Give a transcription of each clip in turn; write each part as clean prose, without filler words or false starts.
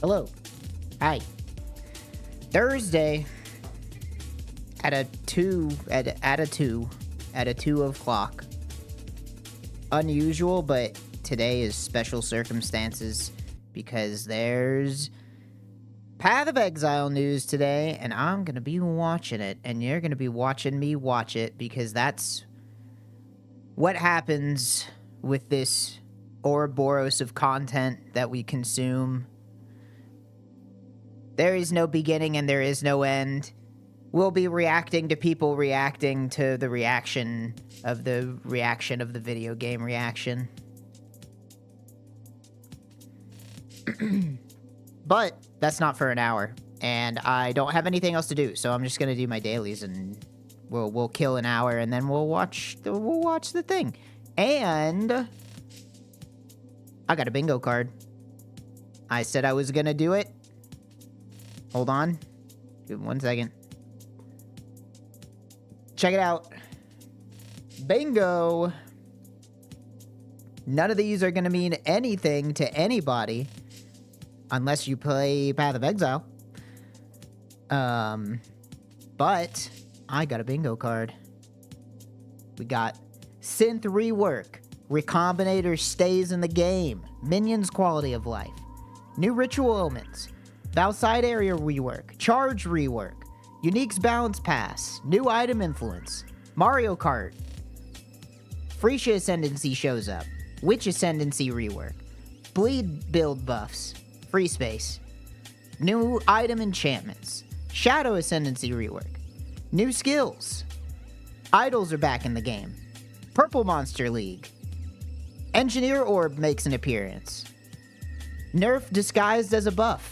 Hello. Hi. Thursday at 2 o'clock. Unusual, but today is special circumstances because there's Path of Exile news today, and I'm going to be watching it, and you're going to be watching me watch it because that's what happens with this Ouroboros of content that we consume. There is no beginning and there is no end. We'll be reacting to people reacting to the reaction of the video game reaction. But that's not for an hour, and I don't have anything else to do, so I'm just gonna do my dailies, and we'll kill an hour, and then we'll watch the thing. And I got a bingo card. I said I was gonna do it. Hold on. Give me 1 second. Check it out. Bingo. None of these are going to mean anything to anybody unless you play Path of Exile. But I got a bingo card. We got Synth Rework. Recombinator stays in the game. Minions quality of life. New ritual omens. Valside area rework. Charge rework. Unique's balance pass. New item influence. Mario Kart. Freesia Ascendancy shows up. Witch Ascendancy rework. Bleed build buffs. Free space. New item enchantments. Shadow Ascendancy rework. New skills. Idols are back in the game. Purple Monster League. Engineer Orb makes an appearance. Nerf disguised as a buff.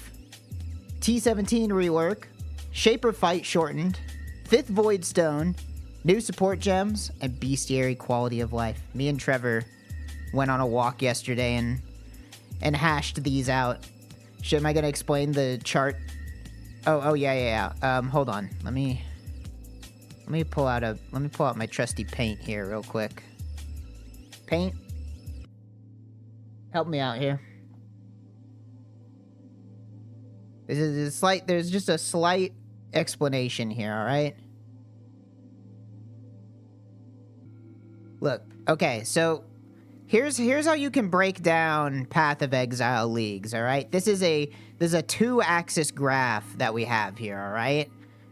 T17 rework. Shaper Fight shortened. 5th Void Stone. New support gems. And bestiary quality of life. Me and Trevor went on a walk yesterday and hashed these out. Am I going to explain the chart? Oh yeah. Hold on. Let me pull out my trusty paint here real quick. Paint. Help me out here. There's just a slight explanation here, all right? Look, okay, so here's how you can break down Path of Exile leagues, all right? This is a 2-axis graph that we have here, all right?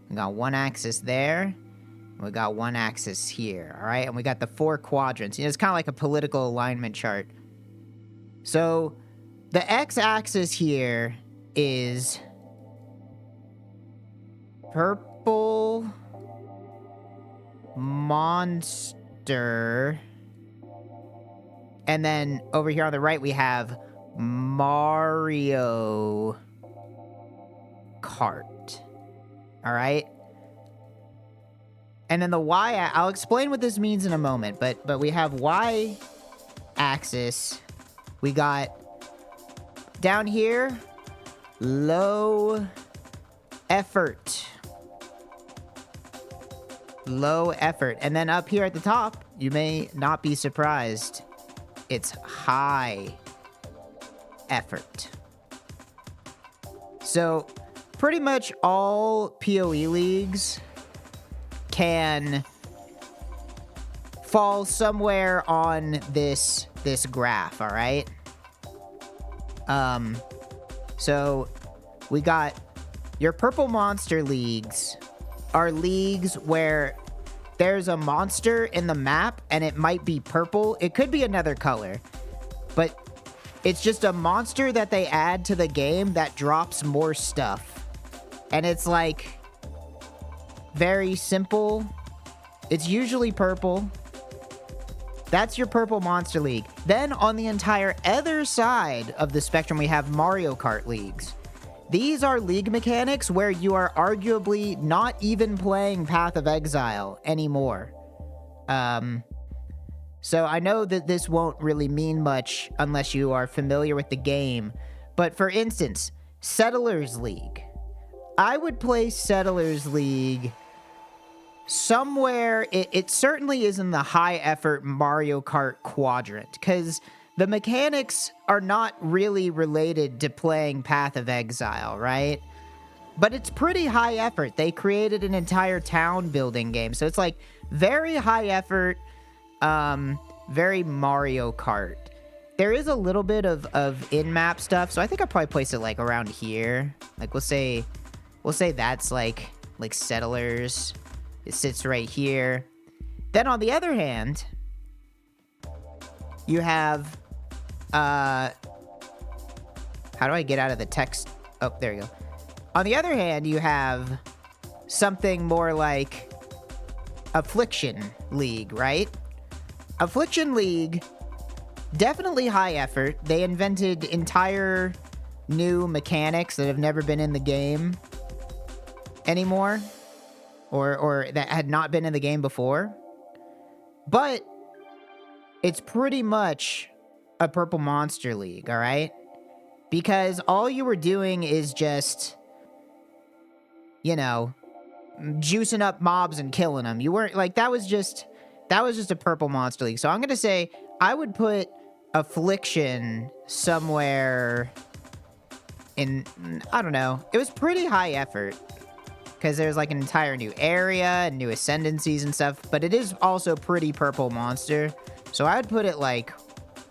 We got 1 axis there, and we got 1 axis here, all right? And we got the 4 quadrants. You know, it's kind of like a political alignment chart. So the x-axis here is purple monster, and then over here on the right we have Mario Kart. All right, and then the y, I'll explain what this means in a moment, but we have y axis. We got down here low effort. And then up here at the top, you may not be surprised, it's high effort. So pretty much all PoE leagues can fall somewhere on this graph, all right? So we got your purple monster leagues are leagues where there's a monster in the map and it might be purple. It could be another color, but it's just a monster that they add to the game that drops more stuff. And it's like very simple. It's usually purple. That's your purple monster league. Then on the entire other side of the spectrum, we have Mario Kart leagues. These are league mechanics where you are arguably not even playing Path of Exile anymore. So I know that this won't really mean much unless you are familiar with the game. But for instance, Settlers League. I would play Settlers League somewhere. It certainly is in the high effort Mario Kart quadrant, because the mechanics are not really related to playing Path of Exile, right? But it's pretty high effort. They created an entire town building game. So it's like very high effort, very Mario Kart. There is a little bit of in-map stuff. So I think I'll probably place it like around here. Like we'll say that's like settlers. It sits right here. Then on the other hand, you have, how do I get out of the text? Oh, there you go. On the other hand, you have something more like Affliction League, right? Affliction League, definitely high effort. They invented entire new mechanics that have never been in the game anymore, or that had not been in the game before. But it's pretty much a Purple Monster League, all right? Because all you were doing is just, you know, juicing up mobs and killing them. You weren't like, that was just a Purple Monster League. So I'm gonna say I would put Affliction somewhere in, I don't know. It was pretty high effort because there's like an entire new area and new ascendancies and stuff, but it is also pretty Purple Monster. So I would put it like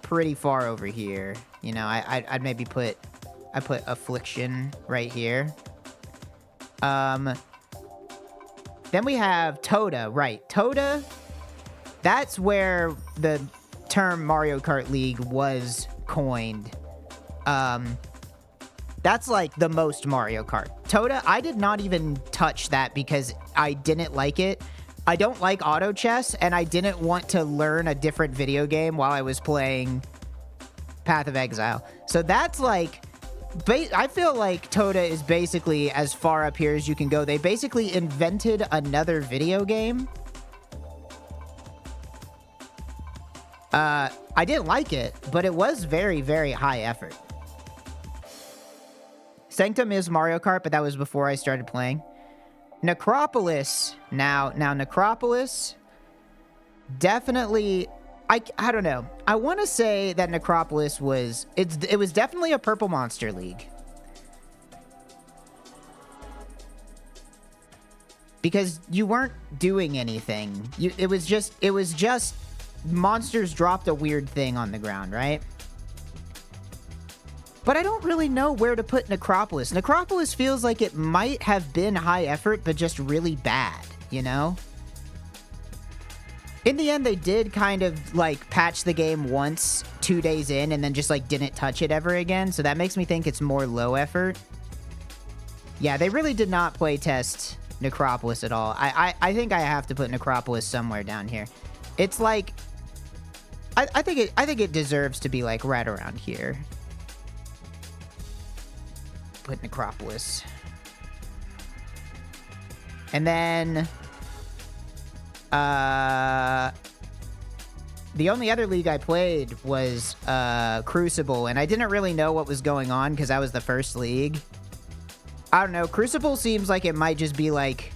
pretty far over here. You know, I'd maybe put Affliction right here. Then we have Toda, right? Toda, that's where the term Mario Kart League was coined. That's like the most Mario Kart. Toda, I did not even touch that because I didn't like it. I don't like auto chess, and I didn't want to learn a different video game while I was playing Path of Exile. So that's like, I feel like Toda is basically as far up here as you can go. They basically invented another video game. I didn't like it, but it was very, very high effort. Sanctum is Mario Kart, but that was before I started playing. Necropolis. Now Necropolis, definitely, I don't know. I want to say that Necropolis was, it was definitely a Purple Monster League. Because you weren't doing anything. It was just monsters dropped a weird thing on the ground, right? But I don't really know where to put Necropolis. Necropolis feels like it might have been high effort, but just really bad, you know? In the end, they did kind of, like, patch the game once, 2 days in, and then just, like, didn't touch it ever again. So that makes me think it's more low effort. Yeah, they really did not play test Necropolis at all. I think I have to put Necropolis somewhere down here. It's like, I think it deserves to be, like, right around here. Put Necropolis. And then the only other league I played was Crucible, and I didn't really know what was going on because that was the first league. I don't know. Crucible seems like it might just be like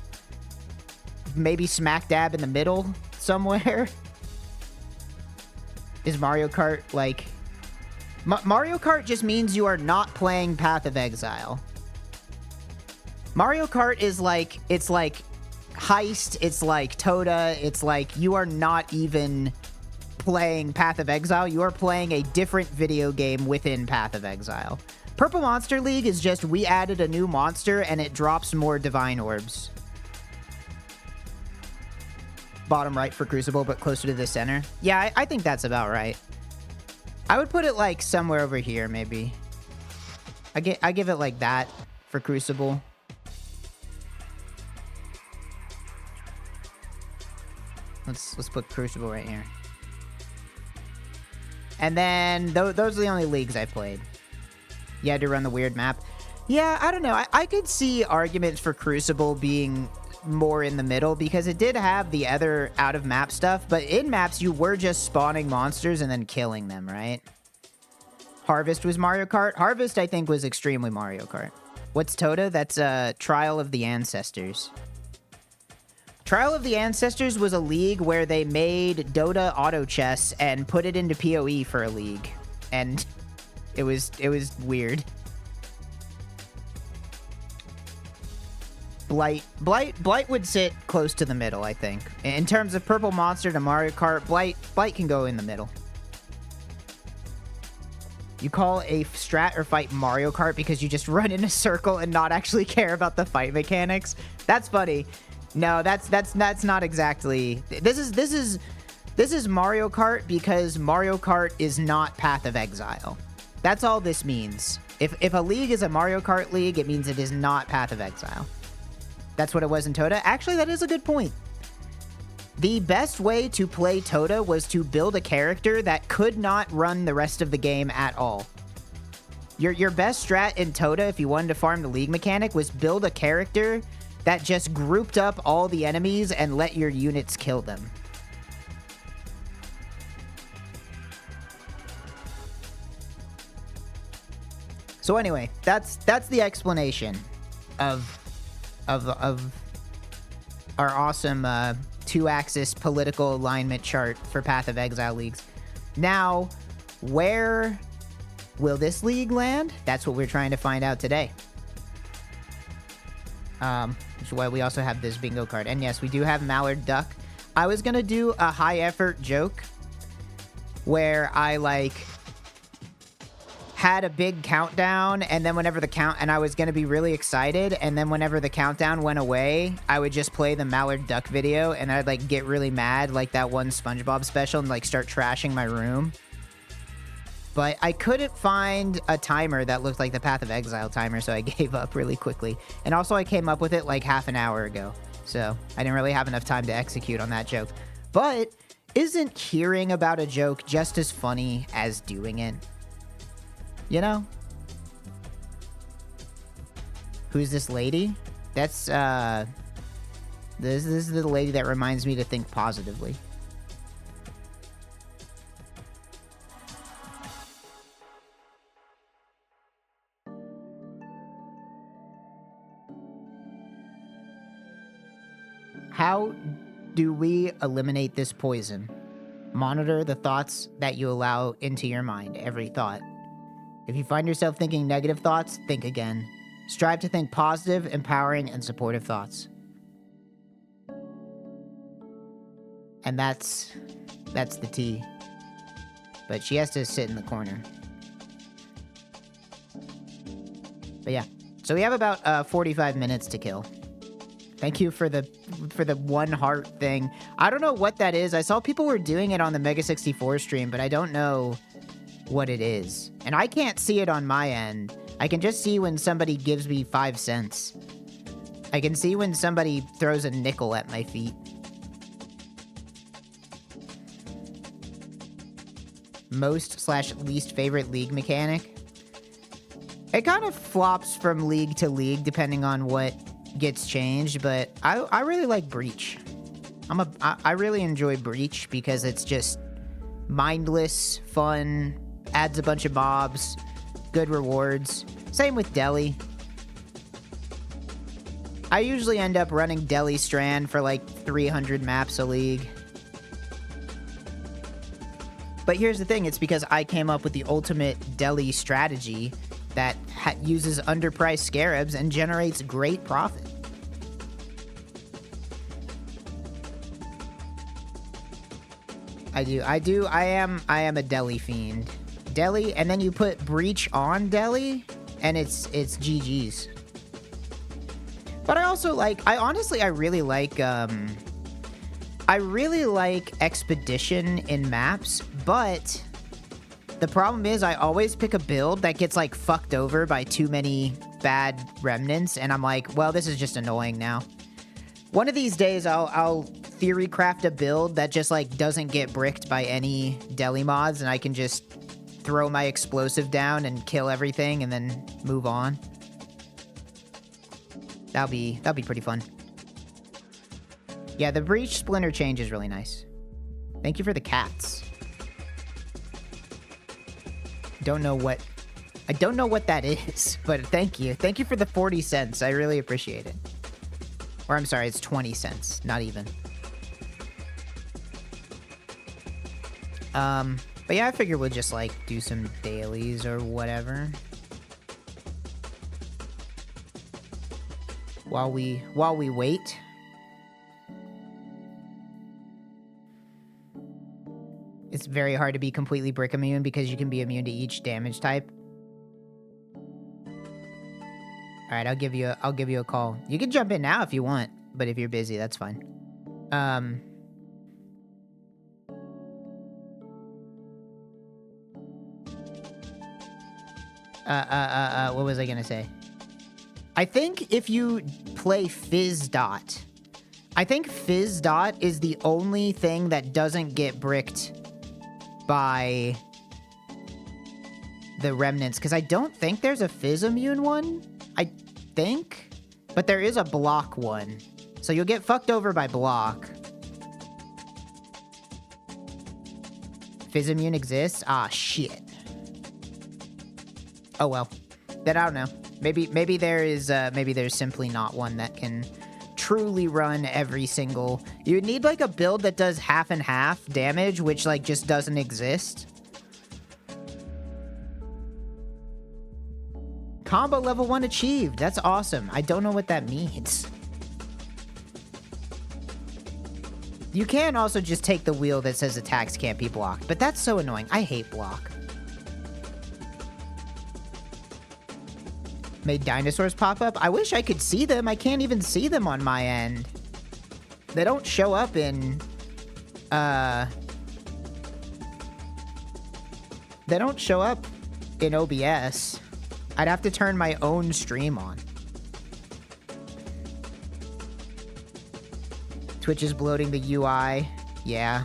maybe smack dab in the middle somewhere. Is Mario Kart like... Mario Kart just means you are not playing Path of Exile. Mario Kart is like, it's like Heist, it's like Toda, it's like you are not even playing Path of Exile, you are playing a different video game within Path of Exile. Purple Monster League is just, we added a new monster and it drops more Divine Orbs. Bottom right for Crucible, but closer to the center. Yeah, I think that's about right. I would put it like somewhere over here, maybe. I give it like that for Crucible. Let's put Crucible right here. And then those are the only leagues I played. You had to run the weird map. Yeah, I don't know. I could see arguments for Crucible being more in the middle because it did have the other out of map stuff, but in maps you were just spawning monsters and then killing them, right? Harvest was Mario Kart. Harvest, I think, was extremely Mario Kart. What's Toda? That's Trial of the Ancestors. Trial of the Ancestors was a league where they made Dota auto chess and put it into PoE for a league. and it was weird. Blight would sit close to the middle, I think. In terms of purple monster to Mario Kart, Blight can go in the middle. You call a strat or fight Mario Kart because you just run in a circle and not actually care about the fight mechanics? That's funny. No, that's not exactly. This is Mario Kart because Mario Kart is not Path of Exile. That's all this means. If a league is a Mario Kart league, it means it is not Path of Exile. That's what it was in Toda. Actually, that is a good point. The best way to play Toda was to build a character that could not run the rest of the game at all. Your best strat in Toda, if you wanted to farm the league mechanic, was build a character that just grouped up all the enemies and let your units kill them. So anyway, that's the explanation of our awesome 2-axis political alignment chart for Path of Exile leagues. Now, where will this league land? That's what we're trying to find out today. Which is why we also have this bingo card. And yes, we do have Mallard Duck. I was gonna do a high effort joke where I like had a big countdown, and then whenever the and I was gonna be really excited, and then whenever the countdown went away, I would just play the Mallard Duck video, and I'd like get really mad, like that one SpongeBob special, and like start trashing my room. But I couldn't find a timer that looked like the Path of Exile timer, so I gave up really quickly. And also I came up with it like half an hour ago, so I didn't really have enough time to execute on that joke. But isn't hearing about a joke just as funny as doing it? You know? Who's this lady? That's, this is the lady that reminds me to think positively. How do we eliminate this poison? Monitor the thoughts that you allow into your mind, every thought. If you find yourself thinking negative thoughts, think again. Strive to think positive, empowering, and supportive thoughts. And that's the tea. But she has to sit in the corner. But yeah. So we have about 45 minutes to kill. Thank you for the one heart thing. I don't know what that is. I saw people were doing it on the Mega 64 stream, but I don't know what it is. And I can't see it on my end. I can just see when somebody gives me 5 cents. I can see when somebody throws a nickel at my feet. Most/least favorite league mechanic. It kind of flops from league to league depending on what gets changed, but I really like Breach. I really enjoy Breach because it's just mindless, fun, adds a bunch of mobs, good rewards. Same with Deli. I usually end up running Deli Strand for like 300 maps a league. But here's the thing, it's because I came up with the ultimate Deli strategy that uses underpriced scarabs and generates great profit. I am a Deli fiend. Deli, and then you put Breach on Deli, and it's GG's. But I also like, I really like Expedition in maps, but the problem is I always pick a build that gets like fucked over by too many bad remnants, and I'm like, well, this is just annoying now. One of these days I'll theory craft a build that just like doesn't get bricked by any Deli mods, and I can just throw my explosive down and kill everything and then move on. That'll be pretty fun. Yeah, the Breach Splinter change is really nice. Thank you for the cats. I don't know what that is, but thank you. Thank you for the 40 cents. I really appreciate it. Or I'm sorry, it's 20 cents, not even. But yeah, I figure we'll just, like, do some dailies or whatever. While we wait. It's very hard to be completely brick immune because you can be immune to each damage type. Alright, I'll give you a call. You can jump in now if you want, but if you're busy, that's fine. What was I gonna say? I think if you play Fizz Dot, I think Fizz Dot is the only thing that doesn't get bricked by the remnants, because I don't think there's a Fizz immune one. I think, but there is a block one, so you'll get fucked over by block. Fizz immune exists? Ah, shit. Oh well. Then I don't know. Maybe there is maybe there's simply not one that can truly run every single. You would need like a build that does half and half damage, which like just doesn't exist. Combo level 1 achieved. That's awesome. I don't know what that means. You can also just take the wheel that says attacks can't be blocked, but that's so annoying. I hate block. Made dinosaurs pop up? I wish I could see them. I can't even see them on my end. They don't show up in, they don't show up in OBS. I'd have to turn my own stream on. Twitch is bloating the UI. Yeah.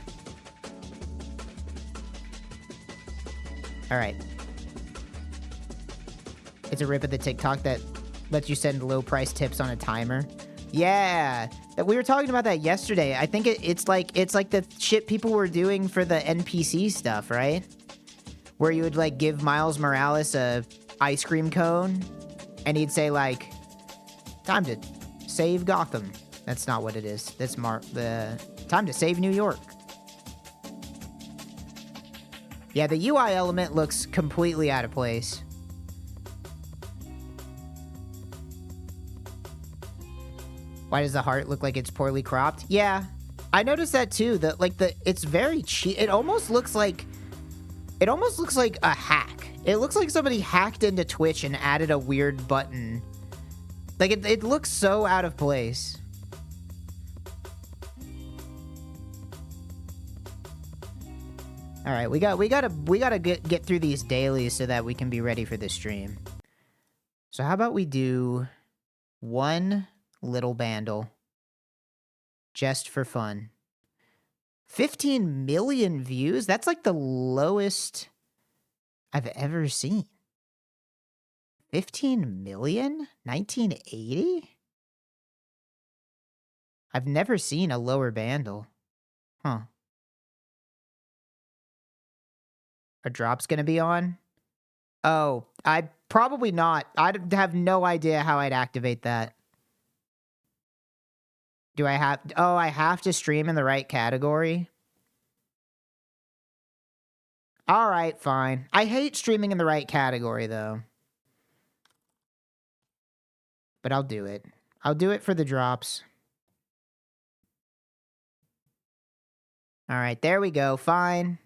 Alright. It's a rip at the TikTok that lets you send low price tips on a timer. Yeah, we were talking about that yesterday. I think it's like the shit people were doing for the NPC stuff, right? Where you would like give Miles Morales a ice cream cone, and he'd say like, "Time to save Gotham." That's not what it is. That's the time to save New York. Yeah, the UI element looks completely out of place. Why does the heart look like it's poorly cropped? Yeah, I noticed that too. That like it's very cheap. It almost looks like a hack. It looks like somebody hacked into Twitch and added a weird button. Like it looks so out of place. All right, we gotta get through these dailies so that we can be ready for the stream. So how about we do one little bandle just for fun? 15 million views? That's like the lowest I've ever seen. 15 million? 1980? I've never seen a lower bandle. Huh. Are drops gonna be on? Oh, I probably not. I have no idea how I'd activate that. Do I have... Oh, I have to stream in the right category? Alright, fine. I hate streaming in the right category, though. But I'll do it. I'll do it for the drops. Alright, there we go. Fine.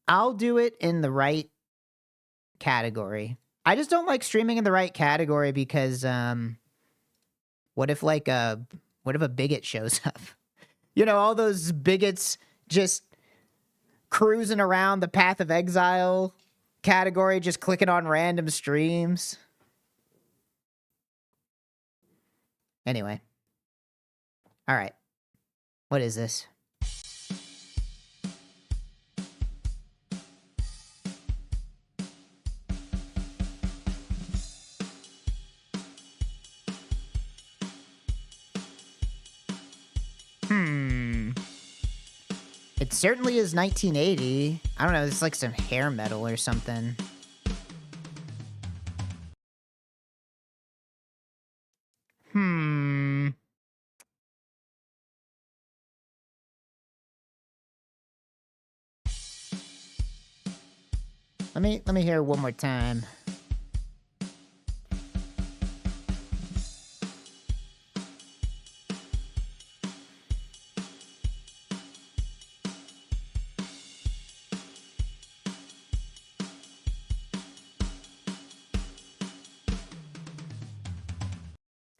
I'll do it in the right category. I just don't like streaming in the right category because, what if a bigot shows up? You know, all those bigots just cruising around the Path of Exile category, just clicking on random streams. Anyway. All right. What is this? It certainly is 1980. I don't know, it's like some hair metal or something. Let me hear it one more time.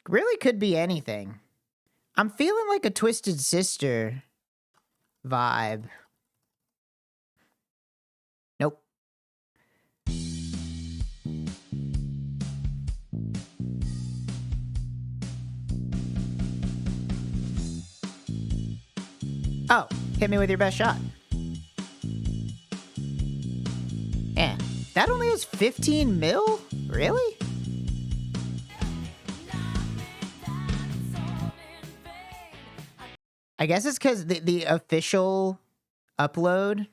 Really could be anything. I'm feeling like a Twisted Sister vibe. Nope. Oh, hit me with your best shot. Yeah, that only has 15 mil? Really? I guess it's because the official upload,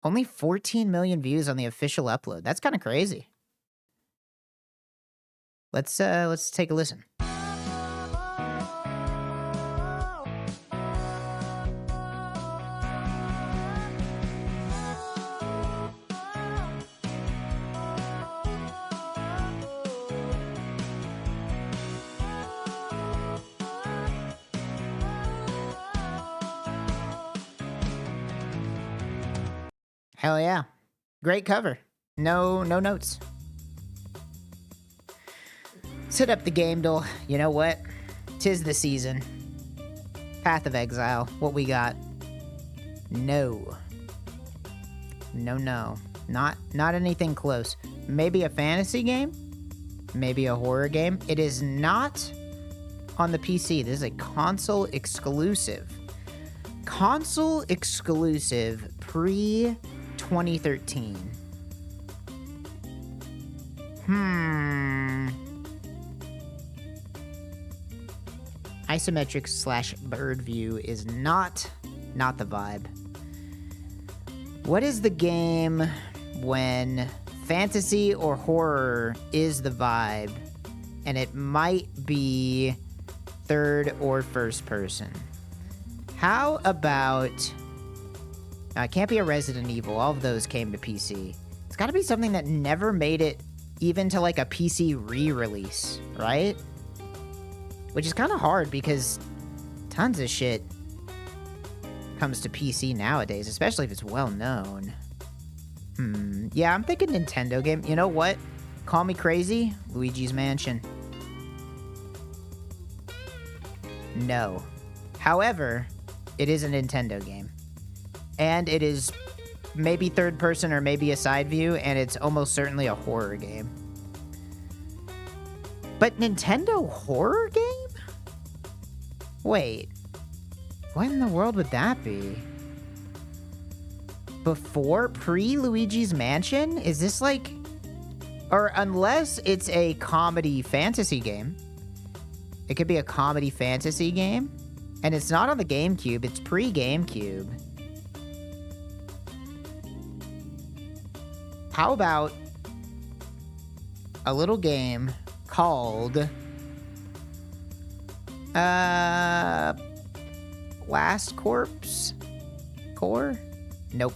only 14 million views on the official upload. That's kind of crazy. Let's take a listen. Hell yeah. Great cover. No notes. Set up the game, Dole. You know what? 'Tis the season. Path of Exile. What we got? No. Not anything close. Maybe a fantasy game? Maybe a horror game? It is not on the PC. This is a console exclusive. Console exclusive pre-2013. Isometric / bird view is not the vibe. What is the game when fantasy or horror is the vibe and it might be third or first person? How about... it can't be a Resident Evil. All of those came to PC. It's got to be something that never made it even to like a PC re-release, right? Which is kind of hard because tons of shit comes to PC nowadays, especially if it's well known. Yeah, I'm thinking Nintendo game. You know what? Call me crazy. Luigi's Mansion. No. However, it is a Nintendo game. And it is maybe third person or maybe a side view, and it's almost certainly a horror game. But Nintendo horror game? Wait. What in the world would that be? Before pre-Luigi's Mansion? Is this like... Or unless it's a comedy fantasy game. It could be a comedy fantasy game. And it's not on the GameCube, it's pre-GameCube. How about a little game called Last Corpse Core? Nope.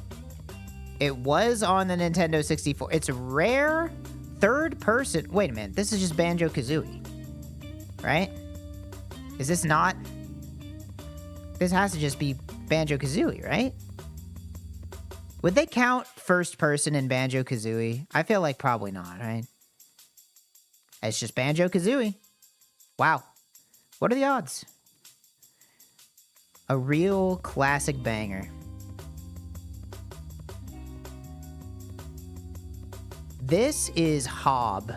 It was on the Nintendo 64. It's a rare third person. Wait a minute. This is just Banjo-Kazooie, right? Is this not? This has to just be Banjo-Kazooie, right? Would they count first person in Banjo-Kazooie? I feel like probably not, right? It's just Banjo-Kazooie. Wow. What are the odds? A real classic banger. This is Hob.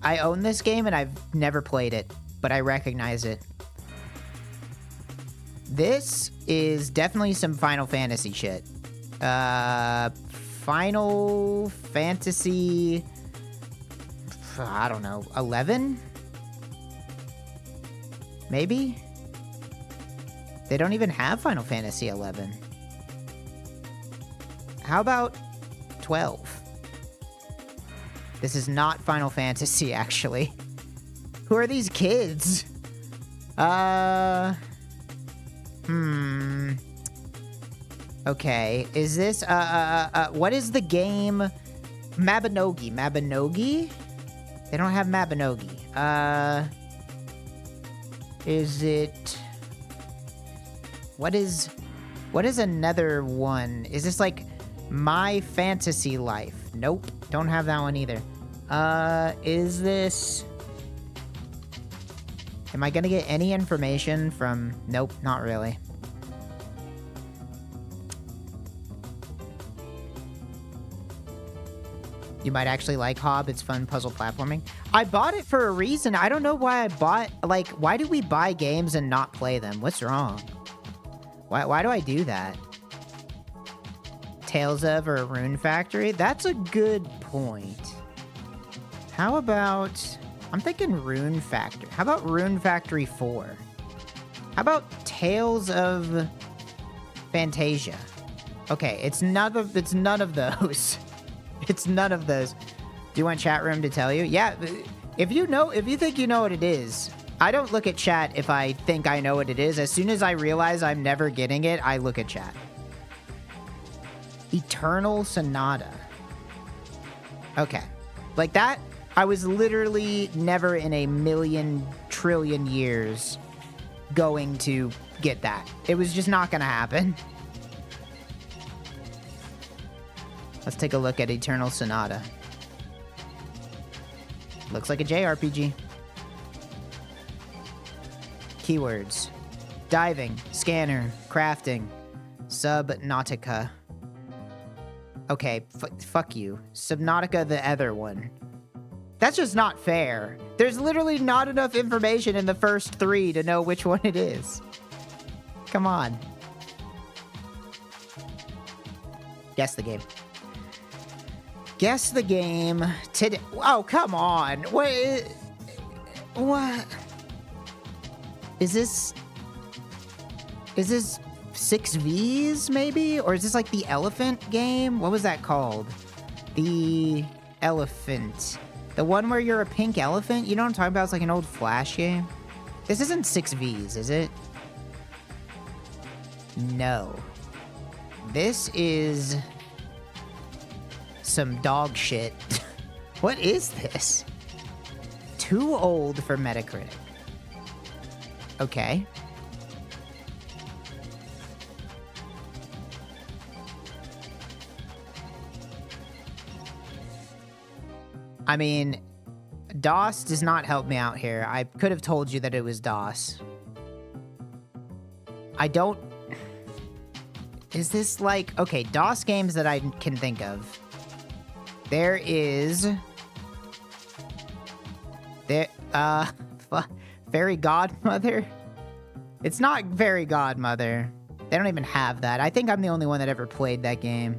I own this game and I've never played it, but I recognize it. This is definitely some Final Fantasy shit. Final Fantasy... I don't know, 11? Maybe? They don't even have Final Fantasy 11. How about 12? This is not Final Fantasy, actually. Who are these kids? Okay, is this, what is the game Mabinogi. Mabinogi? They don't have Mabinogi. Is it... What is another one? Is this like My Fantasy Life? Nope. Don't have that one either. Is this... Am I gonna get any information from... Nope, not really. You might actually like Hob. It's fun puzzle platforming. I bought it for a reason. I don't know why I bought... Like, why do we buy games and not play them? What's wrong? Why do I do that? Tales of or Rune Factory? That's a good point. How about... I'm thinking Rune Factory. How about Rune Factory 4? How about Tales of Fantasia? Okay, it's none of those. It's none of those. Do you want chat room to tell you? Yeah, if you think you know what it is. I don't look at chat if I think I know what it is. As soon as I realize I'm never getting it, I look at chat. Eternal Sonata. Okay. Like that, I was literally never in a million trillion years going to get that. It was just not gonna happen. Let's take a look at Eternal Sonata. Looks like a JRPG. Keywords. Diving, scanner, crafting, Subnautica. Okay, fuck you. Subnautica the other one. That's just not fair. There's literally not enough information in the first 3 to know which one it is. Come on. Guess the game. Guess the game today. Oh, come on. What? Is this 6Vs maybe? Or is this like the elephant game? What was that called? The elephant. The one where you're a pink elephant? You know what I'm talking about? It's like an old Flash game. This isn't 6Vs, is it? No. This is some dog shit. What is this? Too old for Metacritic. Okay. I mean, DOS does not help me out here. I could have told you that it was DOS. I don't... Is this like... Okay, DOS games that I can think of. There is... Fairy Godmother? It's not Fairy Godmother. They don't even have that. I think I'm the only one that ever played that game.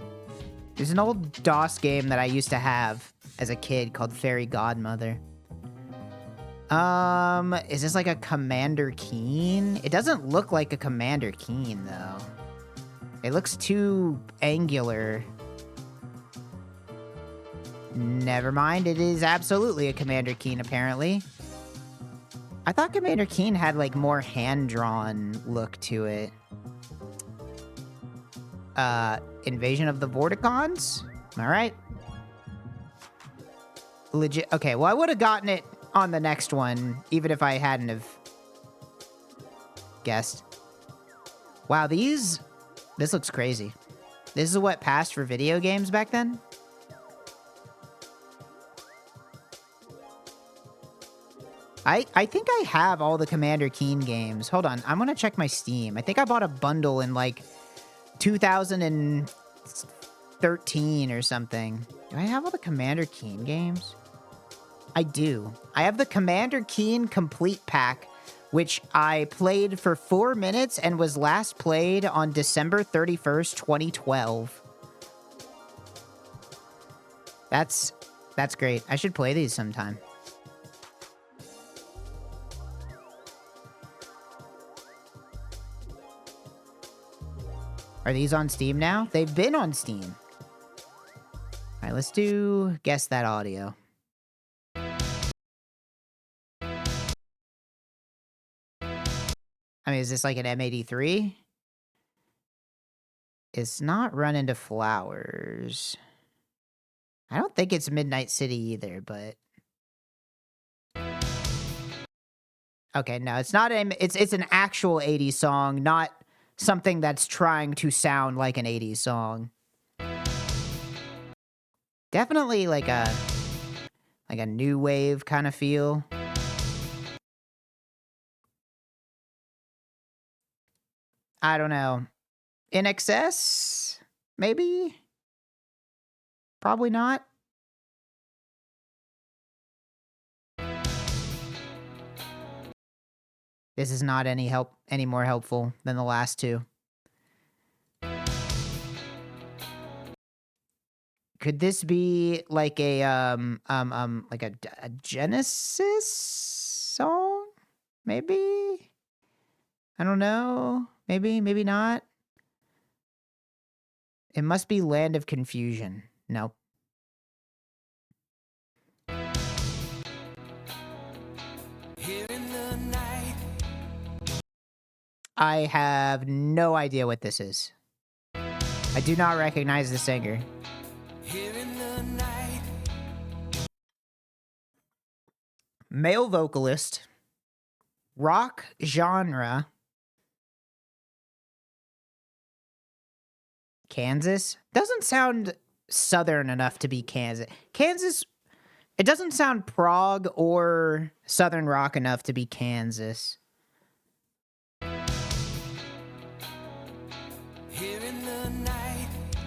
There's an old DOS game that I used to have as a kid called Fairy Godmother. Is this like a Commander Keen? It doesn't look like a Commander Keen, though. It looks too angular. Never mind, it is absolutely a Commander Keen, apparently. I thought Commander Keen had, like, more hand-drawn look to it. Invasion of the Vorticons? Alright. Legit. Okay, well, I would have gotten it on the next one, even if I hadn't have guessed. Wow, this looks crazy. This is what passed for video games back then? I think I have all the Commander Keen games. Hold on, I'm gonna check my Steam. I think I bought a bundle in, like, 2013 or something. Do I have all the Commander Keen games? I do. I have the Commander Keen Complete Pack, which I played for 4 minutes and was last played on December 31st, 2012. That's great. I should play these sometime. Are these on Steam now? They've been on Steam. All right, let's do Guess That Audio. I mean, is this like an M83? It's not Run Into Flowers. I don't think it's Midnight City either, but... Okay, no, it's not it's an actual 80s song, not something that's trying to sound like an 80s song. Definitely like a new wave kind of feel. I don't know. In Excess? Maybe? Probably not. This is not any more helpful than the last two. Could this be like a like a Genesis song? Maybe? I don't know. Maybe not. It must be Land of Confusion. Nope. I have no idea what this is. I do not recognize the singer. Male vocalist. Rock genre. Kansas? Doesn't sound southern enough to be Kansas. Kansas, it doesn't sound prog or southern rock enough to be Kansas.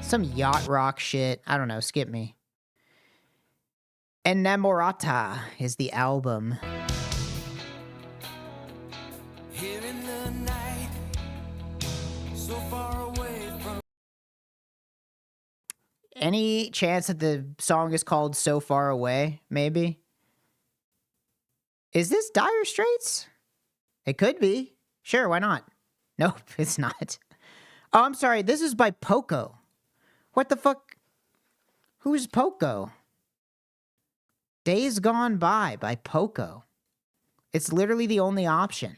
Some yacht rock shit. I don't know, skip me. Enamorata is the album. Any chance that the song is called So Far Away, maybe? Is this Dire Straits? It could be. Sure, why not? Nope, it's not. Oh, I'm sorry, this is by Poco. What the fuck? Who's Poco? Days Gone By Poco. It's literally the only option.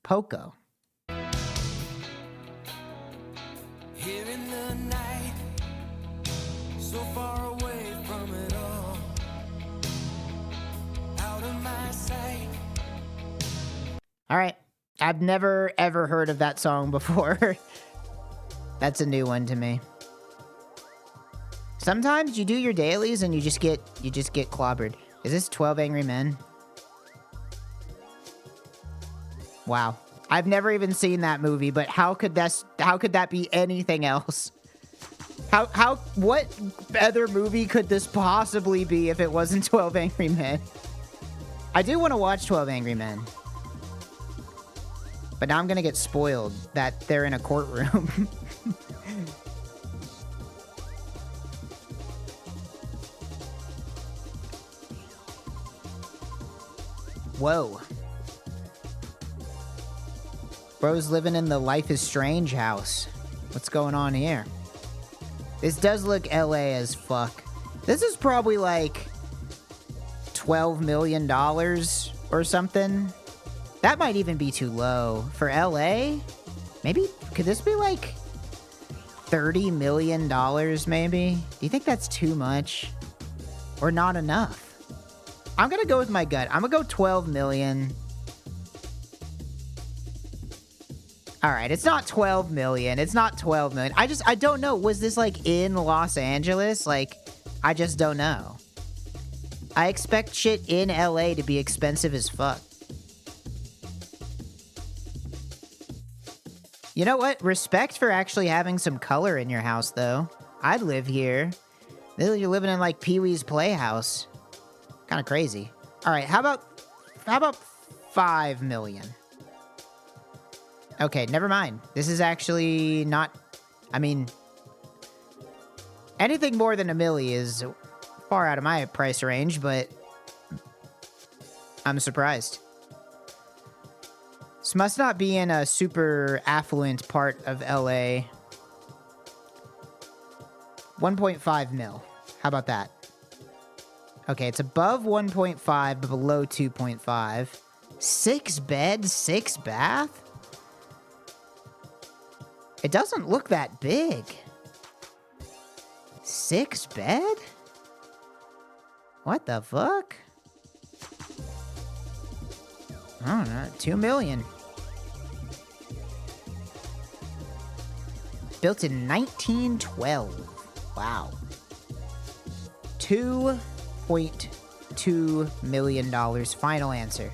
Poco. Here in the night, so far away from it all, out of my sight. All right, I've never ever heard of that song before. That's a new one to me. Sometimes you do your dailies and you just get clobbered. Is this 12 Angry Men? Wow. I've never even seen that movie, but how could that be anything else? What other movie could this possibly be if it wasn't 12 Angry Men? I do want to watch 12 Angry Men. But now I'm gonna get spoiled that they're in a courtroom. Whoa. Bro's living in the Life is Strange house. What's going on here? This does look LA as fuck. This is probably like $12 million or something. That might even be too low. For LA? Maybe, could this be like $30 million maybe? Do you think that's too much? Or not enough? I'm gonna go with my gut. I'm gonna go 12 million. All right, it's not 12 million. It's not 12 million. I don't know. Was this like in Los Angeles? Like, I just don't know. I expect shit in LA to be expensive as fuck. You know what? Respect for actually having some color in your house, though. I'd live here. You're living in like Pee-wee's Playhouse. Kind of crazy. All right, how about 5 million? Okay, never mind. This is actually not... I mean... anything more than $1 million is far out of my price range, but... I'm surprised. This must not be in a super affluent part of LA. 1.5 mil. How about that? Okay, it's above 1.5, but below 2.5. 6 bed, 6 bath? It doesn't look that big. 6 bed? What the fuck? I don't know. 2 million. Built in 1912. Wow. $2.2 million. Final answer.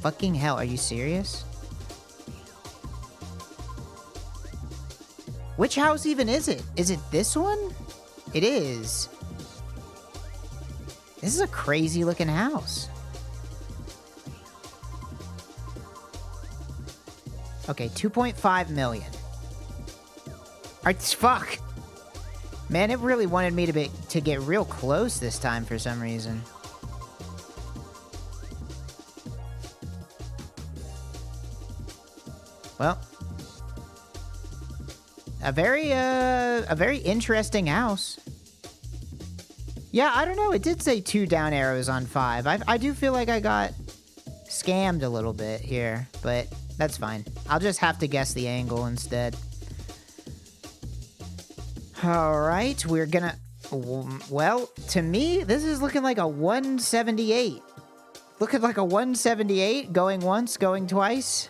Fucking hell, are you serious? Which house even is it? Is it this one? It is. This is a crazy looking house. Okay, 2.5 million. Fuck. Man, it really wanted me to get real close this time for some reason. Well, a very interesting house. Yeah, I don't know. It did say 2 down arrows on 5. I do feel like I got scammed a little bit here, but that's fine. I'll just have to guess the angle instead. All right, we're gonna... Well, to me, this is looking like a 178. Looking like a 178, going once, going twice.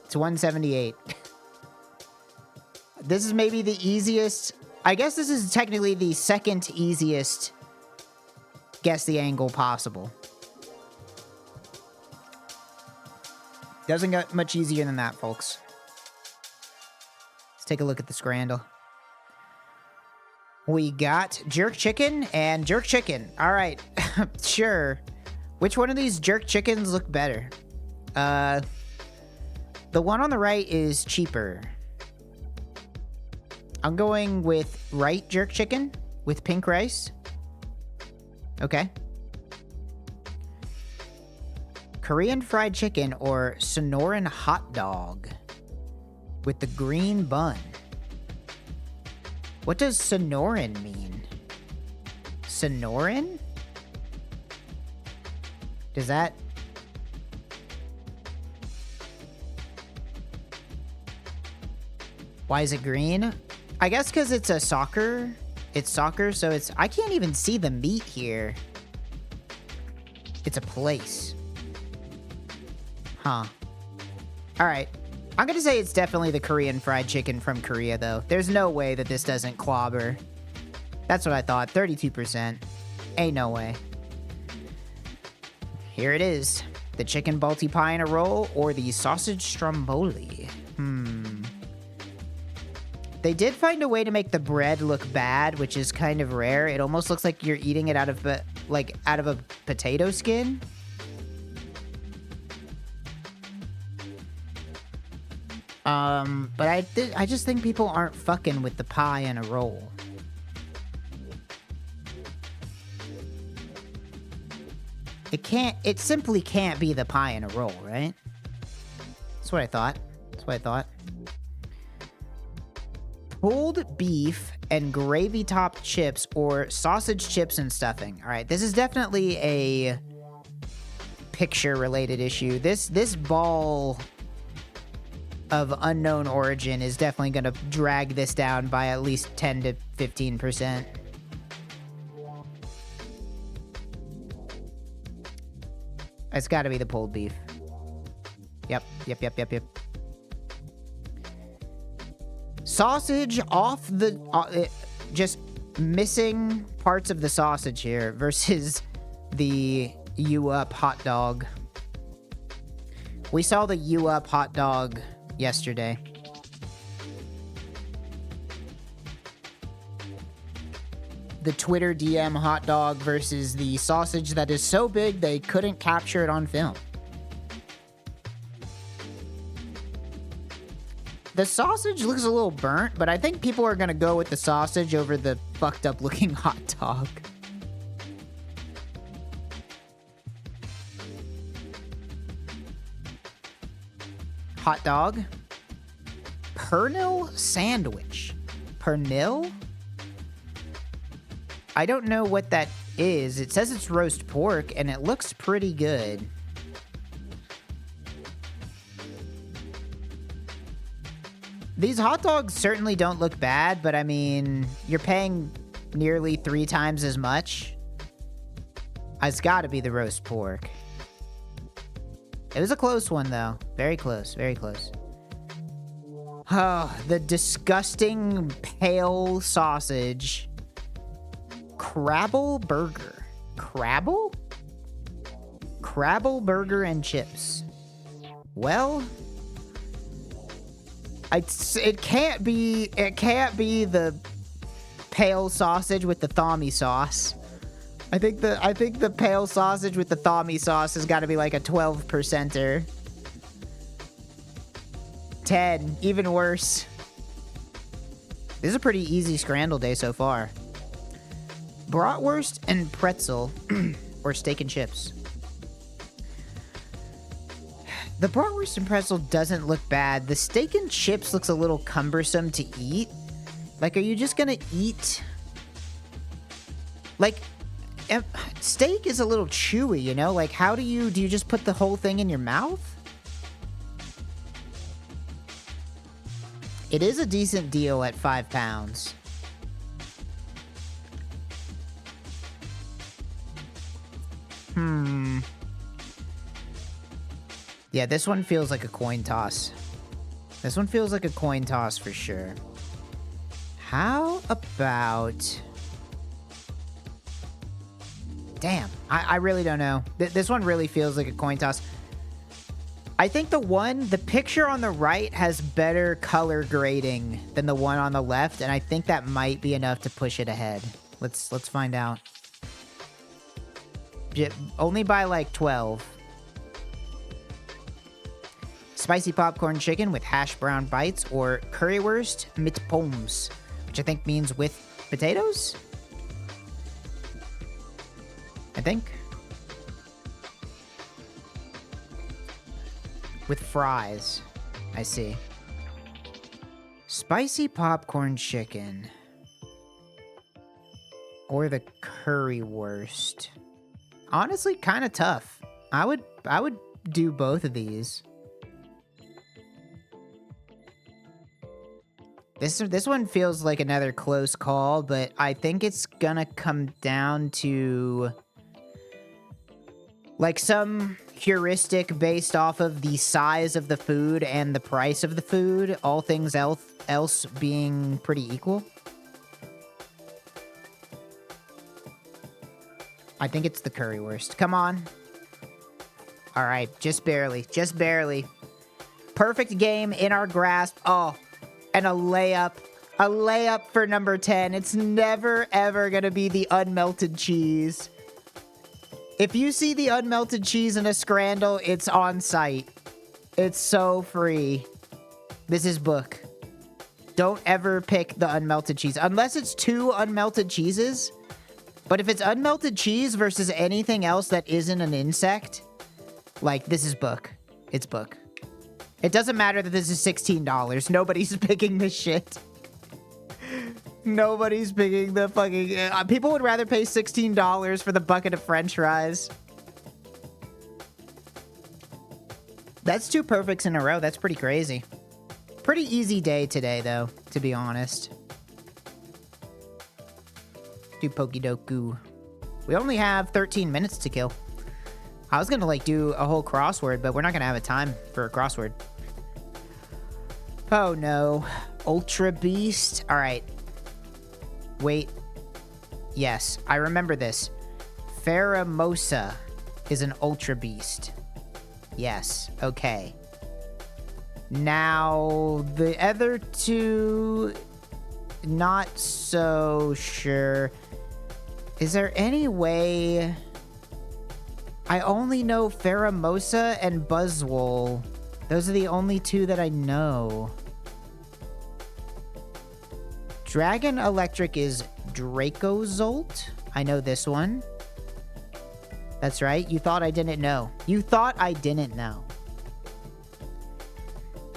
It's 178. This is maybe the easiest... I guess this is technically the second easiest guess the angle possible. Doesn't get much easier than that, folks. Let's take a look at the scrandle. We got jerk chicken and jerk chicken. All right, sure. Which one of these jerk chickens look better? The one on the right is cheaper. I'm going with right jerk chicken with pink rice. Okay. Korean fried chicken or Sonoran hot dog with the green bun. What does Sonoran mean? Sonoran? Does that... Why is it green? I guess because it's a soccer. It's soccer, so it's... I can't even see the meat here. It's a place. Huh. Alright. I'm gonna say it's definitely the Korean fried chicken from Korea, though. There's no way that this doesn't clobber. That's what I thought. 32%. Ain't no way. Here it is. The chicken balti pie in a roll or the sausage stromboli. They did find a way to make the bread look bad, which is kind of rare. It almost looks like you're eating it out of a potato skin. But I just think people aren't fucking with the pie in a roll. It simply can't be the pie in a roll, right? That's what I thought. Pulled beef and gravy topped chips or sausage chips and stuffing. All right, this is definitely a picture related issue. This ball of unknown origin is definitely going to drag this down by at least 10 to 15%. It's got to be the pulled beef. Yep. Sausage off the... just missing parts of the sausage here versus the U-Up hot dog. We saw the U-Up hot dog yesterday. The Twitter DM hot dog versus the sausage that is so big they couldn't capture it on film. The sausage looks a little burnt, but I think people are gonna go with the sausage over the fucked up looking hot dog. Hot dog. Pernil sandwich. Pernil? I don't know what that is. It says it's roast pork, and it looks pretty good. These hot dogs certainly don't look bad, but I mean, you're paying nearly 3 times as much It's gotta be the roast pork. It was a close one, though. Very close, very close. Oh, the disgusting pale sausage. Crabble burger. Crabble? Crabble burger and chips. Well, it can't be the pale sausage with the thommy sauce. I think the pale sausage with the thommy sauce has got to be like a 12%er. 10, even worse. This is a pretty easy scrandle day so far. Bratwurst and pretzel, or steak and chips. The bratwurst and pretzel doesn't look bad. The steak and chips looks a little cumbersome to eat. Like, are you just gonna eat... Like, steak is a little chewy, you know? Like, how do you just put the whole thing in your mouth? It is a decent deal at 5 pounds. Yeah, this one feels like a coin toss. This one feels like a coin toss for sure. How about... Damn, I really don't know. This one really feels like a coin toss. I think the picture on the right has better color grading than the one on the left, and I think that might be enough to push it ahead. Let's find out. Only by like 12. Spicy popcorn chicken with hash brown bites, or currywurst mit pommes, which I think means with potatoes? I think. With fries. I see. Spicy popcorn chicken. Or the currywurst. Honestly, kind of tough. I would do both of these. This one feels like another close call, but I think it's gonna come down to like some heuristic based off of the size of the food and the price of the food, all things else being pretty equal. I think it's the currywurst. Come on. All right, just barely, just barely. Perfect game in our grasp. Oh, and a layup for number 10. It's never, ever gonna be the unmelted cheese. If you see the unmelted cheese in a scrandle, it's on site. It's so free. This is book. Don't ever pick the unmelted cheese. Unless it's 2 unmelted cheeses. But if it's unmelted cheese versus anything else that isn't an insect, like, this is book. It's book. It doesn't matter that this is $16. Nobody's picking this shit. Nobody's picking the fucking... people would rather pay $16 for the bucket of french fries. That's 2 perfects in a row. That's pretty crazy. Pretty easy day today, though, to be honest. Do Pokidoku. We only have 13 minutes to kill. I was gonna, like, do a whole crossword, but we're not gonna have a time for a crossword. Oh, no. Ultra Beast. All right. Wait. Yes, I remember this. Pheromosa is an Ultra Beast. Yes, okay. Now, the other 2... Not so sure. Is there any way... I only know Pheromosa and Buzzwole. Those are the only 2 that I know. Dragon Electric is Dracozolt. I know this one. That's right. You thought I didn't know. You thought I didn't know.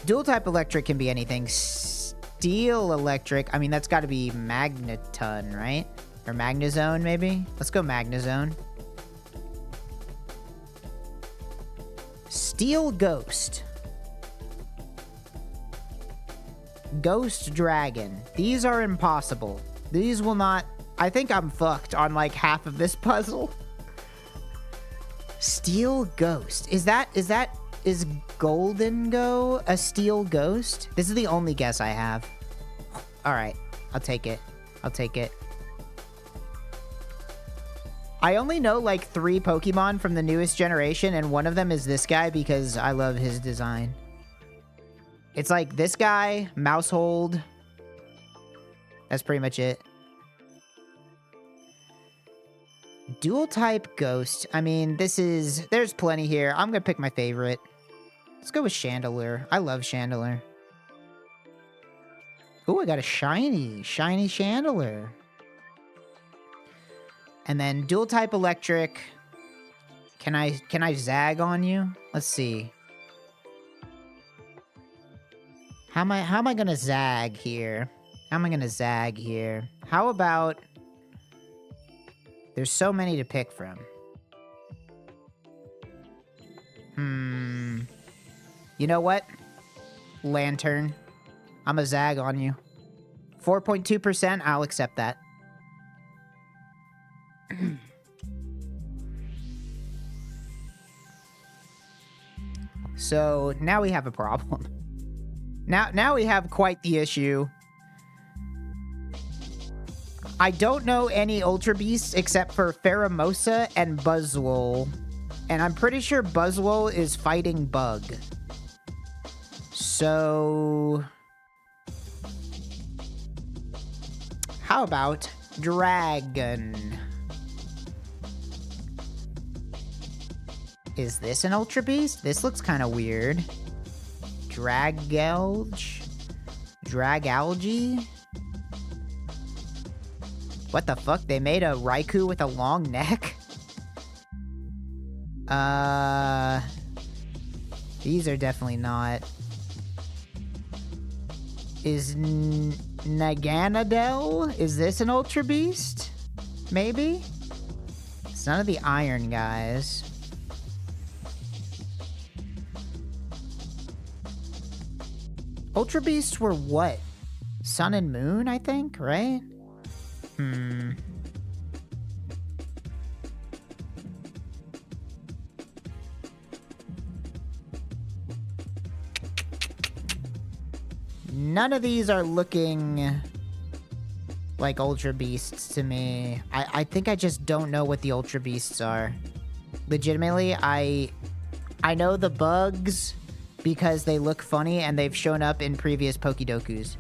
Dual type electric can be anything. Steel electric. I mean, that's got to be Magneton, right? Or Magnezone, maybe? Let's go Magnezone. Steel Ghost. Ghost Dragon. These are impossible. These will not... I think I'm fucked on like half of this puzzle. Steel Ghost. Is Golden Go a Steel Ghost? This is the only guess I have. Alright, I'll take it. I'll take it. I only know like 3 Pokemon from the newest generation, and one of them is this guy because I love his design. It's like this guy, Mousehold. That's pretty much it. Dual type Ghost. I mean, there's plenty here. I'm gonna pick my favorite. Let's go with Chandelure. I love Chandelure. Ooh, I got a shiny Chandelure. And then dual type Electric. Can I zag on you? Let's see. How am I gonna zag here? How about... There's so many to pick from. You know what? Lantern. I'm a zag on you. 4.2%, I'll accept that. So, now we have a problem. Now we have quite the issue. I don't know any Ultra Beasts except for Pheromosa and Buzzwole. And I'm pretty sure Buzzwole is fighting Bug. So... how about Dragon? Is this an Ultra Beast? This looks kind of weird. Dragalge? Dragalge? What the fuck? They made a Raikou with a long neck? These are definitely not. Is Naganadel? Is this an Ultra Beast? Maybe? It's none of the iron guys. Ultra Beasts were what? Sun and Moon, I think, right? None of these are looking like Ultra Beasts to me. I think I just don't know what the Ultra Beasts are. Legitimately, I know the bugs because they look funny and they've shown up in previous Pokédokus.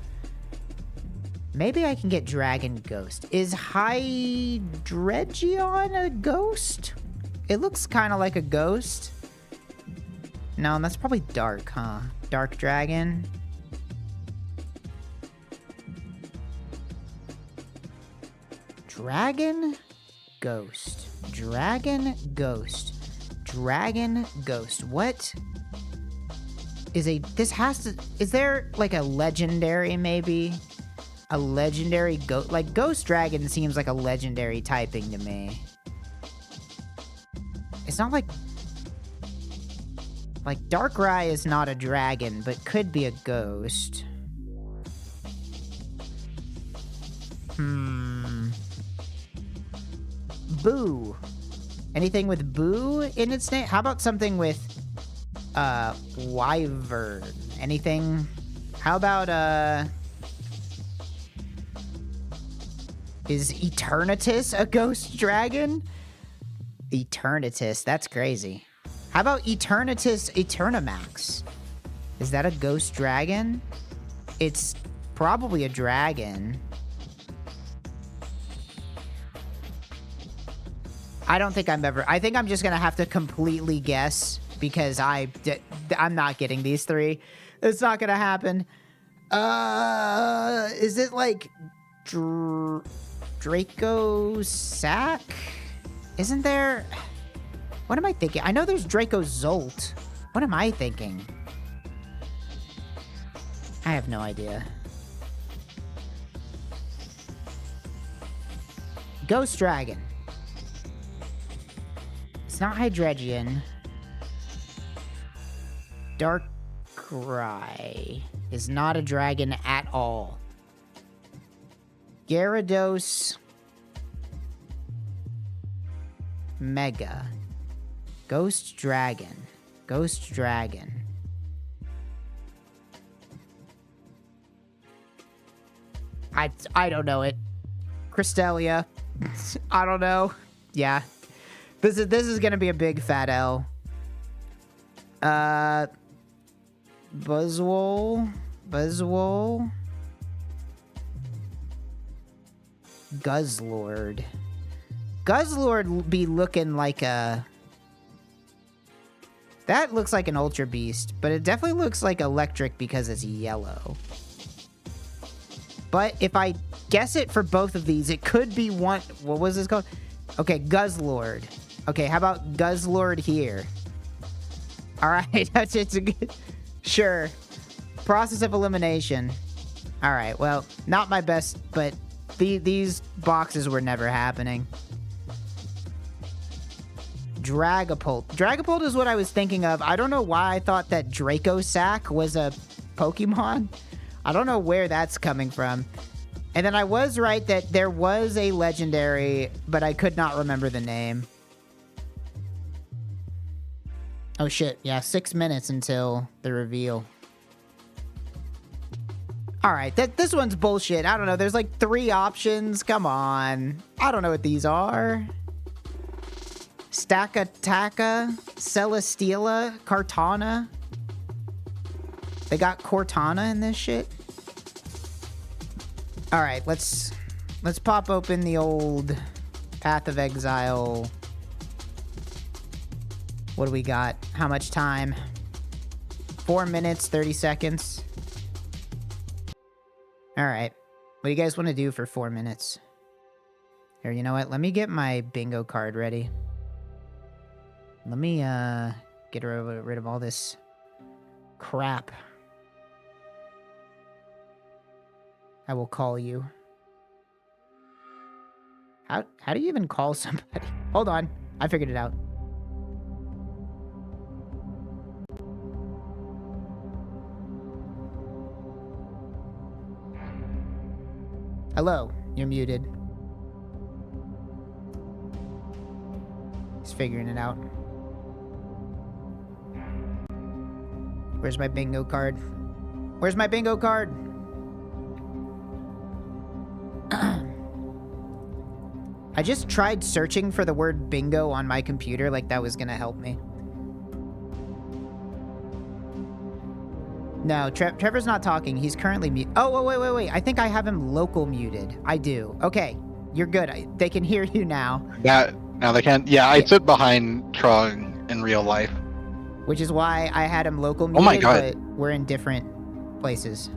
Maybe I can get Dragon Ghost. Is Hydreigon a ghost? It looks kind of like a ghost. No, that's probably Dark, huh? Dark Dragon. Dragon Ghost. Dragon Ghost. Dragon Ghost. What? Is there like a legendary maybe? A legendary ghost? Like Ghost Dragon seems like a legendary typing to me. It's not like Darkrai is not a dragon, but could be a ghost. Boo. Anything with Boo in its name? How about something with Wyvern? Anything? How about is Eternatus a ghost dragon? Eternatus, that's crazy. How about Eternatus Eternamax? Is that a ghost dragon? It's probably a dragon. I don't think I think I'm just gonna have to completely guess because I'm not getting these three. It's not gonna happen. Is it like Draco Sack? Isn't there... What am I thinking? I know there's Draco Zolt. What am I thinking? I have no idea. Ghost Dragon. It's not Hydreigon. Darkrai is not a dragon at all. Gyarados Mega. Ghost Dragon. Ghost Dragon. I don't know it. Crystalia. I don't know. Yeah. This is gonna be a big fat L. Buzzwole. Guzzlord. Guzzlord be looking like a... That looks like an Ultra Beast, but it definitely looks like electric because it's yellow. But if I guess it for both of these, it could be one... What was this called? Okay, Guzzlord. Okay, how about Guzzlord here? All right, that's it's a good... Sure. Process of elimination. All right, well, not my best, but these boxes were never happening. Dragapult. Dragapult is what I was thinking of. I don't know why I thought that Dracosack was a Pokemon. I don't know where that's coming from. And then I was right that there was a legendary, but I could not remember the name. Oh shit, yeah, 6 minutes until the reveal. Alright, this one's bullshit. I don't know, there's like 3 options. Come on. I don't know what these are. Stakataka, Celesteela, Kartana. They got Cortana in this shit. Alright, let's pop open the old Path of Exile. What do we got? How much time? 4 minutes, 30 seconds. Alright. What do you guys want to do for 4 minutes? Here, you know what? Let me get my bingo card ready. Let me get rid of all this crap. I will call you. How do you even call somebody? Hold on. I figured it out. Hello, you're muted. He's figuring it out. Where's my bingo card? Where's my bingo card? I just tried searching for the word bingo on my computer, like that was gonna help me. No, Trevor's not talking. He's currently mute. Oh, wait. I think I have him local muted. I do. Okay, you're good. They can hear you now. Now they can. Yeah, I sit behind Trog in real life. Which is why I had him local muted, oh my God. But we're in different places.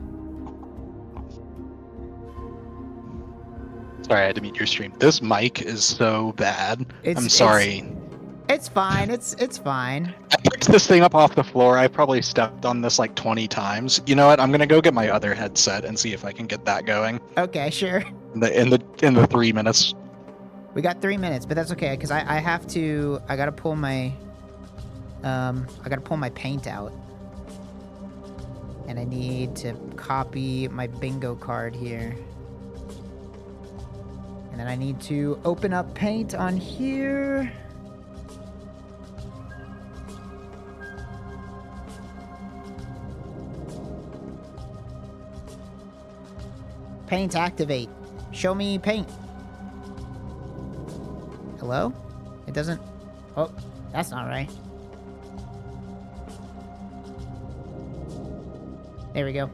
Sorry, I had to mute your stream. This mic is so bad. I'm sorry. It's fine. It's fine. I picked this thing up off the floor. I probably stepped on this like 20 times. You know what? I'm gonna go get my other headset and see if I can get that going. Okay, sure. In the 3 minutes. We got 3 minutes, but that's okay because I gotta pull my paint out, and I need to copy my bingo card here. And then I need to open up paint on here. Paint activate. Show me paint. Hello? It doesn't... Oh, that's not right. There we go.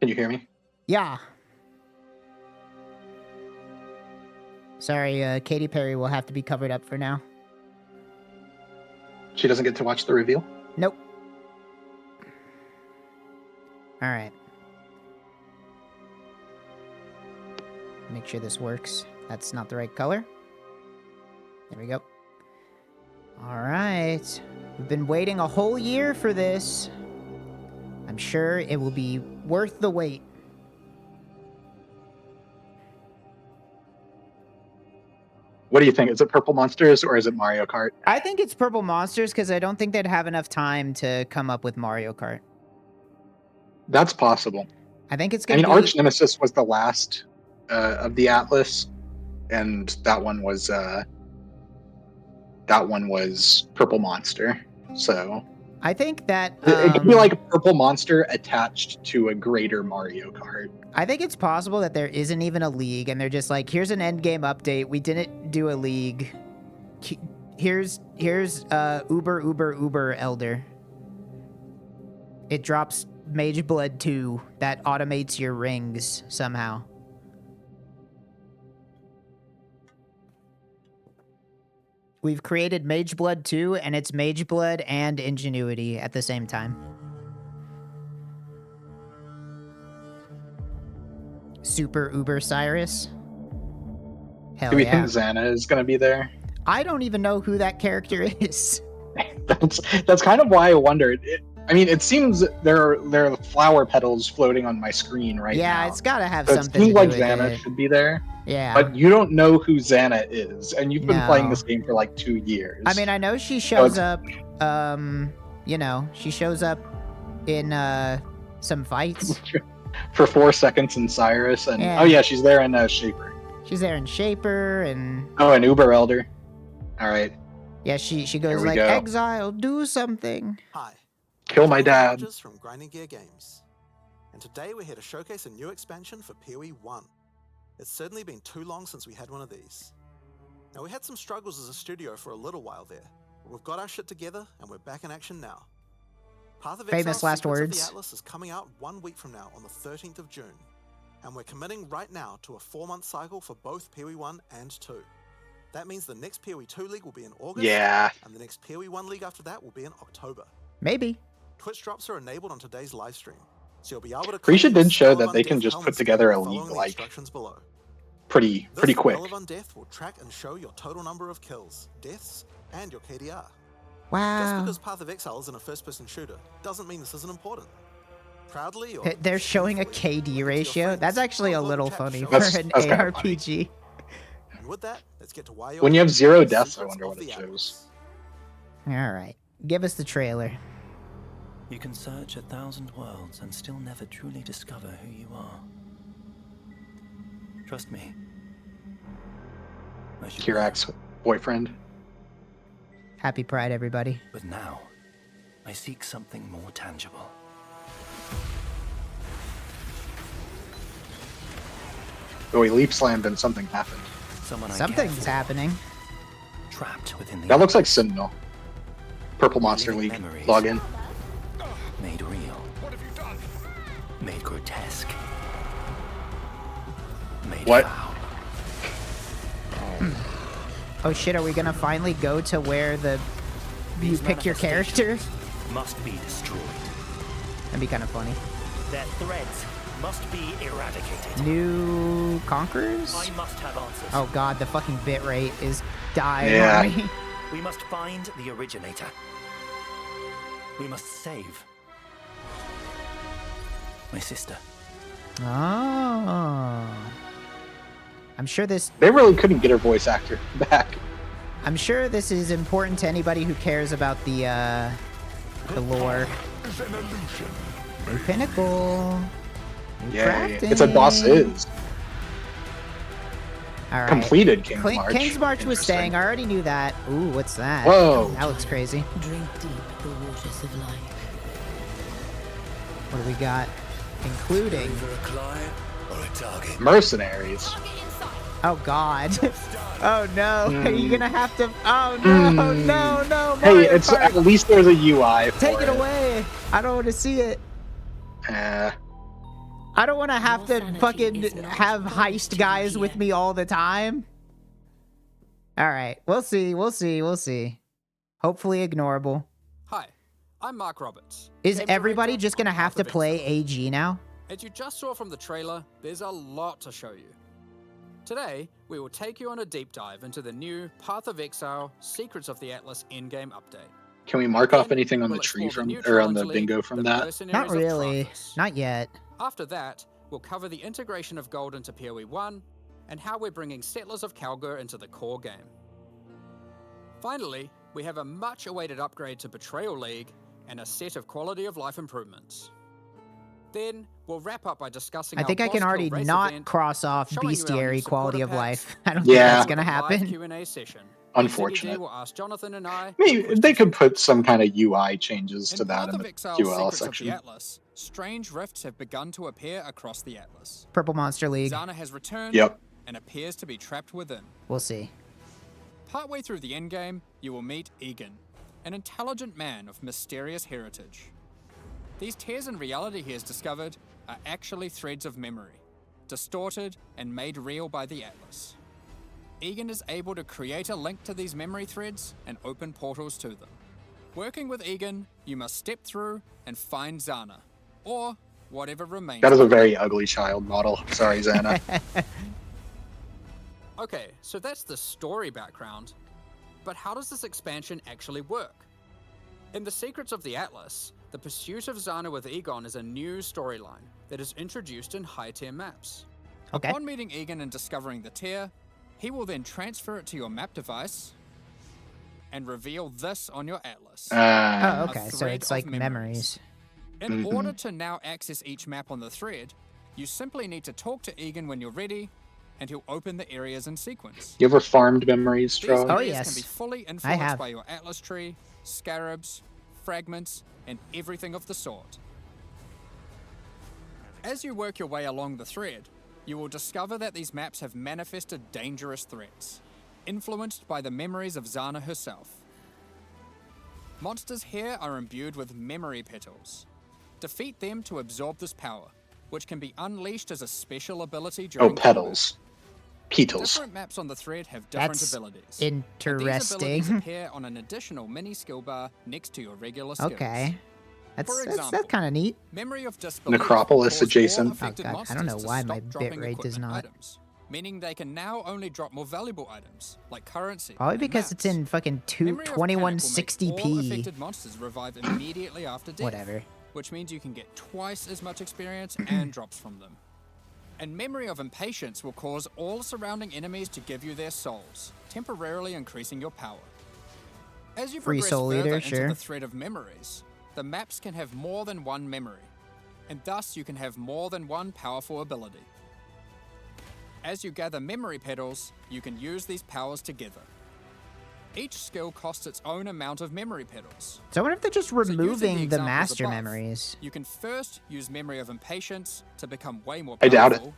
Can you hear me? Yeah. Sorry, Katy Perry will have to be covered up for now. She doesn't get to watch the reveal? Nope. Alright. Make sure this works. That's not the right color. There we go. Alright. We've been waiting a whole year for this. I'm sure it will be worth the wait. What do you think? Is it Purple Monsters or is it Mario Kart? I think it's Purple Monsters because I don't think they'd have enough time to come up with Mario Kart. That's possible. I think it's going to be... Arch Nemesis was the last of the Atlas, and that one was Purple Monster. So I think that it could be like a Purple Monster attached to a greater Mario Kart. I think it's possible that there isn't even a league, and they're just like, here's an end game update. We didn't do a league. Here's Uber Elder. It drops Mage Blood 2 that automates your rings somehow. We've created Mage Blood 2, and it's Mage Blood and Ingenuity at the same time. Super Uber Cyrus. Hell Do we yeah. think Xana is going to be there? I don't even know who that character is. That's kind of why I wondered. It seems there are flower petals floating on my screen right now. Yeah, it's got to have so something it to seems do like with Xana it. should be there. Yeah. But you don't know who Xana is, and you've been playing No. this game for like 2 years. I mean, I know she shows up, she shows up in some fights. For 4 seconds in Cyrus, and Yeah. oh yeah, she's there in Shaper. She's there in Shaper, and Oh, and Uber Elder. All right, yeah, she Here goes we like, go. Exile, do something. Hi, kill my dad. Rogers from Grinding Gear Games, and today we're here to showcase a new expansion for PoE 1. It's certainly been too long since we had one of these. Now, we had some struggles as a studio for a little while there, but we've got our shit together and we're back in action now. Path of Famous Exile: last Secrets of words. the Atlas is coming out 1 week from now on the 13th of June, and we're committing right now to a 4-month cycle for both PoE 1 and 2. That means the next PoE 2 League will be in August, Yeah. and the next PoE 1 League after that will be in October. Maybe. Twitch drops are enabled on today's live stream, so you'll be able to. Grisha claim your did show Spell that of they can Undeath just put helmet together a skill league following the like instructions below. pretty This quick. Spell of Undeath will track and show your total number of kills, deaths, and your KDR. Just Wow. because Path of Exile isn't a first-person shooter doesn't mean this isn't important. Proudly, or They're showing a shamefully, KD look at your ratio. friends That's actually a on little chat funny show for That's- an that's kinda ARPG. And with that, let's get to why you're When you have here, 0 the deaths, I secrets wonder of what it the shows. Atlas. All right, give us the trailer. You can search 1,000 worlds and still never truly discover who you are. Trust me. I should know. Kirak's boyfriend. Happy Pride, everybody. But now, I seek something more tangible. Oh, he leap slammed and something happened. Someone I care Something's for, happening. trapped within the That looks like Atlas, Sentinel. Purple Monster Living League. memories. Log in. made real. What have you done? Made grotesque. Made What? foul. Oh shit, are we gonna finally go to where you These pick your character? manifestations must be destroyed. That'd be kind of funny. Their threats must be eradicated. New Conquerors? I must have answers. Oh god, the fucking bitrate is dying Yeah. on me. We must find the originator. We must save. My sister. Oh. I'm sure this They really couldn't get her voice actor back. is important to anybody who cares about the lore. New Pinnacle. New Yeah, it's a boss is. Alright. Completed King's March. King's March was Interesting. staying. I already knew that. Ooh, what's that? Whoa. That looks crazy. Drink deep the waters of life. What do we got? Including... Mercenaries. Oh god. Oh no. Are you gonna have to... Oh no, no. Hey, Mario it's Kart. at least there's a UI for Take it away. I don't want to see it. Eh. I don't want to have Your to sanity fucking is not have going heist to guys be with here. me all the time. All right, we'll see. Hopefully ignorable. Hi, I'm Mark Roberts. Is game everybody director just gonna on have Path to of play Exile. AG now? As you just saw from the trailer, there's a lot to show you. Today, we will take you on a deep dive into the new Path of Exile: Secrets of the Atlas in-game update. Can we mark off Then anything on the we'll tree explore from new or on challenge the league, bingo from the that? Mercenaries Not of really. Travis. Not yet. After that, we'll cover the integration of gold into PoE 1 and how we're bringing Settlers of Kalgur into the core game. Finally, we have a much-awaited upgrade to Betrayal League and a set of quality of life improvements. Then, We'll wrap up by discussing I our think I boss can kill already race not event, cross off showing you our new bestiary supporter quality of packs, life. I don't Yeah. think that's gonna live happen. Q&A session. Unfortunate. CDG will ask Jonathan and I Maybe your they questions could and put tips. some kind of UI changes to In that Path in of the Exile QL Secrets section. of the Atlas, strange rifts have begun to appear across the Atlas. Purple Monster League. Zana has returned Yep. and appears to be trapped within. We'll see. Partway through the endgame, you will meet Egan, an intelligent man of mysterious heritage. These tears in reality he has discovered are actually threads of memory, distorted and made real by the Atlas. Egan is able to create a link to these memory threads and open portals to them. Working with Egan, you must step through and find Zana, or whatever remains. That is a of her. very ugly child model. Sorry, Xana. Okay, so that's the story background. But how does this expansion actually work? In the Secrets of the Atlas, the pursuit of Zana with Egon is a new storyline that is introduced in high-tier maps. Okay. Upon meeting Egan and discovering the tier, he will then transfer it to your map device and reveal this on your Atlas. Oh, okay. So thread it's of like memories. memories. In order to now access each map on the thread, you simply need to talk to Egan when you're ready, and he'll open the areas in sequence. You ever farmed memories, These Trog? Oh, areas yes. can be fully I influenced have. by your Atlas tree, scarabs, fragments, and everything of the sort. As you work your way along the thread, you will discover that these maps have manifested dangerous threats, influenced by the memories of Zana herself. Monsters here are imbued with memory petals. Defeat them to absorb this power, which can be unleashed as a special ability during Oh, petals. Petals. Different maps on the thread have different That's abilities. And these abilities interesting. appear on an additional mini skill bar next to your regular skills. Okay. That's For that's example, kind of neat. Memory of disbelief Necropolis caused adjacent. all affected Oh, God, I don't monsters know to why stop my dropping bitrate does equipment not. items, meaning they can now only drop more valuable items, like currency. Probably and because it's maps. in fucking Memory of panic will make all 2160p. affected monsters revive immediately after death. Whatever. Which means you can get twice as much experience and drops from them. And Memory of Impatience will cause all surrounding enemies to give you their souls, temporarily increasing your power. As you Free progress soul further eater, into sure. the thread of memories, the maps can have more than one memory, and thus you can have more than one powerful ability. As you gather memory petals, you can use these powers together. Each skill costs its own amount of memory petals. So I wonder if they're just using removing the examples master above, memories. You can first use Memory of Impatience to become way more I powerful. doubt it. Then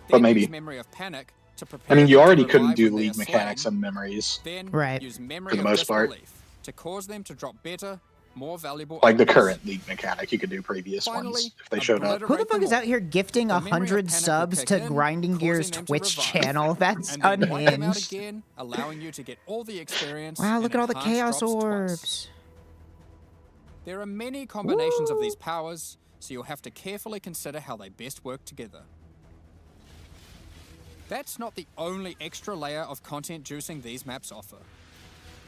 But maybe. use Memory of Panic to prepare I mean, you them to already couldn't revive do when they league are slain. mechanics on memories. Then Right. use Memory For the of most part. Disbelief to cause them to drop better, more valuable Like the items. current league mechanic, you could do previous Finally, ones if they showed up. Who the fuck is out here gifting The Memory of 100 Panic will subs kick to in, Grinding causing Gear's them to Twitch revive, channel? That's and then wipe them out unhinged. again, allowing you to get all the experience. Wow, and look at all the enhanced Chaos drops twice. Orbs. There are many combinations of these powers, so you'll have to carefully consider how they best work together. That's not the only extra layer of content juicing these maps offer.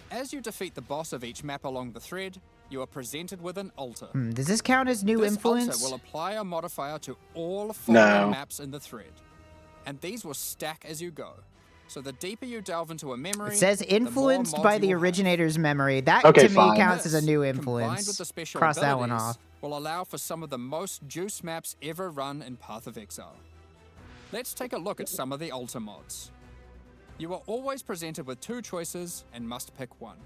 As you defeat the boss of each map along the thread, you are presented with an altar. Does this count as new This influence? altar will apply a modifier to all following No. maps in the thread, and these will stack as you go. So the deeper you delve into a memory, It says the more influenced mods by you the will have. originator's memory. That Okay, to me fine. counts as a This, new combined with influence. the special Cross that one abilities, off. will allow for some of the most juice maps ever run in Path of Exile. Let's take a look at some of the altar mods. You are always presented with two choices and must pick one.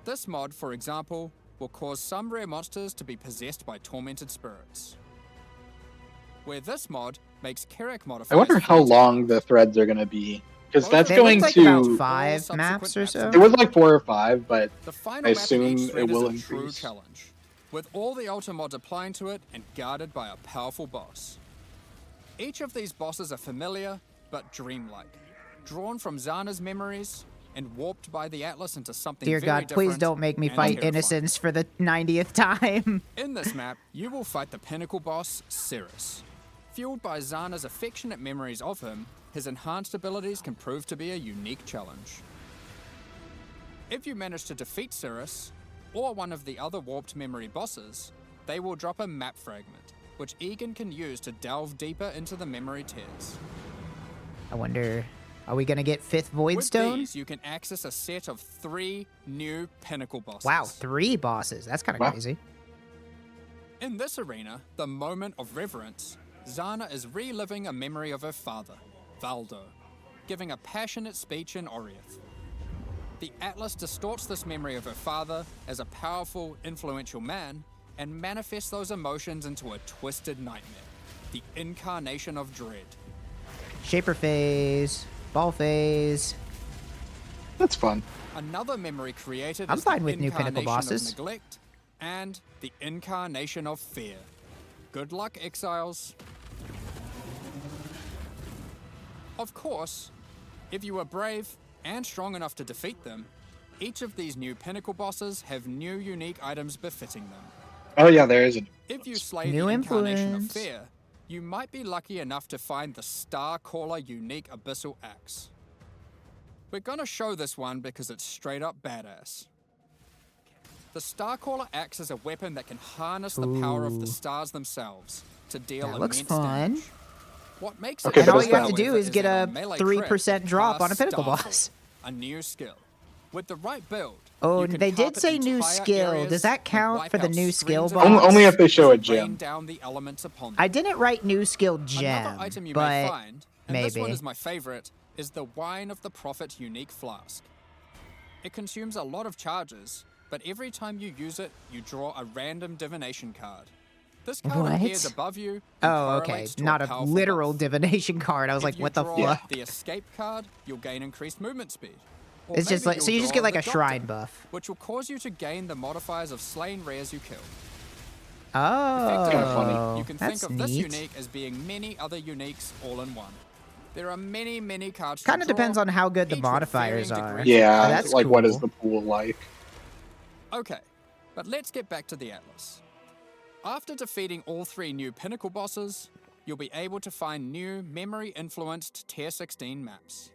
This mod, for example, will cause some rare monsters to be possessed by tormented spirits. Where this mod makes Kerak modifiers. I wonder how fleeting. long the threads are going to be. Because Most that's of They going look like to. about all 5 subsequent maps or maps so. It was like 4 or 5, but The final I map in assume each thread it will is a true increase. challenge, with all the altar mods applying to it and guarded by a powerful boss. Each of these bosses are familiar, but dreamlike, drawn from Zana's memories and warped by the Atlas into something Dear very God, please different don't make me and fight terrifying. Innocence for the 90th time. In this map, you will fight the pinnacle boss, Cirrus. Fueled by Zana's affectionate memories of him, his enhanced abilities can prove to be a unique challenge. If you manage to defeat Cirrus, or one of the other warped memory bosses, they will drop a map fragment, which Egan can use to delve deeper into the memory tears. I wonder, are we gonna get 5th With Voidstone? these, you can access a set of 3 new pinnacle bosses. Wow, 3 bosses. That's kind of Wow. crazy. In this arena, the moment of reverence, Zana is reliving a memory of her father, Valdo, giving a passionate speech in Oriath. The Atlas distorts this memory of her father as a powerful, influential man and manifests those emotions into a twisted nightmare, the incarnation of dread. Shaper phase, ball phase. That's fun. Another memory created I'm is fine the with new pinnacle incarnation bosses. of neglect and the incarnation of fear. Good luck, Exiles. Of course, if you are brave and strong enough to defeat them, each of these new pinnacle bosses have new unique items befitting them. Oh yeah, there is a. If you slay New the incarnation of influence. fear, you might be lucky enough to find the Starcaller unique abyssal axe. We're gonna show this one because it's straight up badass. The Starcaller axe is a weapon that can harness the power of the stars themselves to deal That looks immense fun. damage. What makes Okay, it And all but you have to however, do is get that a on melee 3% crit, drop on a cast pinnacle Starfall, boss. a new skill. With the right build, Oh, you can they did carpet say new entire skill. areas Does that and count wipe for the out new skill streams of boss? Only if they enemies show as a you rain gem. down the elements upon them. I didn't write new skill gem, Another item you but may find, and this one maybe. is my favorite, is the Wine of the Prophet unique flask. It consumes a lot of charges, but every time you use it, you draw a random divination card. This card What? appears above you and Oh, okay. correlates to Not a powerful literal buff. divination card. I was If like, you what the draw fuck? the escape card, you'll gain increased movement speed. Or It's just maybe like, so you'll you just draw get like the a shrine Doctor, buff. which will cause you to gain the modifiers of slain rares you kill. Oh, Effectively, you can that's think of this neat. unique as being many other uniques all in one. There are many cards Kind of to draw, depends on how good the each with modifiers varying are. degrees of Yeah, Oh, that's like what is cool. the pool like? Okay, but let's get back to the Atlas. After defeating all 3 new pinnacle bosses, you'll be able to find new memory-influenced Tier 16 maps.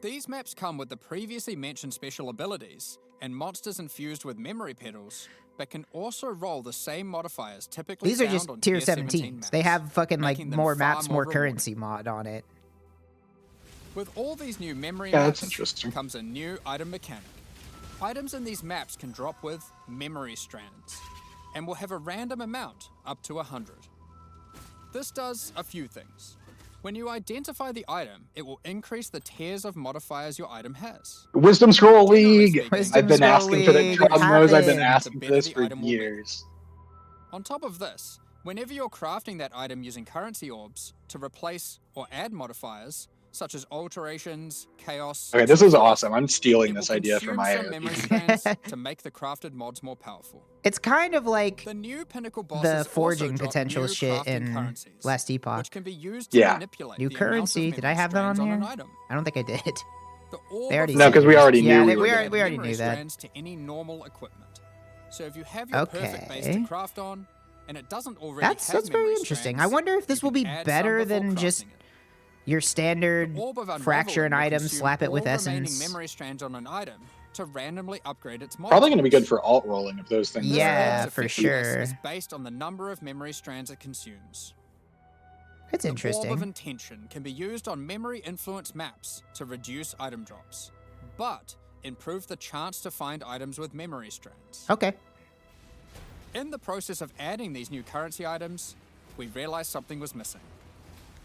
These maps come with the previously mentioned special abilities and monsters infused with memory petals, but can also roll the same modifiers typically These are found just on tier 17 17s. They have fucking like making them more far maps, more more rewarding. currency mod on it. With all these new memory Yeah, maps that's interesting. comes a new item mechanic. Items in these maps can drop with memory strands, and will have a random amount, up to 100. This does a few things. When you identify the item, it will increase the tiers of modifiers your item has. Wisdom Scroll Generally League. speaking, Wisdom I've been Scroll asking for that. League, Trog knows I've been happened. asking The for this better for the item will be. years. On top of this, whenever you're crafting that item using currency orbs to replace or add modifiers, such as alterations, chaos... Okay, and this so is forth, awesome. I'm stealing it this will idea for consume my some AOP. memory strands to make the crafted mods more powerful. It's kind of like The new pinnacle bosses the also forging drop potential new shit crafting in currencies, Last Epoch. which can be used to Yeah. manipulate New the amount of currency. Did I memory have that on strands here? an item. I don't think I did. The orb They already of No, said 'cause it. we already Yeah, knew they- we we were already, we already memory knew that. strands to any normal equipment. So if you have your perfect base to Okay. craft on, and it doesn't already That's have very memory interesting. strands, I wonder if this you will can be add some better before than just crafting it. your standard The Orb of fracture Unraveling an will item, consume slap it with all remaining essence. memory strands on an item to randomly upgrade its mod. Probably going to be good types. for alt rolling if those things. This Yeah, orb's for effectiveness sure. is based on the number of memory strands it consumes. It's The Orb of interesting. Intention can be used on memory influence maps to reduce item drops, but improve the chance to find items with memory strands. Okay. In the process of adding these new currency items, we realized something was missing.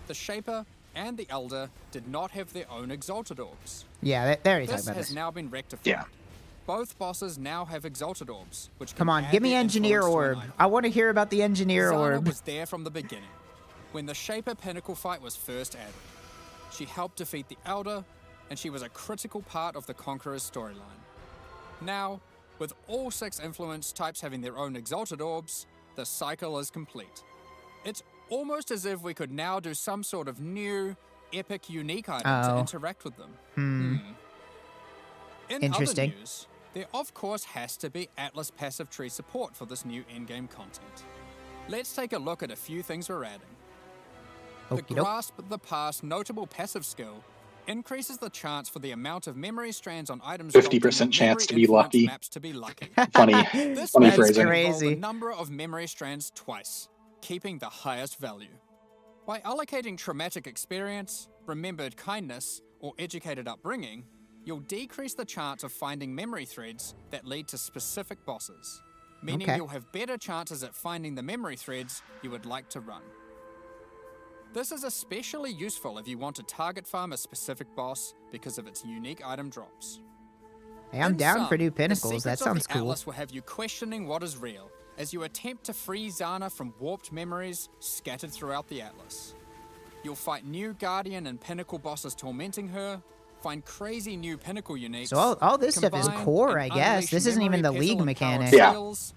The Shaper and the Elder did not have their own Exalted Orbs. Yeah, they already talked This about has this. now been rectified. Yeah. Both bosses now have Exalted Orbs, which can Come on, add give me their Engineer influence to an Orb. item. I want to hear about the Engineer Zana Orb. was there from the beginning, when the Shaper Pinnacle fight was first added. She helped defeat the Elder, and she was a critical part of the Conqueror's storyline. Now, with all 6 influence types having their own Exalted Orbs, the cycle is complete. It's almost as if we could now do some sort of new, epic, unique item to Oh. interact with them. In Interesting. other news, there of course has to be Atlas passive tree support for this new endgame content. Let's take a look at a few things we're adding. The Okey doke. Grasp the Past notable passive skill increases the chance for the amount of memory strands on items 50% chance to be lucky. maps to be lucky. Funny. This Funny maps phrasing. can roll the Crazy. number of memory strands twice, keeping the highest value. By allocating traumatic experience, remembered kindness, or educated upbringing, you'll decrease the chance of finding memory threads that lead to specific bosses. meaning Okay. you'll have better chances at finding the memory threads you would like to run. This is especially useful if you want to target farm a specific boss because of its unique item drops. Hey, I'm In down for sum, new the pinnacles. That secrets of sounds the cool. Atlas will have you questioning what is real as you attempt to free Zana from warped memories scattered throughout the Atlas. You'll fight new Guardian and Pinnacle bosses tormenting her, find crazy new Pinnacle uniques. So all this stuff is combine core, and I guess. unleash This isn't even memory, the puzzle, league and power mechanic. Yeah. skills,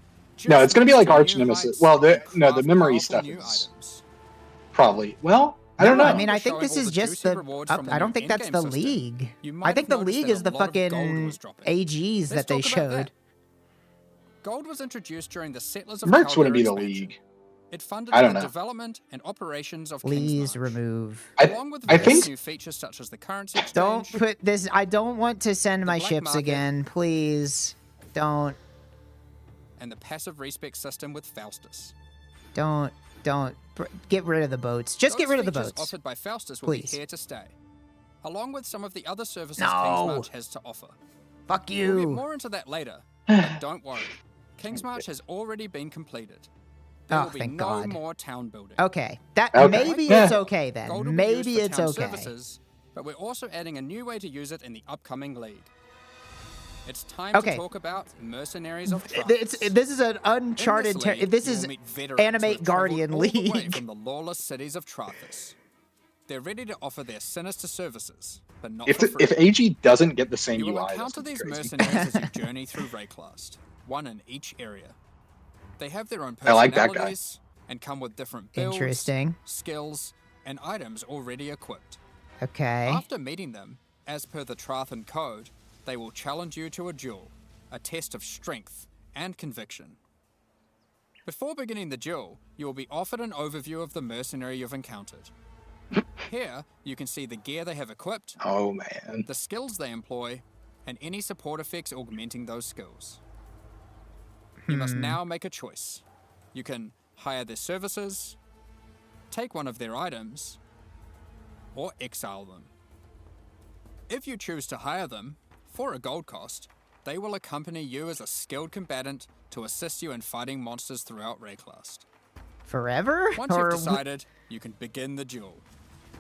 No, it's gonna be just like to Arch new Nemesis. heights Well, and no, the craft memory powerful stuff new is items. probably. Well, I don't No, know. I mean, I think Showing this all is the just juicy the. rewards from the I new don't think that's in-game the system. league. You might I think have the noticed league that is a the lot of gold fucking was dropping. AGs Let's that they talk about that. showed. Gold was introduced during the Settlers of Mercs wouldn't Caldera be the expansion. league. It funded I don't the know. development and operations of Please Kingsmarch. remove. Along with I various think new features such as the currency exchange, Don't put this. I don't want to send The my black ships market. again. Please. Don't. and the passive respec system with Faustus. Don't. Get rid of the boats. Just get Those rid of the features boats. offered by Faustus will Please. be here to stay, along with some of the other services No. Kingsmarch has to offer. Fuck We'll get you. more into that later, but don't worry. Kingsmarch has already been completed. There Oh, will be thank no God. more town building. Okay. That Okay. maybe Yeah. it's okay then. Gold will be used Maybe for it's town okay. services, but we're also adding a new way to use it in the upcoming league. It's time Okay. to talk about Mercenaries of Trust. This is an uncharted. This you is will meet veterans who Animate have Guardian traveled all the way League. from the lawless cities of Trathus. They're ready to offer their sinister services, but not If for free. if AG doesn't get the same You will UI, that's encounter gonna be these crazy. mercenaries as you journey through Rayclast, one in each area. They have their own I like that guy. personalities and come with different builds, Interesting. skills, and items already equipped. Okay. After meeting them, as per the Trathan code, they will challenge you to a duel, a test of strength and conviction. Before beginning the duel, you will be offered an overview of the mercenary you've encountered. Here, you can see the gear they have equipped, Oh man. the skills they employ, and any support effects augmenting those skills. You must now make a choice. You can hire their services, take one of their items, or exile them. If you choose to hire them, for a gold cost, they will accompany you as a skilled combatant to assist you in fighting monsters throughout Rayclast. Forever? Once Or you've decided, you can begin the duel.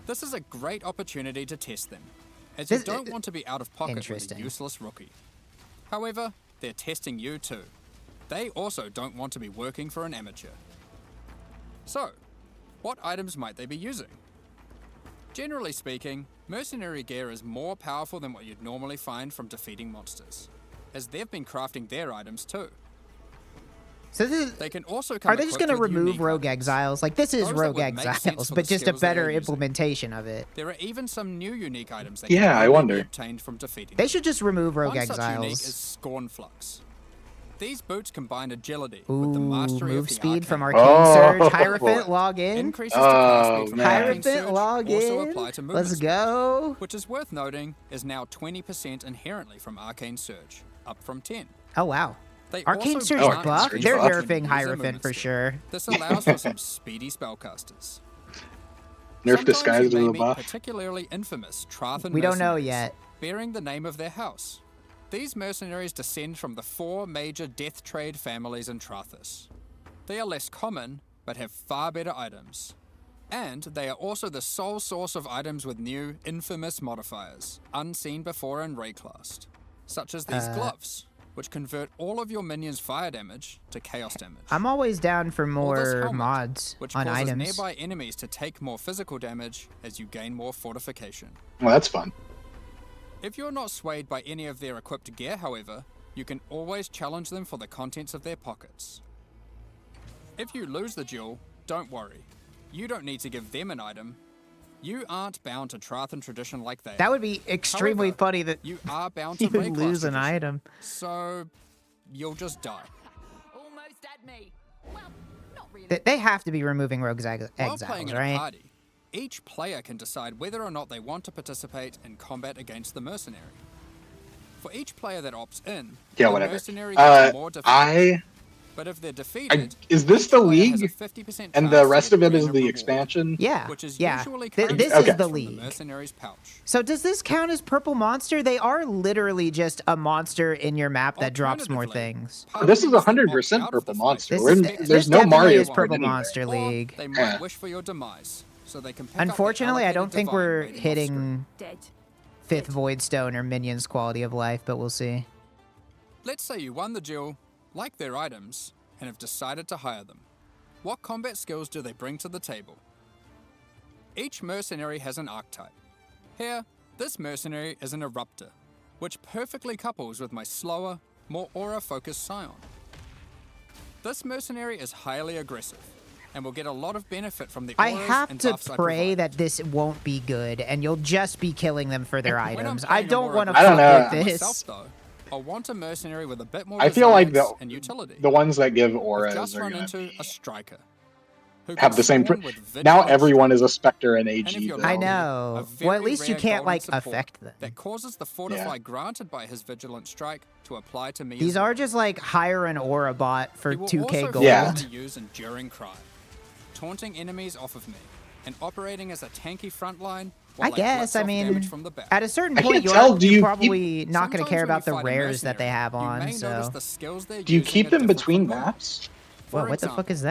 This is a great opportunity to test them, as you This- don't want to be out of pocket with a Interesting. useless rookie. However, they're testing you too. They also don't want to be working for an amateur. So, what items might they be using? Generally speaking, mercenary gear is more powerful than what you'd normally find from defeating monsters, as they've been crafting their items too. So this is. They can also come Are they just equipped gonna with remove unique Rogue items. Exiles? Like this is Those that Rogue would make sense Exiles, for but the just a skills they are better using. implementation of it. There are even some new unique items that Yeah, can I only wonder. be obtained from defeating They them. should just remove Rogue One such unique is Exiles. Scorn Flux. These boots combine agility Ooh, with the mastery move of the speed from arcane. Arcane Oh, Surge. boy. Hierophant, log in. Increases to cast Oh, speed from man. Arcane Hierophant, Surge log also in. apply to movement Let's speed, go. which is worth noting is now 20% inherently from Arcane Surge, up from 10. Oh wow. They Arcane also Surge Oh, grant buff. Surge They're buff. nerfing user Hierophant movement for skill. sure. This allows for some speedy spellcasters. Nerf Sometimes disguised you as may a meet buff. particularly infamous Trathan We don't know mercenaries, yet. bearing the name of their house. These mercenaries descend from the 4 major death trade families in Trathus. They are less common, but have far better items. And they are also the sole source of items with new, infamous modifiers, unseen before in Rayclast, such as these gloves, which convert all of your minions' fire damage to chaos damage. I'm always down for Or this more helmet, mods which on causes items. nearby enemies to take more physical damage as you gain more fortification. Well, that's fun. If you're not swayed by any of their equipped gear, however, you can always challenge them for the contents of their pockets. If you lose the duel, don't worry. You don't need to give them an item. You aren't bound to Trathan tradition like they That are. would be extremely However, funny that You are bound to you Rayclast lose an tradition, item. so you'll just die. Almost at me. Well, not really. They have to be removing Rogue While Exiles, playing in a right? party, each player can decide whether or not they want to participate in combat against the mercenary. For each player that opts in, Yeah, the whatever. mercenary gets more difficult. But if they're defeated, Is this the player has a league? 50% And chance the to rest get of it is random the reward, expansion? Yeah, which is yeah. usually This currency is the from league. mercenary's pouch. So does this count as Purple Monster? They are literally just a monster in your map that drops more Alternatively, things. This is parties that opt 100% out of Purple the Monster. This fight is will There's this no definitely Mario is Kart Purple anywhere. Monster or League. they might Yeah. wish for your demise, so they can pick up the Unfortunately, I allocated don't think divine we're waiting off screen. hitting Dead. 5th Void Stone or Minions quality of life, but we'll see. Let's say you won the duel, like their items, and have decided to hire them. What combat skills do they bring to the table? Each mercenary has an archetype. Here, this mercenary is an Eruptor, which perfectly couples with my slower, more aura-focused Scion. This mercenary is highly aggressive, and will get a lot of benefit from the I auras have and to buffs I pray provide. that this won't be good, and you'll just be killing them for their When I'm items. I playing a don't more want to I don't fuck know. with myself, this. though, I want a mercenary with a bit more I feel like resilience and utility. the ones that give I've auras just are run going into to a striker who have can the same... spawn with Now vigilant everyone strike. is a Spectre and And if AG you're build. I lucky, know. a Well, very at least you rare can't, golden like, support affect them. that causes the fortify granted by his vigilant strike to apply to me. These as are well. just like hire an aura bot for He will 2k also gold. Yeah. frequently use enduring cry, taunting enemies off of me, and operating as a tanky frontline. I While guess, blitz I off mean, damage from the back. at a certain I point, can't you're, tell, do you're you probably not going to Sometimes care when you about the fight a rares that they mercenary, have you on, may notice so... the skills they're Do you using keep are them different between from mine. maps? For Whoa, what the fuck example, is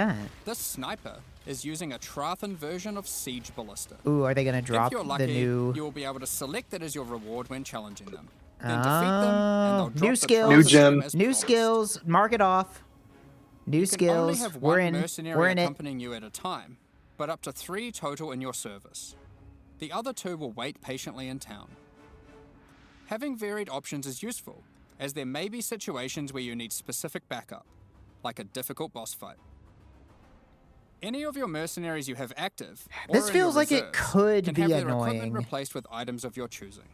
that? This sniper is using a Trathan version of Siege Ballista. Ooh, are they going to drop if you're the lucky, new... you will be able to select that as your reward when challenging them. Then defeat them, and they'll Oh, drop new the skills. New Trathan gem. gem as New promised. skills. Mark it off. New You can only skills. have We're one in. mercenary We're in it. accompanying you at a time, but up to 3 total in your service. The other 2 will wait patiently in town. Having varied options is useful, as there may be situations where you need specific backup, like a difficult boss fight. Any of your mercenaries you have active, or This in your feels like it reserves, could can be have their equipment annoying. replaced with items of your choosing.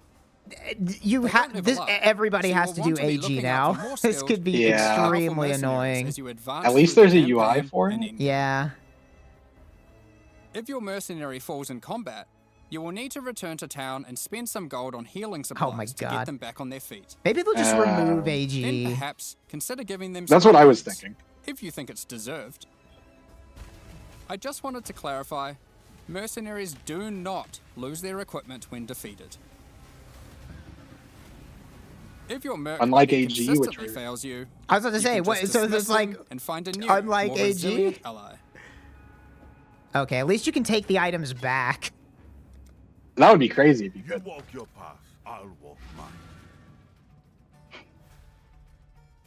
You They have don't this. level up, Everybody so you has will to want do to be AG looking now. out for more This skilled could be Yeah. and powerful extremely mercenaries annoying. as you advance At least through there's the a UI campaign for and it? endgame. Yeah. If your mercenary falls in combat, you will need to return to town and spend some gold on healing supplies Oh my to God. get them back on their feet. Maybe they'll just remove Then AG. perhaps consider giving them That's some what I was upgrades, thinking. if you think it's deserved. I just wanted to clarify, mercenaries do not lose their equipment when defeated. If your merc Unlike party AG, which consistently are- fails you, I was about to you say, can what? just So dismiss there's like, them and find a new, unlike more AG? resilient ally. okay, at least you can take the items back. That would be crazy if you You could. walk your path, I'll walk mine.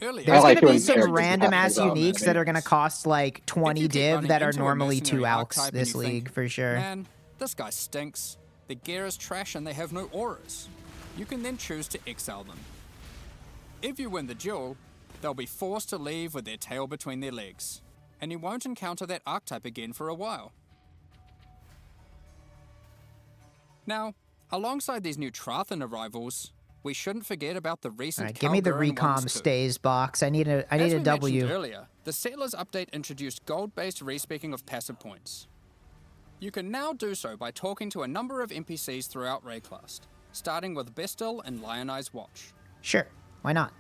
Earlier, There's like gonna be when some characters random have ass development uniques that are gonna anyways. cost like 20 If you keep div running that are into a normally 2 mercenary alks archetype and this you think, league for sure. Man, this guy stinks. Their gear is trash and they have no auras. You can then choose to exile them. If you win the duel, they'll be forced to leave with their tail between their legs, and you won't encounter that archetype again for a while. Now, alongside these new Trathan arrivals, we shouldn't forget about the recent Alright, give me the Calguran recom ones too. stays box. I need a As we W. mentioned earlier, the Settlers update introduced gold-based respeccing of passive points. You can now do so by talking to a number of NPCs throughout Rayclast, starting with Bestil and Lionize Watch. Sure, why not?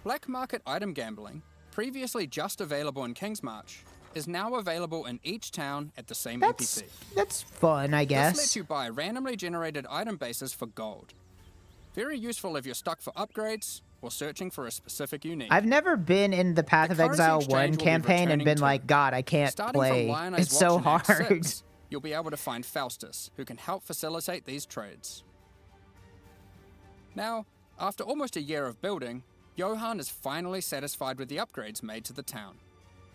Black market item gambling, previously just available in Kingsmarch, is now available in each town at the same NPC. That's fun, I This lets guess. you buy randomly generated item bases for gold. Very useful if you're stuck for upgrades or searching for a specific unique. I've never been in the Path The of currency Exile exchange 1 will be campaign and returning been too. like, God, I can't Starting play. from Lionize It's so Watch in Act hard. 6, you'll be able to find Faustus, who can help facilitate these trades. Now, after almost a year of building, Johan is finally satisfied with the upgrades made to the town,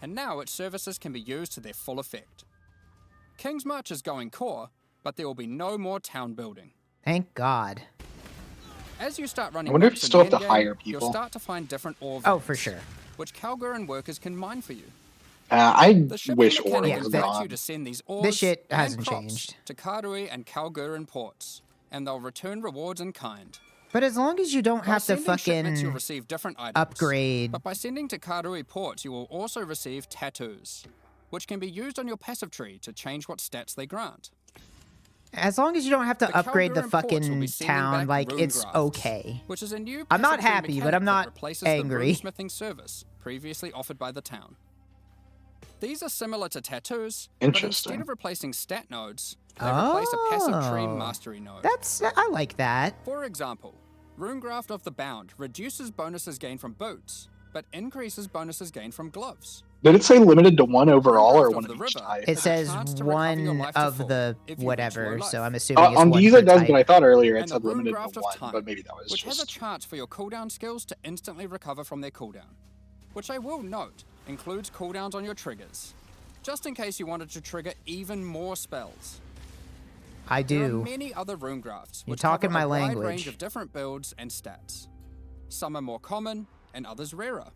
and now its services can be used to their full effect. Kingsmarch is going core, but there will be no more town building. Thank God. As you start running I wonder if maps you in still the have to endgame, hire you'll people. start to find different ore Oh, veins, for sure. which Calguran workers can mine for you. I The shipping wish mechanic Ori Yeah, was that- invites you gone. to send these ores This shit and hasn't crops changed. to Karui and Calguran ports, and they'll return rewards in kind. But as long as you don't By have to sending shipments, you'll fucking receive different items. upgrade. But by sending to Karui ports, you will also receive tattoos, which can be used on your passive tree to change what stats they grant. As long as you don't have to The upgrade the Calguran ports will fucking be sending town, back like, rune it's grafts, okay. which is a new I'm not passive tree happy, but mechanic I'm that not replaces angry. the runesmithing service previously offered by the town. These are similar to tattoos, but Interesting. instead of replacing stat nodes, they replace a passive tree Oh. mastery node. I like that. For example, Runegraft of the Bound reduces bonuses gained from boots, but increases bonuses gained from gloves. Did it say limited to one overall or Runegraft one of of the each River type? It has a says chance to recover your one life to of full the if you reach whatever, low life. so I'm assuming it's On one these per it does, type. but I thought earlier it And said the limited Runegraft to of one, Time, but maybe that was which has a just... chance for your cooldown skills to instantly recover from their cooldown, which I will note includes cooldowns on your triggers, just in case you wanted to trigger even more spells. I There are do. many other Runegrafts You're which talking cover my a wide language. range of different builds and stats. Some are more common and others rarer.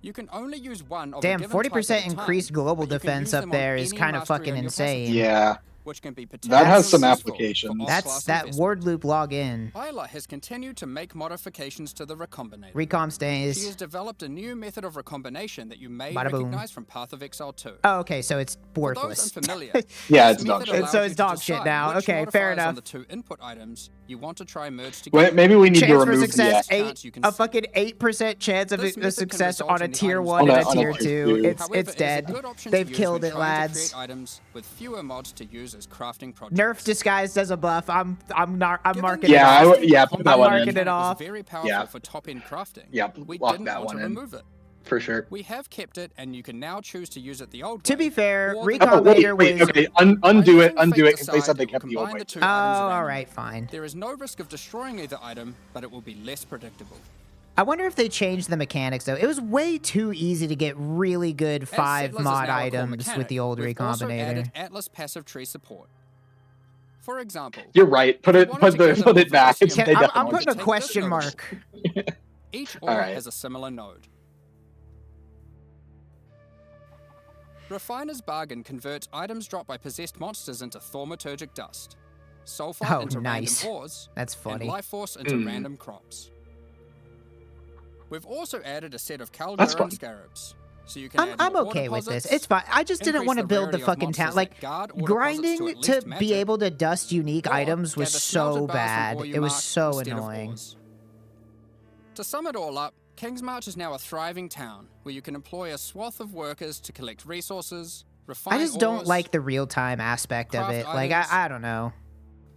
You can only use one of Damn, a given type at 40% a time, increased global but you can defense use up them on there is any kind of mastery fucking on your passive insane. tree, Yeah, which can be that has some particularly useful for applications. off-class That investment. ward loop login. Isla has continued to make modifications to the Recombinator. Recom She stays. has developed a new method of recombination that you may Bada boom. recognize from Path of Exile 2. Oh, okay, so it's For those worthless. unfamiliar, Yeah, this it's dog method shit. allows So you it's to dog shit decide now. which Okay, fair modifiers on enough. the two input items you want to try merge together. Wait, maybe we need to Chance for remove success, the... chance you can a see. fucking 8% chance of This a method can success result on a in the tier items 1 and a on a tier tier 2. two. It's However, it is a dead. good option They've to use killed when it, trying to lads. create items with fewer mods to use as crafting projects. Nerf disguised as a buff. I'm Given marking the it Yeah, off. existing yeah, put that recombination one in. Marking it mechanic was off. very powerful Yeah. for top-end crafting. Yeah, We lock didn't that want one to in. remove it. For sure. We have kept it, and you can now choose to use it the old To way. be fair, or the Recombinator Oh, wait, was... okay, By undo it, using undo Fate it, because they said Decide, they it will kept the old combine way. the two Oh, items randomly. alright, fine. There is no risk of destroying either item, but it will be less predictable. I wonder if they changed the mechanics, though. It was way too easy to get really good As 5 Settlers is mod now a core items with mechanic, the old we've also Recombinator. added Atlas passive tree support. For example, You're right. Put if you it, wanted to gather put more it back. Velocium They I'm definitely putting a take this question node. mark. Each ore Alright. has a similar node. Refiner's Bargain converts items dropped by possessed monsters into thaumaturgic dust, sulfite Oh, into nice. random ores, That's and funny. life force into Mm. random crops. We've also added a set of That's fun. Calderon scarabs, so you can add I'm more ore okay with this. deposits, It's fine. I just didn't increase want to the build the rarity of fucking town. monsters Like, that guard ore deposits grinding to at to least be magic, able to dust unique or items was gather so smelted bars from bad. ore you It was marked so instead of annoying. ores. To sum it all up, Kingsmarch is now a thriving town where you can employ a swath of workers to collect resources, refine I just don't ores, like the real-time aspect of craft it. Like, items, I don't know.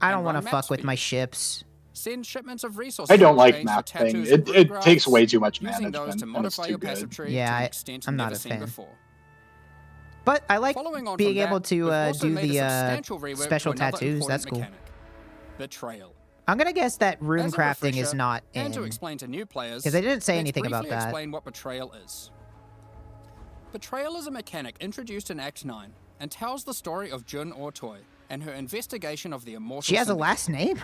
I don't and want to run fuck map with my speed. ships. send shipments of resources. I don't in like exchange for map thing. tattoos and It rune takes grafts, way too much using those management, to and it's modify too your passive good. tree Yeah, to an I- extent I'm not never a seen fan. before. But I like Following on being from able that, to we've also do made a the substantial rework to special another tattoos. important That's cool. mechanic, Betrayal. I'm gonna guess that rune As a crafting is refresher, not and to in. explain to new players, Because they didn't say let's anything about briefly that. explain what Betrayal is. Betrayal is a mechanic introduced in Act 9 and tells the story of Jun Ortoy and her investigation of the Immortal She has a Syndicate. last name?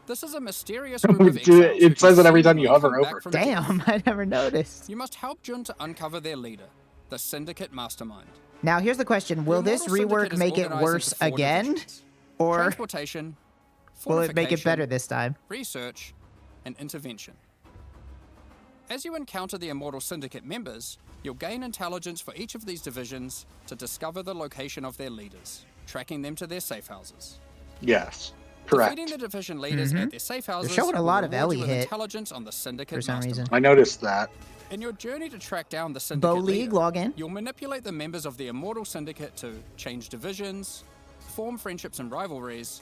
This is a mysterious group of Dude, exiles who it says it every can time you seemingly hover come back over. from death. Damn, I never noticed. You must help Jun to uncover their leader, the Syndicate Mastermind. Now, here's the question. Will The this Immortal rework Syndicate is make it organized worse into 4 again? divisions: Or Transportation, will it make it fortification, better this time? research, and intervention. As you encounter the Immortal Syndicate members, you'll gain intelligence for each of these divisions to discover the location of their leaders, tracking them to their safe houses. Yes, correct. Defeating the division leaders at their safe houses showing a will lot of reward you Ellie with hit intelligence on the Syndicate for some Mastermind. reason. I noticed that. In your journey to track down the Bow Syndicate League leader, login. you'll manipulate the members of the Immortal Syndicate to change divisions, form friendships and rivalries,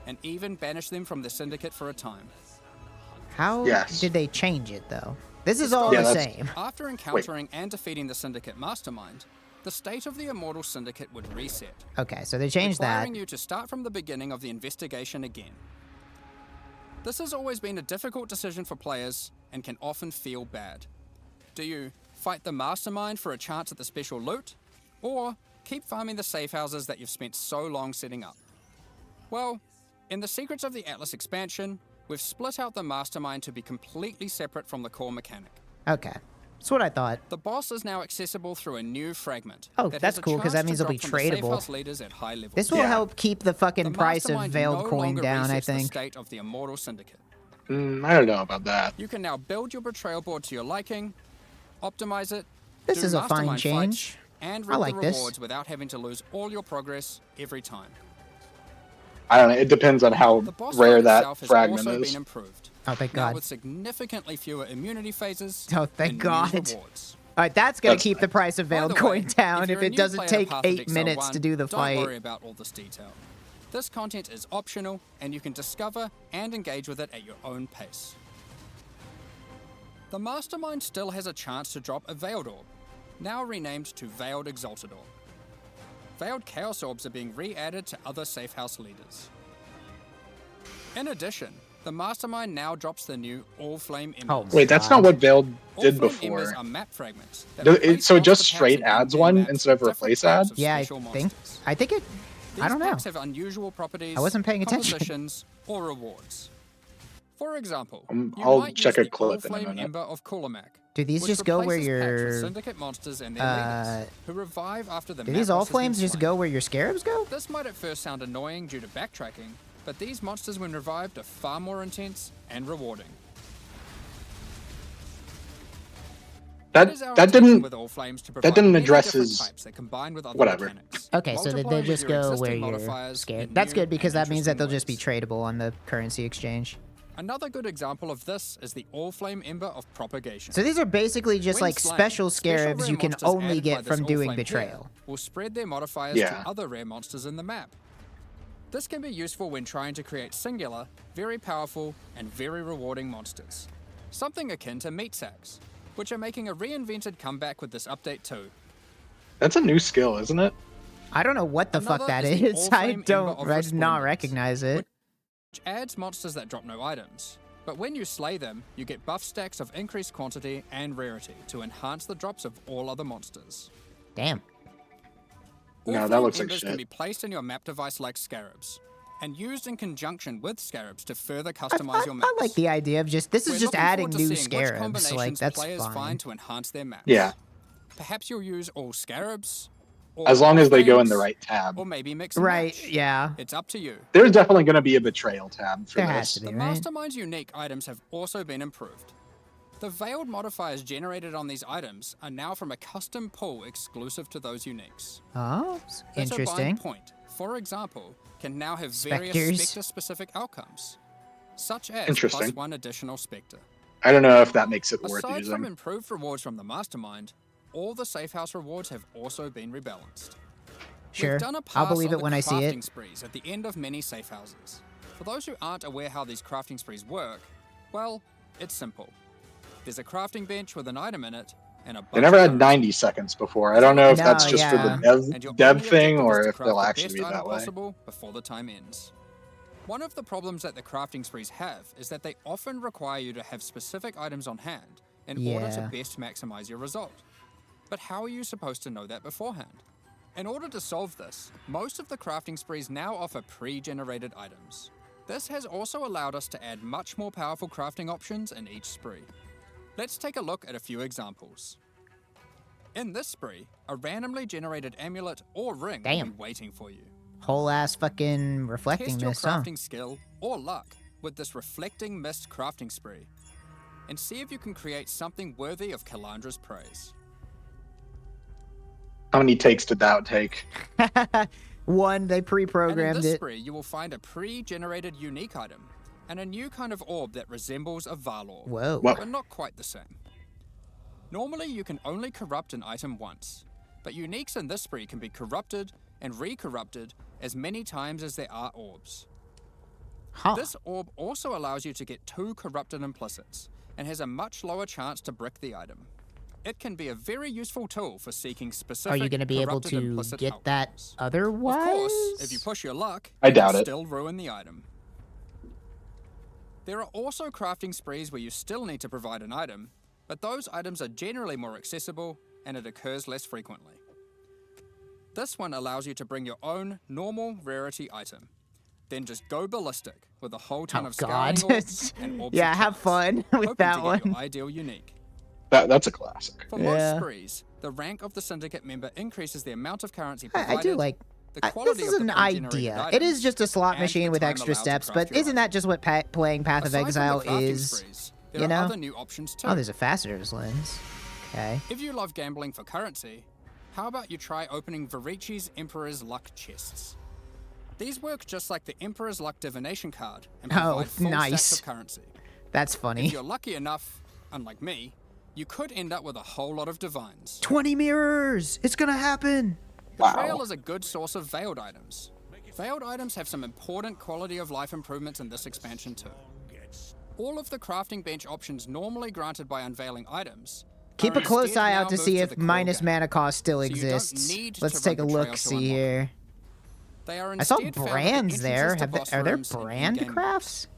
and even banish them from the Syndicate for a time. How Yes. did they change it, though? This is all Yeah, the that's- same. After encountering and defeating the Syndicate Mastermind, the state of the Immortal Syndicate would reset, Okay, so they changed that. requiring you to start from the beginning of the investigation again. This has always been a difficult decision for players and can often feel bad. Do you fight the Mastermind for a chance at the special loot, or keep farming the safe houses that you've spent so long setting up? Well, in the Secrets of the Atlas expansion, we've split out the Mastermind to be completely separate from the core mechanic. Okay, that's what I thought. The boss is now accessible through a new fragment. Oh, that that's has a cool, 'cause chance that to means it'll be drop from the safe tradable. house leaders at high levels. This will Yeah. help keep the fucking The price of Mastermind Veiled no Coin longer down, I resets the think. state of the Immortal Syndicate. I don't know about that. You can now build your betrayal board to your liking, optimize it, This do is a fine mastermind change. fights, and I reap like the this. rewards without having to lose all your progress every time. I don't know. It depends on how The boss rare fight that itself has fragment also is. been improved. Oh, thank now God. with significantly fewer immunity phases. Oh, thank and new God. rewards. All right, that's gonna That's keep the price of By Veiled the way, Coin down you're if a it new doesn't player to take Path of 8 Exile minutes 1, to do the don't fight. worry about all this detail. This content is optional, and you can discover and engage with it at your own pace. The Mastermind still has a chance to drop a Veiled Orb, now renamed to Veiled Exalted Orb. Veiled Chaos Orbs are being re-added to other Safe House leaders. In addition, the Mastermind now drops the new All Flame Embers. Oh, Wait, that's not what Veiled All did Flame Embers before. are map fragments that So replace it just monster straight packs in adds in-game one maps instead of with different replace types add? of Yeah, I special think. monsters. I think it. These I don't know. packs have unusual properties, I wasn't paying attention. compositions, or rewards. For example, you I'll might check use a the All clip in a Flame minute. Ember of Kulamak. Do these which just go where replaces packs with your? syndicate monsters and their leaders, who revive after the Do map these all boss has been flames just slain. go where your scarabs go? This might at first sound annoying due to backtracking, but these monsters when revived are far more intense and rewarding. It is our That intention didn't with All Flames to that provide didn't many address different his types that combine with other whatever. mechanics. Okay, so Multiply they with just your go where existing you're modifiers scared. in That's new good because and that means that they'll interesting just be ways. tradable on the currency exchange. Another good example of this is the All Flame Ember of Propagation. So these are basically just When like slain, special special scarabs rare you can monsters only added by get this from All doing Flame betrayal. pair will spread their modifiers Yeah. to other rare monsters in the map. This can be useful when trying to create singular, very powerful, and very rewarding monsters. Something akin to meat sacks, which are making a reinvented comeback with this update too. That's a new skill, isn't it? I don't know what the fuck Another that is the is. All I Flame Ember don't. of I did not Resplendence, recognize it. which adds monsters that drop no items. But when you slay them, you get buff stacks of increased quantity and rarity to enhance the drops of all other monsters. Damn. All No, that flame looks like embers can shit. be placed in your map device like scarabs, and used in conjunction with scarabs to further I, customize your maps. I like the idea of just this is We're just looking adding forward to new seeing which scarabs. Like combinations that's players fine. find to enhance their maps. Yeah. Perhaps you'll use all scarabs, or As long all as they go in the flames, right tab. or maybe mix and Right? match. Yeah. It's up to you. There's definitely going to be a betrayal tab for There this. has to be, The right? Mastermind's unique items have also been improved. The veiled modifiers generated on these items are now from a custom pool exclusive to those uniques. Oh, The interesting. Turbine Point, for example, can now have various Spectres. Spectre-specific outcomes, such as Interesting. +1 additional Spectre. I don't know if that makes it worth Aside from using. improved rewards from the Mastermind, all the Safe House rewards have also been rebalanced. Sure. We've done a I'll pass believe on it the when I see crafting it. sprees at the end of many safe houses. For those who aren't aware how these crafting sprees work, well, it's simple. There's a crafting bench with an item in it, and a bunch They never of had currency. 90 seconds before. I don't know if No, that's just yeah. for the And your dev only thing objective is or to if craft they'll the actually best be item that way. possible before the time ends. One of the problems that the crafting sprees have is that they often require you to have specific items on hand in order to Yeah. best maximize your result. But how are you supposed to know that beforehand? In order to solve this, most of the crafting sprees now offer pre-generated items. This has also allowed us to add much more powerful crafting options in each spree. Let's take a look at a few examples. In this spree, a randomly generated amulet or ring will Damn. be waiting for you. Whole ass fucking reflecting Test your mist, huh? crafting skill or luck with this reflecting mist crafting spree, and see if you can create something worthy of Kalandra's praise. How many takes did that take? One, they And in pre-programmed this it. spree, you will find a pre-generated unique item, and a new kind of orb that resembles a Valor, Whoa. Whoa. but not quite the same. Normally, you can only corrupt an item once, but uniques in this spree can be corrupted and re-corrupted as many times as there are orbs. Huh. This orb also allows you to get 2 corrupted implicits, and has a much lower chance to brick the item. It can be a very useful tool for seeking Are specific you going to be able corrupted to implicit get that outcomes. otherwise? Of course, if you push your luck, I it will doubt it. still ruin the item. There are also crafting sprees where you still need to provide an item, but those items are generally more accessible and it occurs less frequently. This one allows you to bring your own normal rarity item, then just go ballistic with a whole ton Oh, of God. scouring orbs and orbs Yeah, of have chance, fun with hoping that to get one. your ideal unique. That's a classic. For Yeah. most sprees, the rank of the syndicate member increases the amount of currency provided. I do like. the This quality is of an the pre-generated idea. It is items, just a slot and machine the with time extra allowed to steps, craft but your isn't that just what playing Path of Aside from the Exile crafting is? sprees, there You are know? other new options too. Oh, there's a faceter's lens. Okay. If you love gambling for currency, how about you try opening Varici's Emperor's Luck chests? These work just like the Emperor's Luck divination card and Oh, provide full nice. stacks of currency. That's If funny. you're lucky enough, unlike me, you could end up with a whole lot of divines. 20 mirrors! It's gonna happen! Betrayal is a good source of veiled items. Veiled items have some important quality of life improvements in this expansion too. All of the crafting bench options normally granted by unveiling items. Keep are a close instead eye now out to moved see the if core minus game, mana cost still so you don't exists. need to Let's run take a Betrayal look, to see unlock it. here. They are I saw instead found at the brands there. entrances to boss Are there rooms and brand in-game crafts?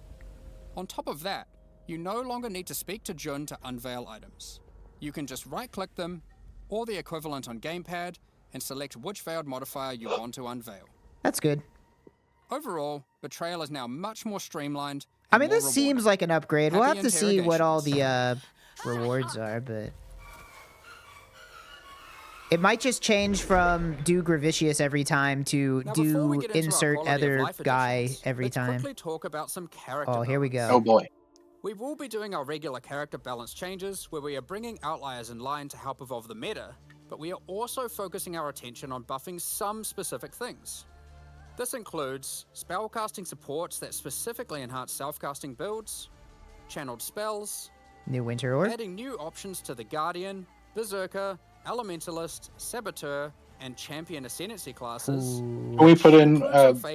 On top of that, you no longer need to speak to Jun to unveil items. You can just right-click them, or the equivalent on gamepad, and select which veiled modifier you want to unveil. That's good. Overall, Betrayal is now much more streamlined. I and mean, more this seems rewarding. like an upgrade. We'll Happy have to see what all the interrogations. rewards are, but... It might just change from do Gravicious every time to Now, before we do get into our insert quality of other life guy additions, every let's time. quickly talk about some character Oh, here we balance. go. Oh boy. We will be doing our regular character balance changes, where we are bringing outliers in line to help evolve the meta, but we are also focusing our attention on buffing some specific things. This includes spellcasting supports that specifically enhance self-casting builds, channeled spells, New Winter Orb? adding new options to the Guardian, Berserker, Elementalist, Saboteur, and Champion Ascendancy classes. Can we put in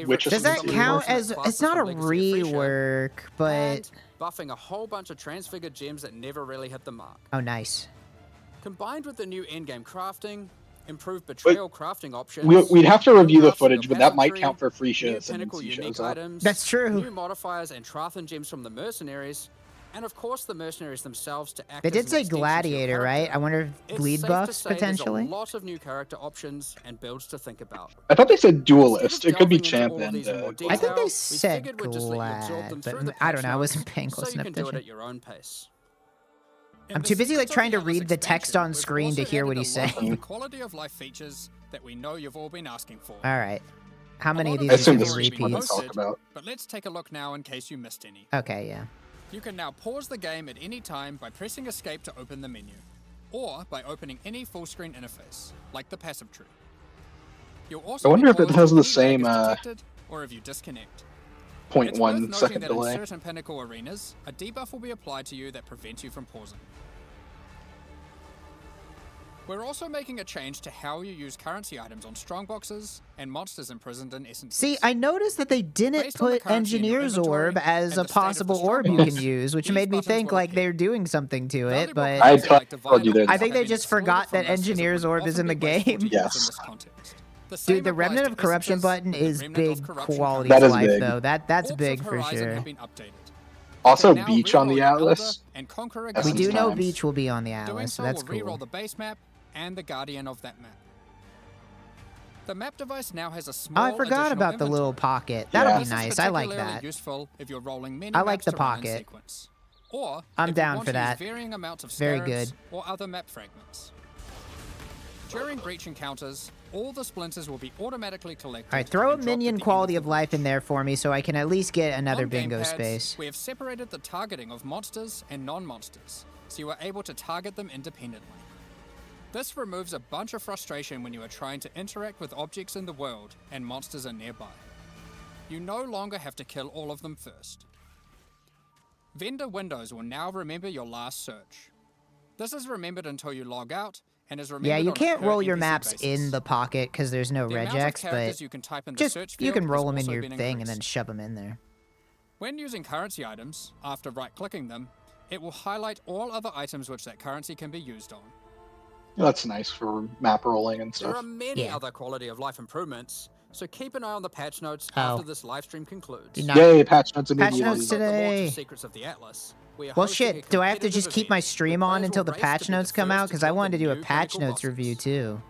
Witches? Does that some of the count ultimate as... classes It's not a from Legacy of Freesia, rework, but... and buffing a whole bunch of transfigured gems that never really hit the mark. Oh, nice. Combined with the new endgame crafting, improved betrayal crafting options, We'd have to review the new crafts for your footage, but that might passive count for free tree, new shits and pinnacle he unique shows up. items, That's true. new modifiers and Trathan gems from the mercenaries, and of course the mercenaries themselves to act They as did an say extension to your Gladiator, right? character. I wonder if It's bleed safe to buffs, say there's potentially? a lot of new character options and builds to think about. I thought they said duelist. Instead It of could be delving into champ all of and these in more I detail, think they we said figured we'd just let you absorb them Glad, through but the I don't patch know. I wasn't notes paying so close you enough can do it attention. at your own pace. I'm too busy like trying to read the text on screen to hear what he's The saying. quality of life features that we know you've all been asking for. All right. How many of A lot these I are assume going this to is be what repeats? they talk about. But let's take a look now in case you missed any. Okay, yeah. You can now pause the game at any time by pressing escape to open the menu, or by opening any full screen interface, like the passive tree. You'll also I wonder be if it paused has if the any lag same is detected, or if you disconnect. It's worth 0.1 noting second that delay. in certain Pinnacle arenas, a debuff will be applied to you that prevents you from pausing. We're also making a change to how you use currency items on strongboxes and monsters imprisoned in essences. See, I noticed that they didn't Based on the put currency in your Engineer's inventory Orb as and a the state of the possible orb you can strongbox, use, which these made me buttons think will like appear. they're doing something to it, Valuable but I items like told you divine that. I think they items just have been forgot excluded that from this as it Engineer's would Orb is often in the be wasteful to game. use Yes. in this context. The Dude, same the applies Remnant to of Corruption essences button and the is Remnant of big Corruption quality That of is life, big. though. That's Orbs of big for Horizon sure. have been updated. Also, You can now Beach on reroll the your Elder Atlas. and conquer a We That's do Guardian. know nice. Beach will be on the Doing Atlas, so so that's will reroll cool. the base map and the Guardian of that map. The map device now has a Oh, small I forgot additional about the little inventory. pocket. Yeah. That'll be This is nice. I like particularly that. useful if you're rolling many I like maps the to run in pocket. sequence. Or I'm if down you want for to use that. varying amounts of Very scarabs good. or other map fragments. During breach encounters, all the splinters will be automatically collected. All right, throw a and dropped at minion the end quality the of life in there for me so I can at least get another on bingo gamepads, space. We have separated the targeting of monsters and non-monsters, so you are able to target them independently. This removes a bunch of frustration when you are trying to interact with objects in the world and monsters are nearby. You no longer have to kill all of them first. Vendor windows will now remember your last search. This is remembered until you log out, and is remembered Yeah, you on a can't per roll your NPC maps basis. in the pocket because there's no The amount of regex, characters but you can type in the just search you field can has roll them in also your been thing and then increased. shove them in there. When using currency items, after right-clicking them, it will highlight all other items which that currency can be used on. That's nice for map rolling and There are stuff. many Yeah. other quality of life improvements, so keep an eye on the patch notes Oh. after this live stream concludes. Do not- Yay, patch notes Patch immediately. notes Also, the launch of today. Secrets of the Atlas. We are Well, hosting a shit, do I have to competitive just keep my event stream where on players until will the race patch to be the notes come first out? to Because I kill wanted the to do a new patch pinnacle notes review bosses. too.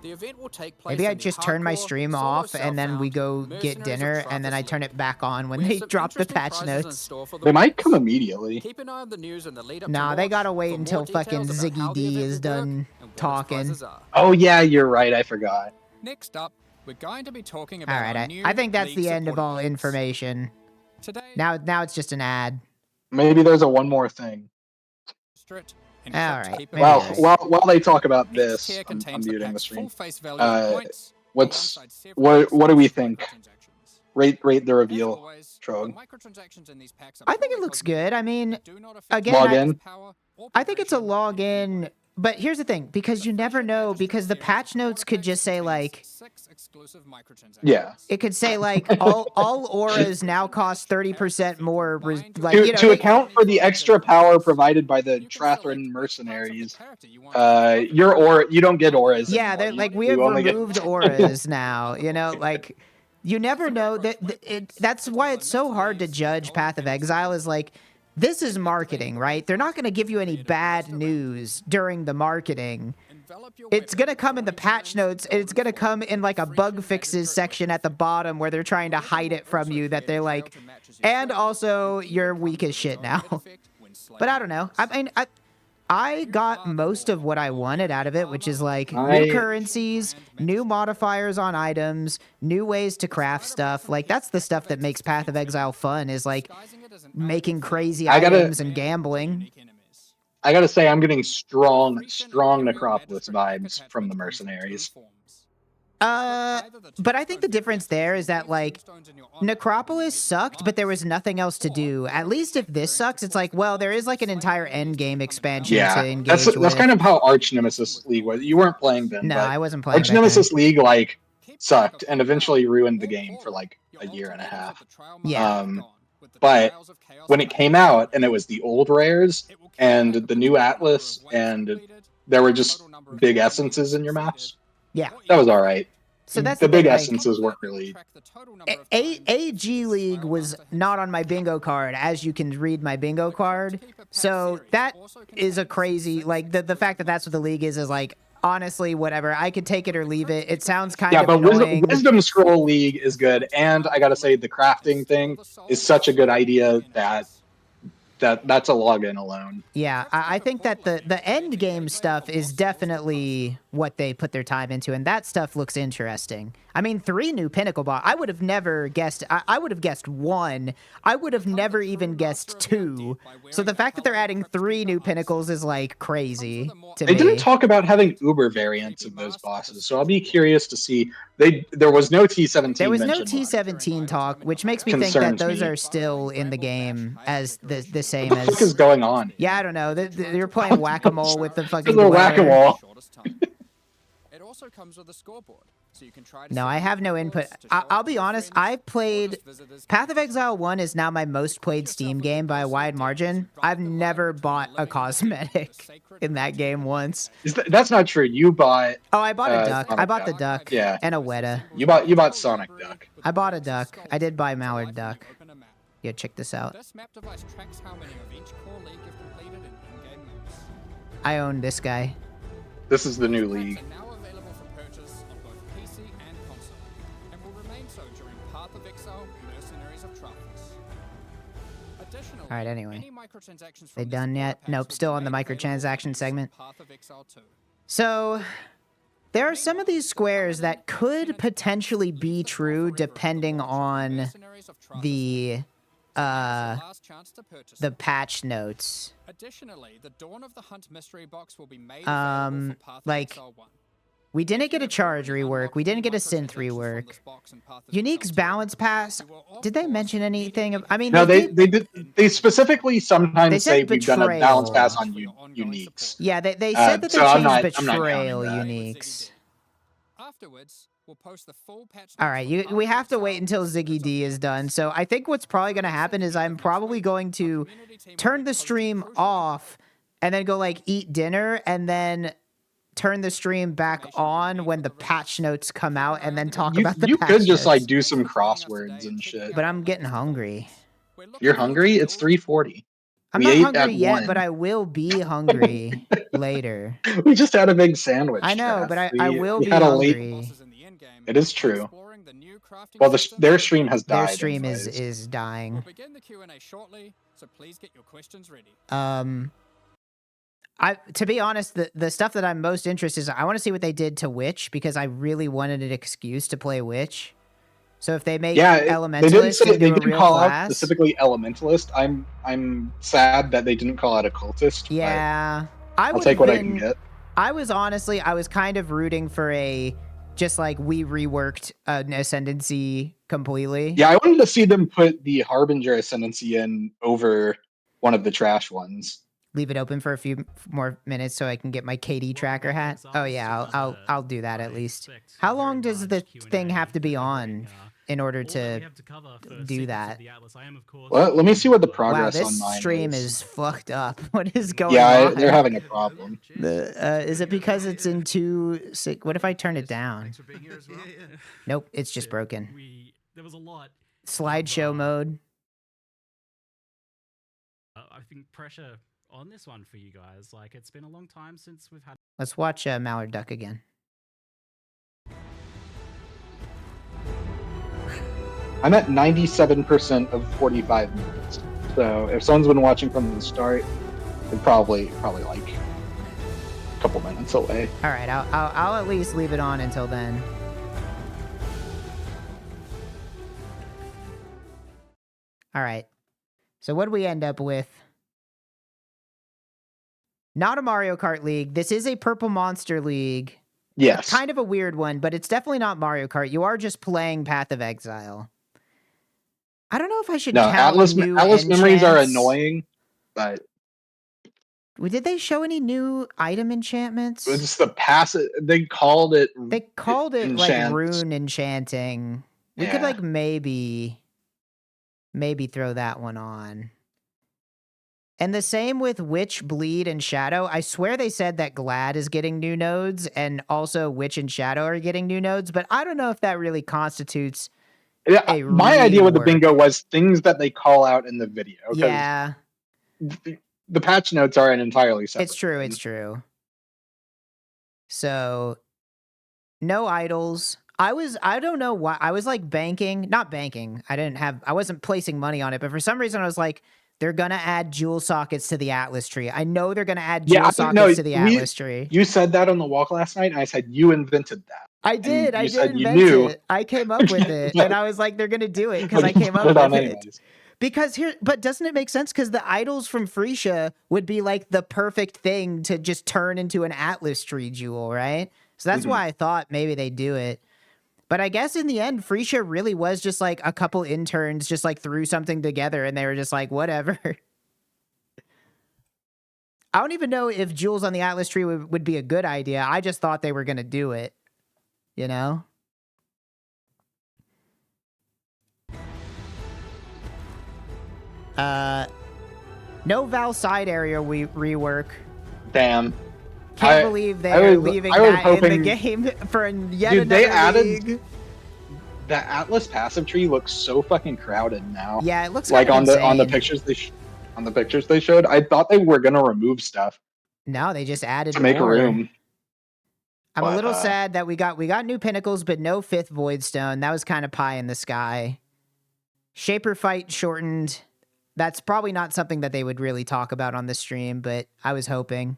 The event will take place Maybe I in the just turn my hardcore, stream solo off and then we self-found go get Mercenaries of dinner and then I Trathis turn League. it back on when We have they some drop the interesting patch prizes in notes. store for the They might winners. come immediately. Keep an eye on the news and the lead up Nah, to they launch gotta for wait more until fucking details about how Ziggy the D event is will work done and what its talking. prizes are. Oh yeah, you're right. I forgot. Next up, we're going to be talking about Alright, our new I think that's league the end of support all modes. information. Today, Now it's just an ad. Maybe there's a one more thing. strict and Alright, crypt keeper maybe Well, you're right. while they talk about Each this, tier I'm contains the muting the pack's stream. full face value in points, What's alongside several what do we exclusive think? microtransactions. Rate the As reveal, always, Trog. the microtransactions in these packs are I think it purely looks cosmetic. good. I mean, They do not affect again, Log player's in. power or I think it's a progression in any login, way. but here's the thing, because you never know, because the patch notes could just say like, 6 exclusive microtransactions. Yeah. it could say like all auras now cost 30% more, like, To, you know, to they, account for the extra power provided by the Trathrin mercenaries, your aura, you don't get auras yeah, anymore. they're like, we You have only get- removed auras now, you know, like, you never know that's why it's so hard to judge Path of Exile is like, this is marketing, right? They're not going to give you any bad news during the marketing. It's going to come in the patch notes, and it's going to come in like a bug fixes section at the bottom where they're trying to hide it from you, that they're like, and also you're weak as shit now. But I don't know. I mean, I got most of what I wanted out of it, which is like new currencies, new modifiers on items, new ways to craft stuff. Like, that's the stuff that makes Path of Exile fun, is like making crazy items and gambling. I gotta say, I'm getting strong Necropolis vibes from the mercenaries. But I think the difference there is that, like, Necropolis sucked, but there was nothing else to do. At least if this sucks, it's like, well, there is like an entire end game expansion to engage with. That's kind of how Arch Nemesis League was. You weren't playing then, No, but I wasn't playing. Arch Nemesis League like sucked and eventually ruined the game for like a year and a half. Yeah. But when it came out and it was the old rares and the new Atlas and there were just big essences in your maps. Yeah, that was all right. So that's the big thing, essences weren't really. AG League was not on my bingo card, as you can read my bingo card. So that is a crazy, like, the fact that that's what the league is like, honestly, whatever. I could take it or leave it. It sounds kind of annoying. But Wisdom Scroll League is good, and I gotta say the crafting thing is such a good idea that's a login alone. Yeah, I think that the end game stuff is definitely what they put their time into, and that stuff looks interesting. I mean, 3 new Pinnacle boss. I would have never guessed. I would have guessed 1. I would have never even guessed 2. So the fact that they're adding 3 new Pinnacles is like crazy to me. They didn't talk about having Uber variants of those bosses, so I'll be curious to see. There was no T17. There was no T17 talk, which makes me think that those are still in the game as the same as. What the fuck is going on? Yeah, I don't know. They're playing whack-a-mole with the fucking. Whack-a-mole. It also comes with a scoreboard, so you can try. No, I have no input. I'll be honest. I've played Path of Exile 1 is now my most played Steam game by a wide margin. I've never bought a cosmetic in that game once. That's not true. You bought. Oh, I bought a duck. Sonic I bought the Duck. duck. Yeah. And a Weta. You bought Sonic Duck. I bought a duck. I did buy Mallard Duck. Yeah, check this out. This map device tracks how many of each core league you've completed in in-game maps. I own this guy. This is the new league. Are now available for purchase on both PC and console, and will remain so during Path of Exile, Mercenaries of Travis. Additionally, All right, anyway. any microtransactions They from this done core yet? packs Nope, will still be on the made available microtransaction in segment. Path of Exile 2. So, there are some of these squares that could potentially be true depending on the patch notes. Additionally, the Dawn of the Hunt mystery box will be made available for Path of like, Exile 1. We didn't get a charge rework. We didn't get a synth rework. Unique's balance pass. Did they mention anything? I mean, no, they did. They specifically sometimes say we've done a balance pass on Uniques. Yeah, they said that they changed betrayal Uniques. Afterwards, we'll post the full patch. All right, we have to wait until Ziggy D is done. So I think what's probably going to happen is I'm probably going to turn the stream off and then go like eat dinner and then turn the stream back on when the patch notes come out and then talk about the patch notes. You could just like do some crosswords and shit. But I'm getting hungry. You're hungry? It's 3:40. I'm not hungry yet, but I will be hungry later. We just had a big sandwich. I know, but I will be hungry. It is true. Well, their stream has died. Their stream is dying. We'll begin the Q&A shortly, so please get your questions ready. To be honest, the stuff that I'm most interested in, I want to see what they did to Witch because I really wanted an excuse to play Witch. So if they make Elementalist they didn't call class, out specifically Elementalist. I'm sad that they didn't call out a cultist. Yeah, I'll take what I can get. I was kind of rooting for a Just like we reworked an Ascendancy completely. Yeah, I wanted to see them put the Harbinger Ascendancy in over one of the trash ones. Leave it open for a few more minutes so I can get my KD tracker hat. Oh yeah, I'll do that at least. How long does the thing have to be on in order to do that? Well, let me see what the Wow, progress this on mine stream is. is fucked up. What is going Yeah, on? they're having a problem. Is it because it's in two? What if I turn it down? Nope, it's just broken. There was a lot. Slideshow mode. I think pressure on this one for you guys. Like, it's been a long time since we've had. Let's watch Mallard Duck again. I'm at 97% of 45 minutes. So if someone's been watching from the start, they're probably like a couple minutes away. All right, I'll at least leave it on until then. All right. So what do we end up with? Not a Mario Kart League. This is a Purple Monster League. Yes. Kind of a weird one, but it's definitely not Mario Kart. You are just playing Path of Exile. I don't know if I should count Atlas memories are enchants. annoying, but Did they show any new item enchantments? it's the passive. They called it like rune enchanting. We could like maybe throw that one on. And the same with Witch, Bleed, and Shadow. I swear they said that Glad is getting new nodes, and also Witch and Shadow are getting new nodes, but I don't know if that really constitutes a my idea with the rework. bingo was things that they call out in the video. Yeah. The patch notes are an entirely separate It's true, thing. it's true. So, no idols. I don't know why. I was like not banking. I wasn't placing money on it, but for some reason I was like, they're going to add jewel sockets to the Atlas tree. I know they're going to add jewel sockets to the Atlas tree. You said that on the walk last night, and I said you invented that. I did. I did invent it. I came up with it, and I was like, they're going to do it because I came up with it. Because but doesn't it make sense? Because the idols from Freesia would be like the perfect thing to just turn into an Atlas tree jewel, right? So that's why I thought maybe they'd do it. But I guess in the end, Freesia really was just like a couple interns just like threw something together and they were just like, whatever. I don't even know if jewels on the Atlas tree would be a good idea. I just thought they were going to do it, you know? No Val side area rework. Damn. Can't believe they're leaving that in the game for yet another they added league. The Atlas passive tree looks so fucking crowded now. Yeah, it looks like on the insane. pictures they showed. I thought they were gonna remove stuff. No, they just added to make more. a room. I'm a little sad that we got new pinnacles, but no 5th void stone. That was kind of pie in the sky. Shaper fight shortened. That's probably not something that they would really talk about on the stream, but I was hoping.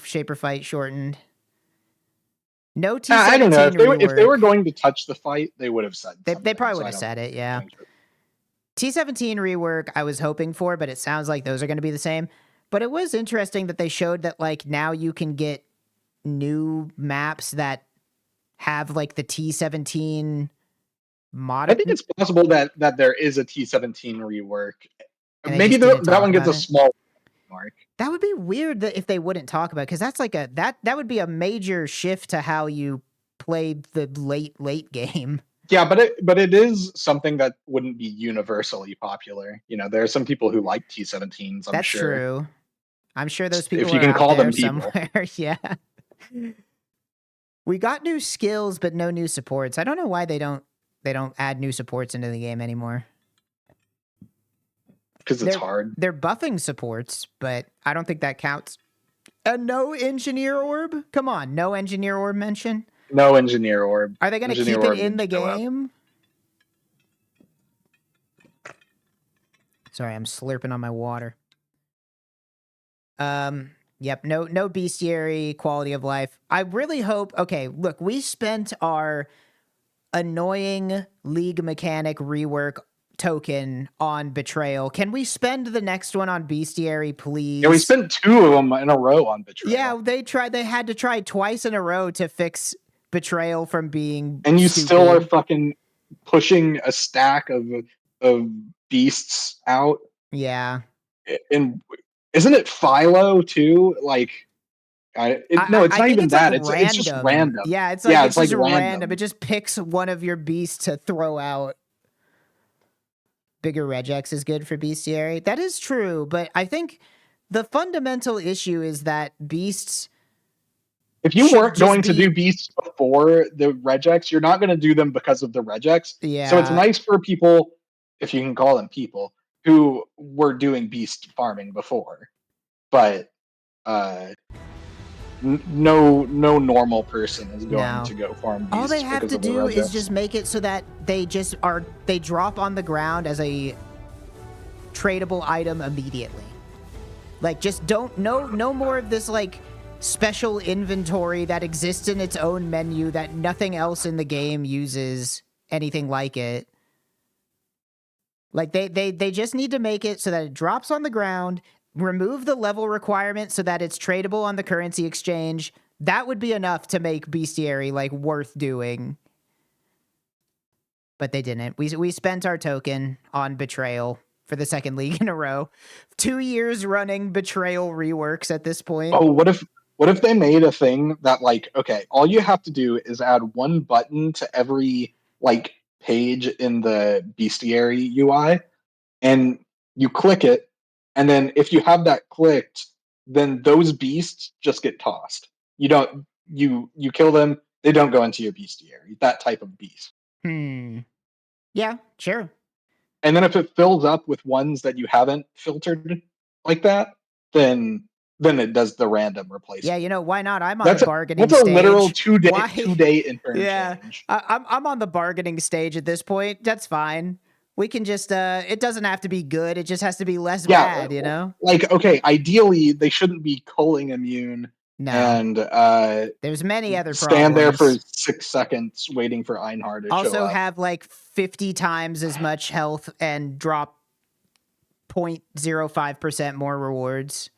Shaper fight shortened. No T17 I don't know. If they were rework. going to touch the fight, they would have said They probably would have said it, yeah. T17 rework I was hoping for, but it sounds like those are going to be the same. But it was interesting that they showed that like now you can get new maps that have like the T17 mod. I think it's possible that there is a T17 rework. And maybe that one gets a small mark. That would be weird if they wouldn't talk about it, because that's like that would be a major shift to how you play the late game. Yeah, but it is something that wouldn't be universally popular. You know, there are some people who like T17s. That's true. I'm sure those people if you can are call out them there people. somewhere. Yeah. We got new skills, but no new supports. I don't know why they don't add new supports into the game anymore. Because it's hard. They're buffing supports, but I don't think that counts. And no engineer orb? Come on, no engineer orb mention? No engineer orb. Are they going to keep it in the game? Sorry, I'm slurping on my water. Yep, no bestiary, quality of life. I really hope, okay, look, we spent our annoying league mechanic rework token on Betrayal. Can we spend the next one on bestiary, please? Yeah, we spent 2 of them in a row on Betrayal. Yeah, they had to try twice in a row to fix betrayal from being And you stupid. still are fucking pushing a stack of beasts out. Yeah. And isn't it Philo too? Like, no, it's I not think even it's that. like It's just random. Yeah, it's Yeah, just like random. It just picks one of your beasts to throw out. Bigger regex is good for bestiary. That is true, but I think the fundamental issue is that beasts. If you should weren't just going to do beasts before the regex, you're not going to do them because of the regex. Yeah. So it's nice for people, if you can call them people, who were doing beast farming before. But no normal person is going to go farm beasts. All they have because to of the do is regex. just make it so that they drop on the ground as a tradable item immediately. Like, just no more of this like special inventory that exists in its own menu that nothing else in the game uses anything like it. Like, they just need to make it so that it drops on the ground, remove the level requirement so that it's tradable on the currency exchange. That would be enough to make bestiary like worth doing. But they didn't. We spent our token on betrayal for the second league in a row. 2 years running betrayal reworks at this point. Oh, what if they made a thing that, like, okay, all you have to do is add one button to every like page in the bestiary UI, and you click it, and then if you have that clicked, then those beasts just get tossed. You don't you kill them, they don't go into your bestiary. That type of beast. Yeah, sure. And then if it fills up with ones that you haven't filtered like that, then it does the random replacement. Yeah, you know, why not? I'm on the bargaining stage. That's a stage. literal two-day intern Yeah, change. I'm on the bargaining stage at this point. That's fine. We can just, it doesn't have to be good. It just has to be less bad, you know? Like, okay, ideally, they shouldn't be culling immune. No. And there's many other stand there for problems. 6 seconds waiting for Einhard to show Also up. have like 50 times as much health and drop 0.05% more rewards.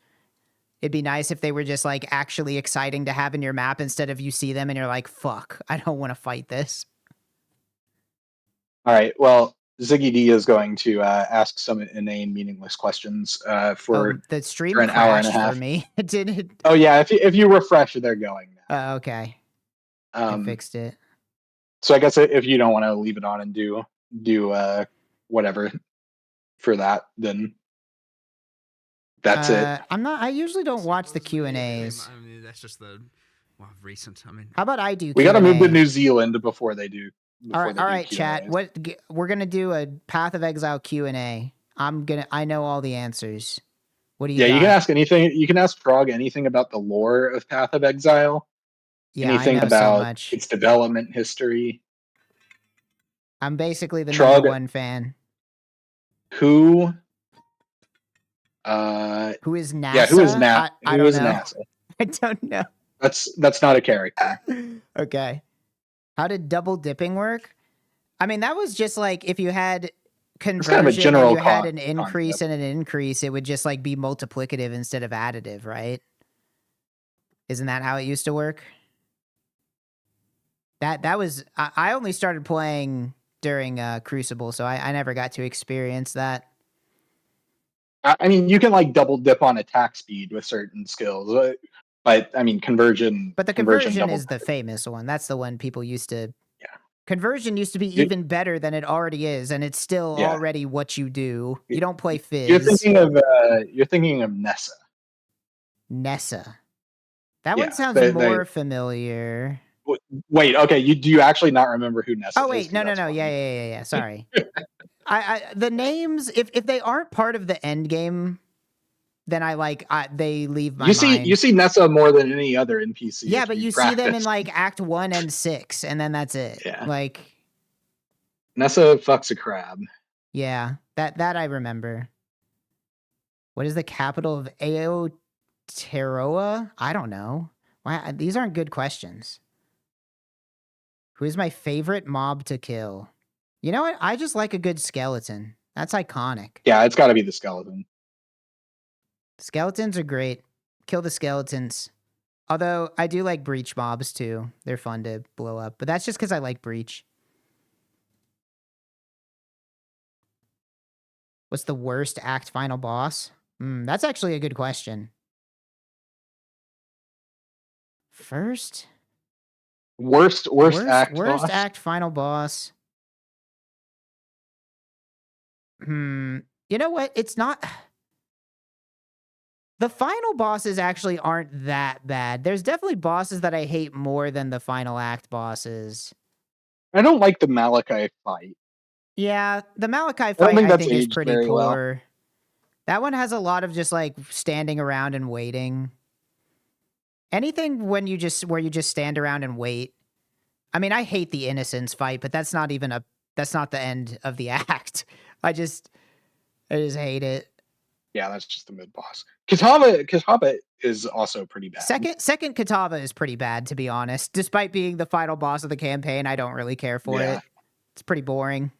It'd be nice if they were just like actually exciting to have in your map instead of you see them and you're like, fuck, I don't want to fight this. All right, well, Ziggy D is going to ask some inane, meaningless questions for the stream for an hour and a half. for me. Did it? Oh yeah, if you refresh, they're going now. Okay. I fixed it. So I guess if you don't want to leave it on and do whatever for that, then that's it. I usually don't watch the Q&As. I mean, that's just the recent. I mean, how about I do? We got to move to New Zealand before they do. All right, chat. We're gonna do a Path of Exile Q&A. I know all the answers. What do you? Yeah, you can ask anything. You can ask Trog anything about the lore of Path of Exile. Yeah, anything I know about so its development history. I'm basically the Trog, #1 fan. Who is NASA? Yeah, who is NASA? I don't know. NASA? I don't know. That's not a character. Okay. How did double dipping work? I mean, that was just like if you had conversion kind of a general and you had an increase and an increase, it would just like be multiplicative instead of additive, right? Isn't that how it used to work? That was I only started playing during Crucible, so I never got to experience that. I mean, you can like double dip on attack speed with certain skills, but I mean conversion. But the conversion is the famous one. That's the one people used to. Yeah. Conversion used to be even better than it already is, and it's still already what you do. You don't play Fizz. You're thinking of Nessa. Nessa. That one sounds more familiar. Wait, okay. Do you actually not remember who Nessa is? Oh wait, no. Yeah. Sorry. The names, if they aren't part of the end game, then they leave my mind. You see Nessa more than any other NPC. Yeah, but you see them in like Act 1 and 6, and then that's it. Yeah. Like Nessa fucks a crab. Yeah, that I remember. What is the capital of Aotearoa? I don't know. Why these aren't good questions. Who is my favorite mob to kill? You know what? I just like a good skeleton. That's iconic. Yeah, it's got to be the skeleton. Skeletons are great. Kill the skeletons Although I do like breach mobs too. They're fun to blow up, but that's just because I like breach. What's the worst act final boss? That's actually a good question. First? Worst act Worst boss. act final boss. You know what? It's not... The final bosses actually aren't that bad. There's definitely bosses that I hate more than the final act bosses. I don't like the Malachi fight. Yeah, the Malachi I don't fight think I that's think is aged pretty very well. poor. That one has a lot of just like standing around and waiting. Anything where you just stand around and wait. I mean, I hate the Innocence fight, but that's not the end of the act. I just hate it. Yeah, that's just the mid boss. Kitava is also pretty bad. Second Kitava is pretty bad, to be honest. Despite being the final boss of the campaign, I don't really care for it. It's pretty boring.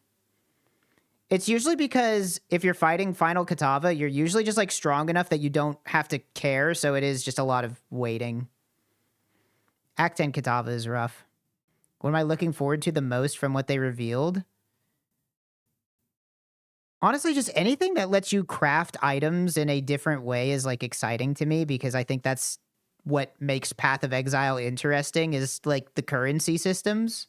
It's usually because if you're fighting final Kitava, you're usually just like strong enough that you don't have to care, so it is just a lot of waiting. Act 10 Kitava is rough. What am I looking forward to the most from what they revealed? Honestly, just anything that lets you craft items in a different way is like exciting to me, because I think that's what makes Path of Exile interesting, is like the currency systems.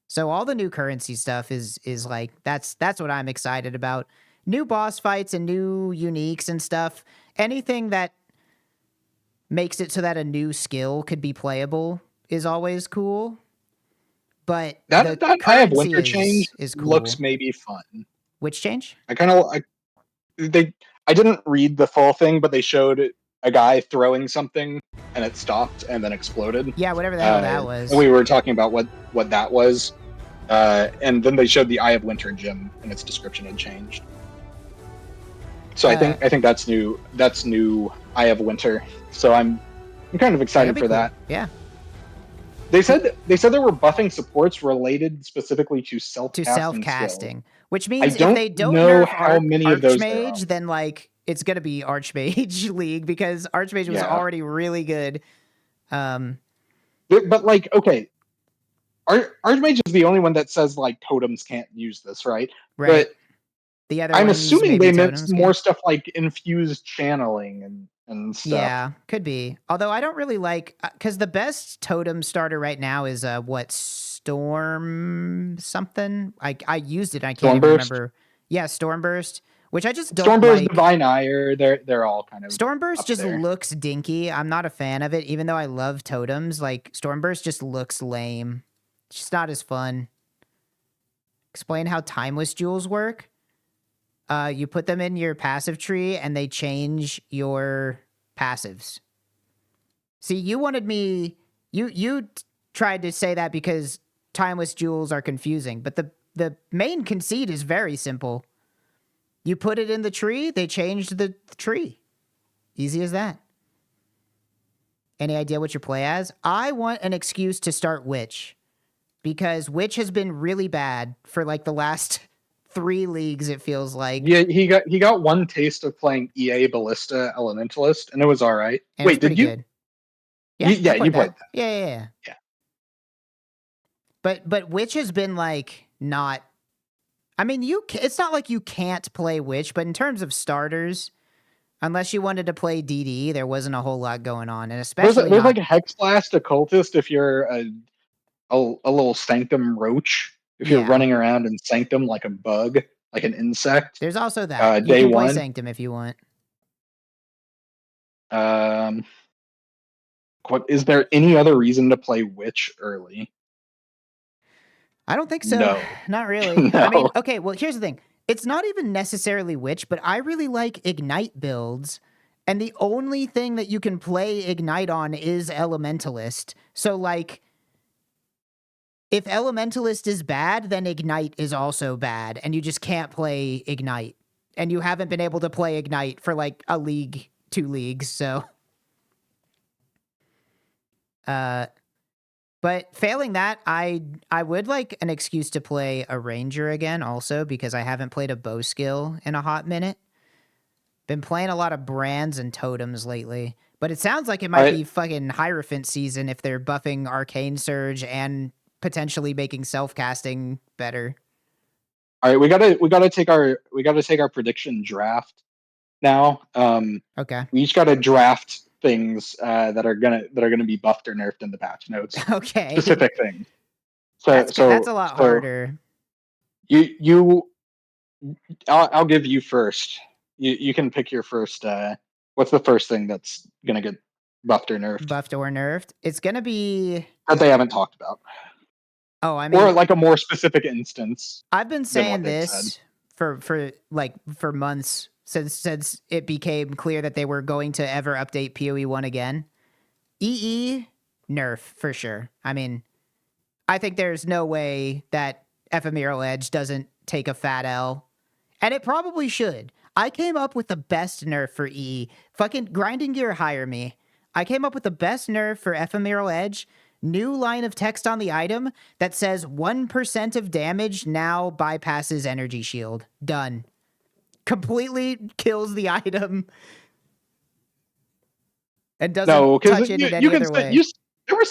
So all the new currency stuff is like that's what I'm excited about. New boss fights and new uniques and stuff. Anything that makes it so that a new skill could be playable is always cool. But that currency I Have Winter change is cool. looks maybe fun. Which change? I didn't read the full thing, but they showed a guy throwing something and it stopped and then exploded. Yeah, whatever the hell that was. And we were talking about what that was. And then they showed the Eye of Winter gem, and its description had changed. So I think that's new. That's new Eye of Winter. So I'm kind of excited for cool. that. Yeah. They said they were buffing supports related specifically to self-casting skills. Which means I if they don't know nerf how many of those there are. Archmage, then like it's gonna be Archmage League, because Archmage was already really good. But like, okay, Archmage is the only one that says like totems can't use this, right? Right. But the other I'm ones, assuming they meant more can. stuff like infused channeling and stuff. Yeah, could be. Although I don't really like, because the best totem starter right now is Storm something. I used it. I can't even remember. Yeah, Stormburst, which I just don't Stormburst, like. Divine Ire, they're all kind of. Stormburst just there. looks dinky. I'm not a fan of it, even though I love totems. Like Stormburst just looks lame. It's just not as fun. Explain how timeless jewels work. You put them in your passive tree and they change your passives. See, you wanted me... You tried to say that because timeless jewels are confusing, but the main conceit is very simple. You put it in the tree, they changed the tree. Easy as that. Any idea what you play as? I want an excuse to start Witch, because Witch has been really bad for like the last 3 leagues, it feels like. Yeah, he got one taste of playing EA Ballista Elementalist, and it was all right. And wait, did you? Good. Yeah, you played that. Yeah. But Witch has been like not. I mean, it's not like you can't play Witch, but in terms of starters, unless you wanted to play DD, there wasn't a whole lot going on, and especially there's like a Hexblast Occultist if you're a little Sanctum Roach. If you're running around in Sanctum like a bug, like an insect. There's also that. You can play Sanctum if you want. Is there any other reason to play Witch early? I don't think so. No. Not really. No. I mean, okay, well, here's the thing. It's not even necessarily Witch, but I really like Ignite builds, and the only thing that you can play Ignite on is Elementalist. So, like, if Elementalist is bad, then Ignite is also bad, and you just can't play Ignite. And you haven't been able to play Ignite for, like, a league, 2 leagues, so... But failing that, I would like an excuse to play a Ranger again also, because I haven't played a bow skill in a hot minute. Been playing a lot of brands and totems lately. But it sounds like it All might right. be fucking Hierophant season if they're buffing Arcane Surge and potentially making self-casting better. All right, we gotta take our prediction draft now. Okay. We each gotta draft things that are gonna be buffed or nerfed in the patch notes. Okay. Specific things. So That's a lot harder. I'll give you first. You can pick your first. What's the first thing that's gonna get buffed or nerfed Buffed or nerfed. It's gonna be. that they haven't talked about, Oh, I mean, or like a more specific instance I've been than what saying they've said. this for months since it became clear that they were going to ever update PoE 1 again. EE nerf for sure. I mean, I think there's no way that Ephemeral Edge doesn't take a fat L. And it probably should. I came up with the best nerf for EE. Fucking Grinding Gear, hire me. I came up with the best nerf for Ephemeral Edge. New line of text on the item that says 1% of damage now bypasses Energy Shield. Done. Completely kills the item. And doesn't touch it in any other way. There were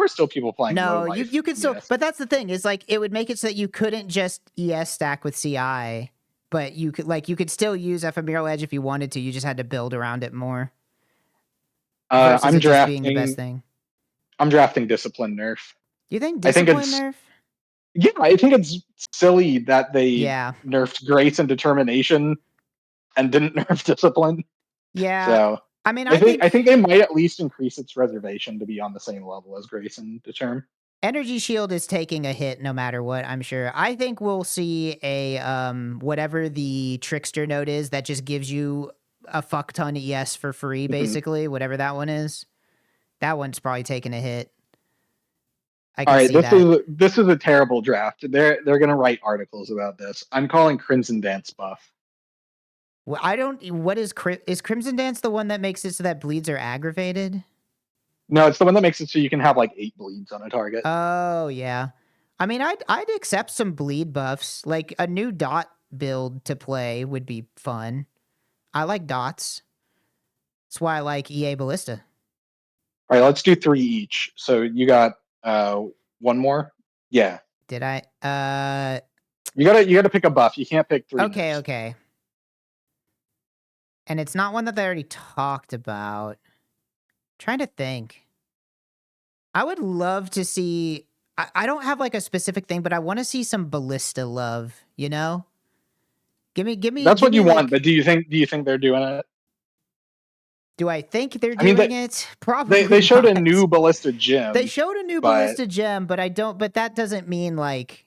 still people playing. No, low life you could still, ES. but that's the thing, is like it would make it so that you couldn't just ES stack with CI, but you could still use Ephemeral Edge if you wanted to. You just had to build around it more. Versus I'm it just drafting. being the best thing. I'm drafting Discipline nerf. You think I think Discipline it's- nerf? Yeah, I think it's silly that they Yeah. nerfed Grace and Determination and didn't nerf Discipline. Yeah. So I mean, I think they might at least increase its reservation to be on the same level as Grace and Determ. Energy Shield is taking a hit no matter what, I'm sure. I think we'll see a whatever the Trickster node is that just gives you a fuck ton ES for free, basically, whatever that one is. That one's probably taking a hit. I can All right, see that. this is a terrible draft. They're gonna write articles about this. I'm calling Crimson Dance buff. Well, what is Crimson Dance the one that makes it so that bleeds are aggravated? No, it's the one that makes it so you can have like 8 bleeds on a target. Oh yeah. I mean, I'd accept some bleed buffs. Like a new dot build to play would be fun. I like dots. That's why I like EA Ballista. All right, let's do 3 each. So you got one more? Yeah. Did I? You gotta pick a buff. You can't pick 3. Okay, nerfs. okay. And it's not one that they already talked about. Trying to think. I would love to see. I don't have like a specific thing, but I want to see some Ballista love. You know, give me. That's what you like, want. But do you think they're doing it? Do I think they're doing it? Probably. They showed a not. new Ballista gem. They showed a new Ballista gem, but I don't. But that doesn't mean like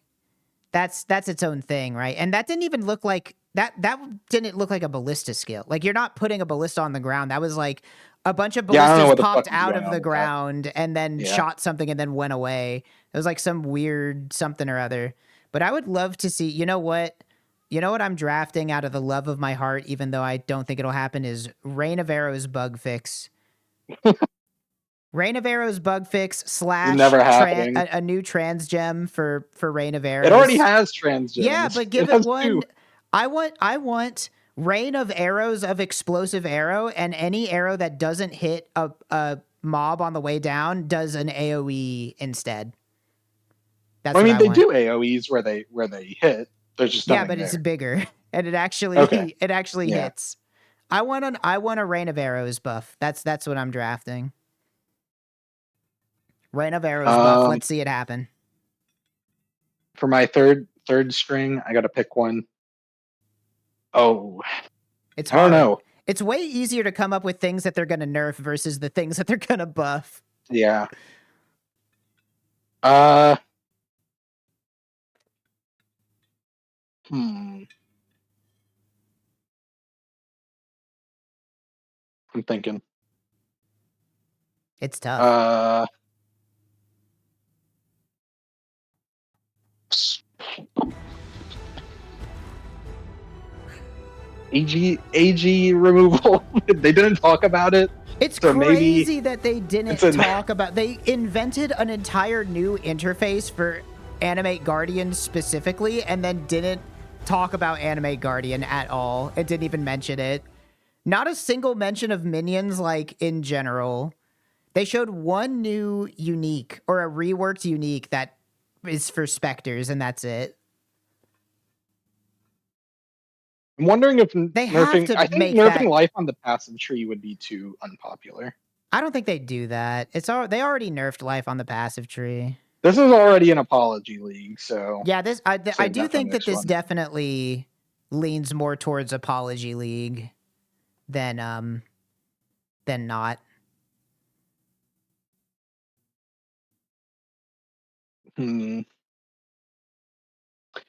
that's its own thing, right? And that didn't even look like that. That didn't look like a Ballista skill. Like you're not putting a Ballista on the ground. That was like a bunch of ballistas popped out of the ground and then shot something and then went away. It was like some weird something or other. But I would love to see. You know what? You know what I'm drafting out of the love of my heart, even though I don't think it'll happen, is Rain of Arrows bug fix. Rain of Arrows bug fix / never happening. A new trans gem for Rain of Arrows. It already has trans gems. Yeah, but give it one. 2. I want Rain of Arrows of Explosive Arrow, and any arrow that doesn't hit a mob on the way down does an AoE instead. That's I mean, what I want. do AoEs where they hit. There's just but there. It's bigger, and it actually hits. I want a Rain of Arrows buff. That's what I'm drafting. Rain of Arrows buff. Let's see it happen. For my third string, I got to pick one. Oh, it's I don't know. It's way easier to come up with things that they're gonna nerf versus the things that they're gonna buff. Yeah. I'm thinking. It's tough. AG removal. They didn't talk about it. It's crazy that they didn't talk about. They invented an entire new interface for Animate Guardian specifically, and then didn't talk about Animate Guardian at all. It didn't even mention it. Not a single mention of minions, like, in general. They showed one new unique, or a reworked unique that is for specters, and that's it. I'm wondering if They have to I think make nerfing that. life on the passive tree would be too unpopular. I don't think they do that. They already nerfed life on the passive tree. This is already an apology league, so Yeah, I save do that for think that next this one. definitely leans more towards apology league than not.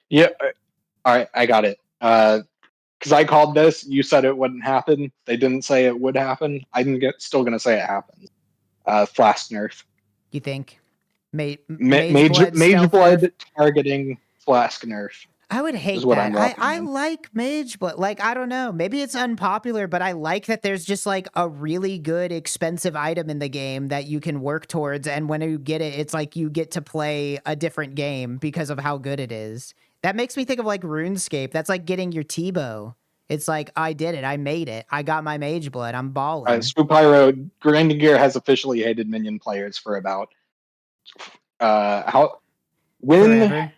Yeah, all right, I got it. Because I called this, you said it wouldn't happen. They didn't say it would happen. Still gonna say it happens. Flask nerf. You think? Mage Blood Mage stealth Blood nerf? targeting Flask nerf I would is hate what that. I'm I recommending. like Mage, but like I don't know. Maybe it's unpopular, but I like that there's just like a really good expensive item in the game that you can work towards, and when you get it, it's like you get to play a different game because of how good it is. That makes me think of like RuneScape. That's like getting your T-bow. It's like I did it. I made it. I got my Mage Blood. I'm balling. Spoopyro, Grinding Gear has officially hated minion players for about when Forever.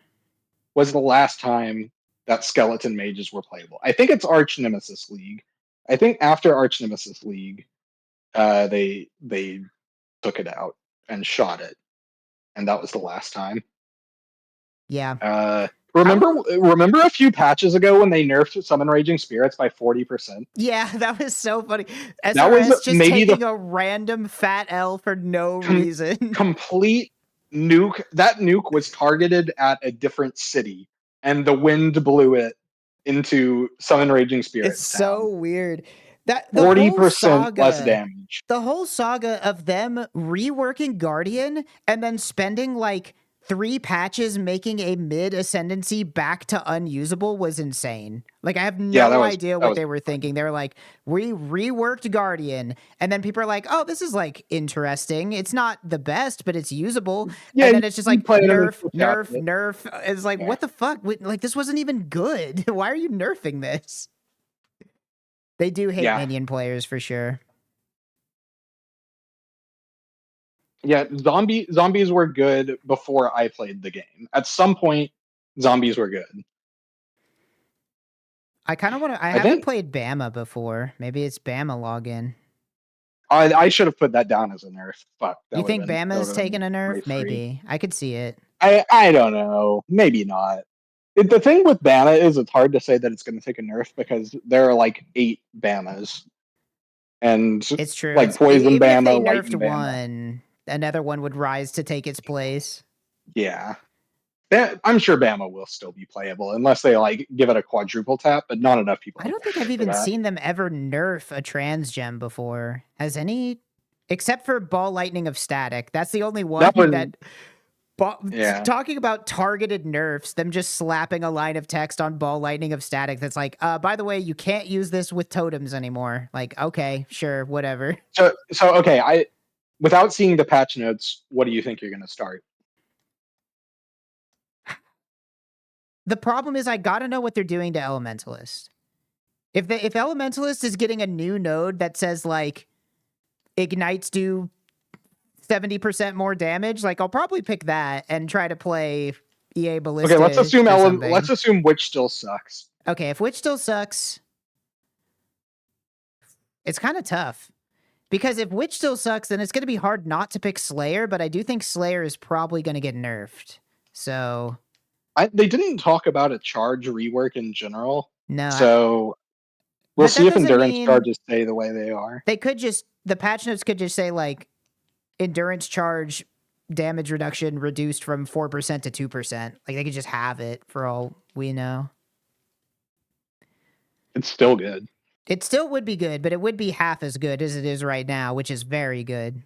was the last time that skeleton mages were playable? I think it's Arch Nemesis League. I think after Arch Nemesis League, they took it out and shot it, and that was the last time. Yeah. Remember a few patches ago when they nerfed Summon Raging Spirits by 40%? Yeah, that was so funny. That was SRS just maybe taking a random fat L for no reason. Complete nuke. That nuke was targeted at a different city, and the wind blew it into Summon Raging Spirits. It's so weird. That the 40% less damage. The whole saga of them reworking Guardian and then spending like 3 patches making a mid ascendancy back to unusable was insane. Like I have no idea what they were thinking. They were like, we reworked Guardian, and then people are like, oh, this is like interesting. It's not the best, but it's usable. Yeah, and then it's just like nerf. It's like, Yeah. what the fuck? Like this wasn't even good. Why are you nerfing this? They do hate minion players for sure. Yeah, zombies were good before I played the game. At some point, zombies were good. I kind of want to. I haven't played Bama before. Maybe it's Bama login. I should have put that down as a nerf. Fuck. You think Bama's taking a nerf? Maybe. I could see it. I don't know. Maybe not. The thing with Bama is it's hard to say that it's going to take a nerf because there are like 8 Bamas. And it's true. Like Poison Even Bama, if they Lightning nerfed one, another one would rise to take its place. Yeah. I'm sure Bama will still be playable unless they like give it a quadruple tap, but not enough people. I don't think I've even seen them ever nerf a trans gem before. Has any? Except for Ball Lightning of Static. That's the only one talking about targeted nerfs, them just slapping a line of text on Ball Lightning of Static that's like, by the way, you can't use this with totems anymore. Like, okay, sure, whatever. So okay, without seeing the patch notes, what do you think you're going to start? The problem is I gotta know what they're doing to Elementalist. If Elementalist is getting a new node that says like ignites do 70% more damage, like I'll probably pick that and try to play EA Ballista. Okay, let's assume Witch still sucks. Okay, if Witch still sucks, it's kind of tough. Because if Witch still sucks, then it's going to be hard not to pick Slayer, but I do think Slayer is probably going to get nerfed. So they didn't talk about a charge rework in general. No. So we'll see if endurance charges stay the way they are. They could just, the patch notes could just say like endurance charge damage reduction reduced from 4% to 2%. Like they could just have it for all we know. It's still good. It still would be good, but it would be half as good as it is right now, which is very good.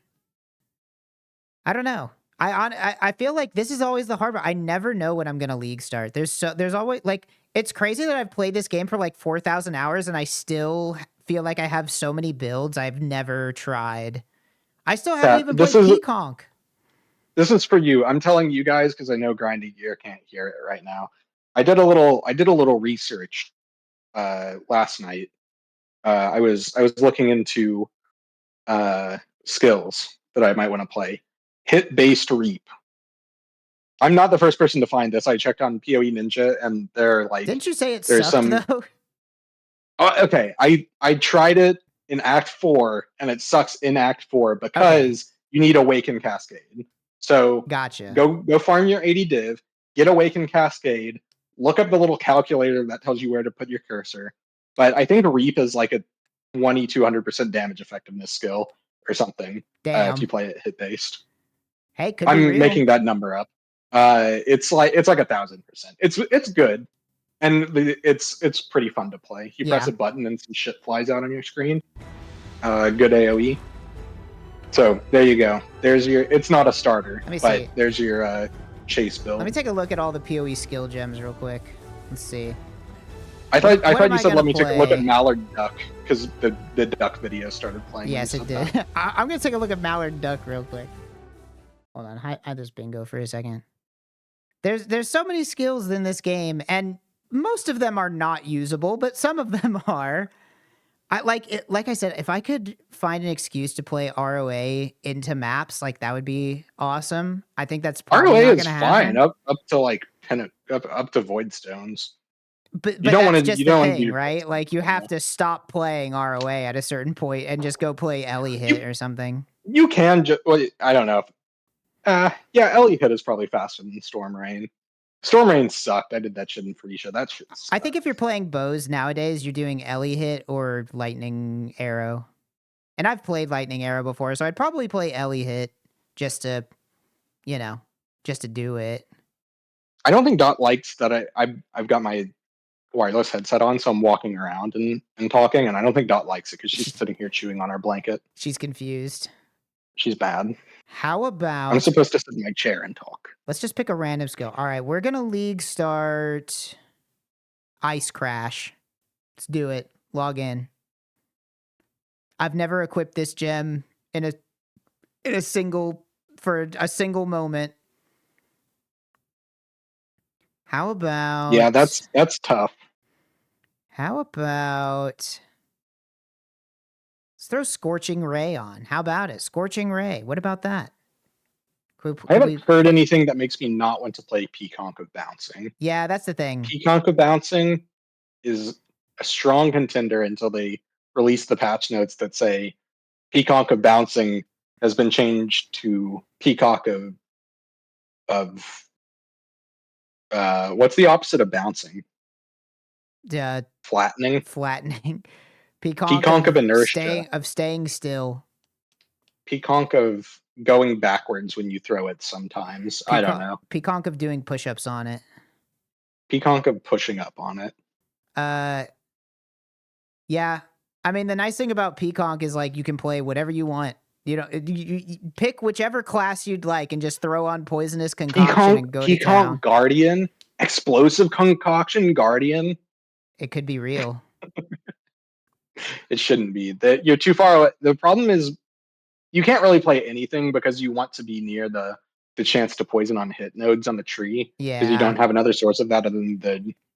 I don't know. I feel like this is always the hard part. I never know when I'm gonna league start. There's always like, it's crazy that I've played this game for like 4,000 hours and I still feel like I have so many builds I've never tried. I still haven't even played Peaconk. This is for you. I'm telling you guys because I know Grinding Gear can't hear it right now. I did a little research last night I was looking into skills that I might want to play. Hit based reap. I'm not the first person to find this. I checked on PoE Ninja, and they're like, Didn't you say it there's sucked some. though? Oh, okay, I tried it in Act 4, and it sucks in Act 4 because you need Awaken Cascade. So Gotcha. go farm your 80 div, get Awaken Cascade, look up the little calculator that tells you where to put your cursor. But I think Reap is like a 200% damage effectiveness skill or something. Damn. If you play it hit based. Hey, could be I'm real. making that number up. It's like 1,000%. It's good, and it's pretty fun to play. You press a button and some shit flies out on your screen. Good AOE. So there you go. There's your. It's not a starter, but see. there's your chase build. Let me take a look at all the PoE skill gems real quick. Let's see. I thought you said let me play? take a look at Mallard Duck because the duck video started playing. Yes, it did. I'm gonna take a look at Mallard Duck real quick. Hold on, hide this bingo for a second. There's so many skills in this game, and most of them are not usable, but some of them are. Like I said, if I could find an excuse to play ROA into maps, like that would be awesome. I think that's probably ROA not is gonna fine happen. up to like up to Void Stones. But you don't that's want to just you the don't want to thing, do right? Like you have to stop playing ROA at a certain point and just go play Ellie Hit or something. You can just. Well, I don't know. Yeah, Ellie Hit is probably faster than Storm Rain. Storm Rain sucked. I did that shit in Freesia. That shit sucked. I think if you're playing bows nowadays, you're doing Ellie Hit or Lightning Arrow. And I've played Lightning Arrow before, so I'd probably play Ellie Hit just to, just to do it. I don't think Dot likes that I've got my wireless headset on, so I'm walking around and talking, and I don't think Dot likes it because she's sitting here chewing on her blanket. She's confused. She's bad. How about... I'm supposed to sit in my chair and talk. Let's just pick a random skill. All right, we're going to League start Ice Crash. Let's do it. Log in. I've never equipped this gem for a single moment. How about... Yeah, that's tough. How about... Let's throw Scorching Ray on. How about it? Scorching Ray. What about that? I haven't heard anything that makes me not want to play Peaconk of Bouncing. Yeah, that's the thing. Peaconk of Bouncing is a strong contender until they release the patch notes that say Peacock of Bouncing has been changed to Peacock of what's the opposite of bouncing? Flattening. Flattening. Peacock of inertia. Staying still. Peacock of going backwards when you throw it sometimes. I don't know. Peacock of doing push-ups on it. Peacock of pushing up on it. Yeah. I mean, the nice thing about Peacock is like you can play whatever you want. You pick whichever class you'd like and just throw on Poisonous Concoction and go to town. Peacock Guardian, Explosive Concoction Guardian. It could be real. It shouldn't be. That you're too far away. The problem is you can't really play anything because you want to be near the chance to poison on hit nodes on the tree. Yeah. Because you don't have another source of that other than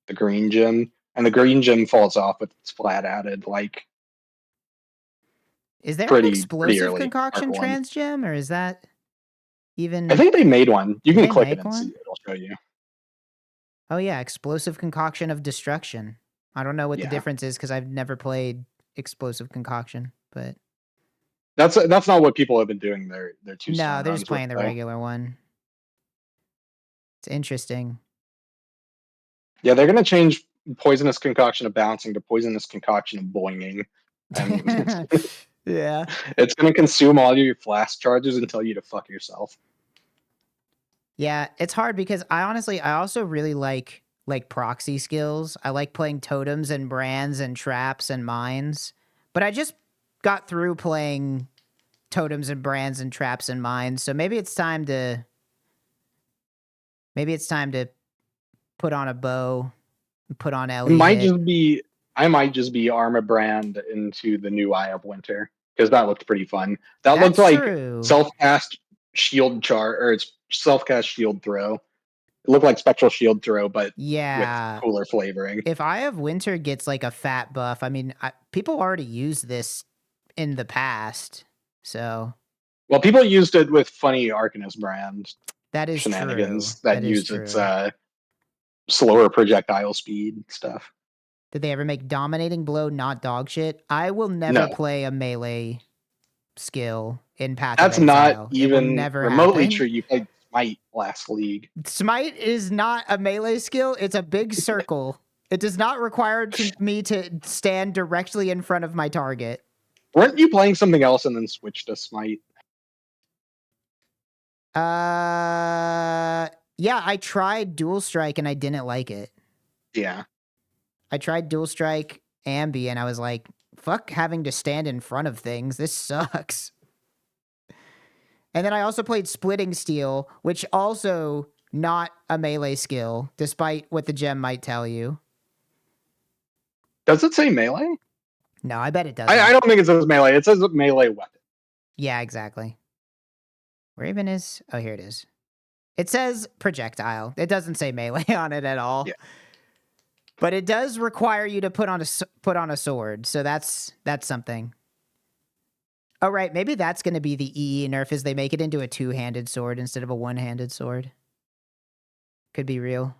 the green gem. And the green gem falls off with its flat added, like. Is there an Explosive Concoction trans gem, or is that even... I think they made one. You can click it and see it. It'll show you. Oh yeah, Explosive Concoction of Destruction. I don't know what the difference is because I've never played Explosive Concoction, but... That's not what people have been doing. They're too. No, they're just playing the regular one. It's interesting. Yeah, they're gonna change Poisonous Concoction of Bouncing to Poisonous Concoction of Boinging. And yeah, it's gonna consume all your flash charges and tell you to fuck yourself. Yeah, it's hard because I also really like proxy skills. I like playing totems and brands and traps and mines, but I just got through playing totems and brands and traps and mines, so maybe it's time to put on a bow, and put on Ellie. I might just be Armor Brand into the new Eye of Winter because that looked pretty fun. That looked like self-cast shield char or it's self-cast shield throw. It looked like Spectral Shield Throw, but Yeah. with cooler flavoring. If Eye of Winter gets like a fat buff, I mean, people already use this in the past, so. Well, people used it with funny Arcanist brand that is shenanigans true. that use its slower projectile speed stuff. Did they ever make Dominating Blow not dog shit? I will never play a melee skill in Path of Exile. That's not even never remotely happen. true. You played Smite last league. Smite is not a melee skill. It's a big circle. It does not require me to stand directly in front of my target. Weren't you playing something else and then switched to Smite? Yeah, I tried Dual Strike and I didn't like it. Yeah. I tried Dual Strike Ambi and I was like, fuck having to stand in front of things. This sucks. And then I also played Splitting Steel, which also not a melee skill, despite what the gem might tell you. Does it say melee? No, I bet it doesn't. I don't think it says melee. It says melee weapon. Yeah, exactly. Where even is... Oh, here it is. It says projectile. It doesn't say melee on it at all. Yeah. But it does require you to put on a sword, so that's something. Oh, right. Maybe that's going to be the EE nerf, is they make it into a two-handed sword instead of a one-handed sword. Could be real.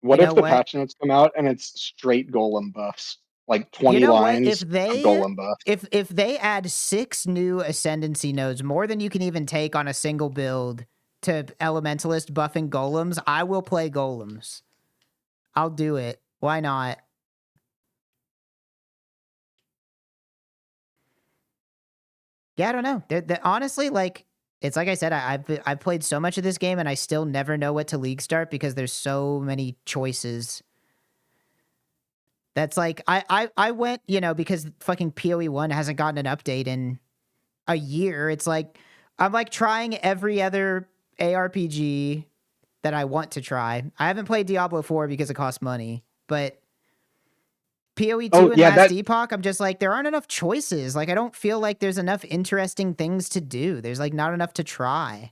What if the patch notes come out and it's straight golem buffs? Like 20 lines of golem buffs. If they add 6 new ascendancy nodes, more than you can even take on a single build to Elementalist buffing golems, I will play golems. I'll do it. Why not? Yeah, I don't know. Honestly, like, it's like I said, I've played so much of this game and I still never know what to league start because there's so many choices. That's like, I went, because fucking PoE 1 hasn't gotten an update in a year. It's like, I'm like trying every other ARPG that I want to try. I haven't played Diablo 4 because it costs money, but PoE 2 and Last Epoch, I'm just like, there aren't enough choices. Like, I don't feel like there's enough interesting things to do. There's like not enough to try.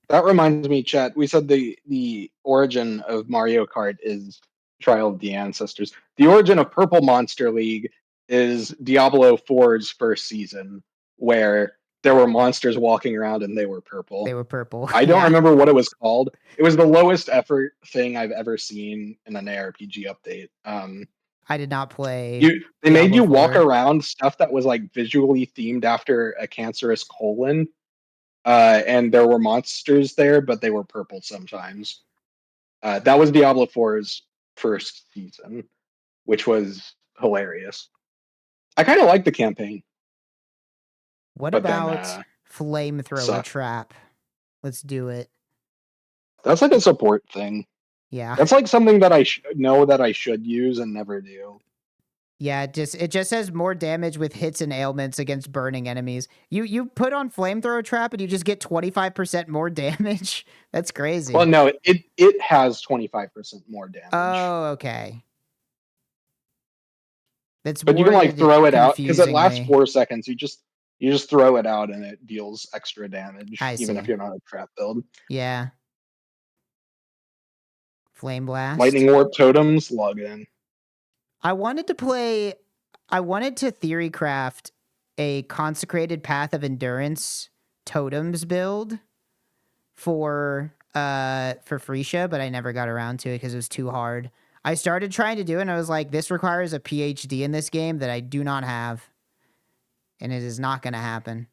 That reminds me, chat. We said the origin of Mario Kart is Trial of the Ancestors. The origin of Purple Monster League is Diablo 4's first season, where there were monsters walking around and they were purple. They were purple. I don't remember what it was called. It was the lowest effort thing I've ever seen in an ARPG update. I did not play. They made you walk around stuff that was like visually themed after a cancerous colon. And there were monsters there, but they were purple sometimes. That was Diablo 4's first season, which was hilarious. I kind of liked the campaign. What about Flamethrower Trap? Let's do it. That's like a support thing. Yeah. That's like something that I know that I should use and never do. Yeah, it just says more damage with hits and ailments against burning enemies. You put on Flamethrower Trap and you just get 25% more damage? That's crazy. Well, no, it has 25% more damage. Oh, okay. But you can like throw it out because it lasts 4 seconds. You just throw it out and it deals extra damage, even if you're not a trap build. Yeah. Flame Blast. Lightning Warp Totems, log in. I wanted to theory craft a Consecrated Path of Endurance totems build for Freesia, but I never got around to it because it was too hard. I started trying to do it and I was like, this requires a PhD in this game that I do not have. And it is not going to happen.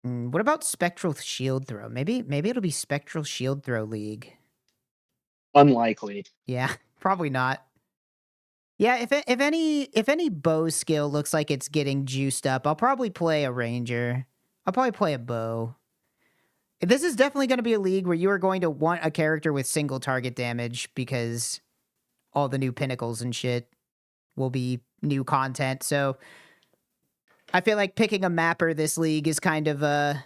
What about Spectral Shield Throw? Maybe it'll be Spectral Shield Throw League. Unlikely. Yeah, probably not. Yeah, if any bow skill looks like it's getting juiced up, I'll probably play a ranger. I'll probably play a bow. This is definitely going to be a league where you are going to want a character with single target damage because all the new pinnacles and shit will be new content. So I feel like picking a mapper this league is kind of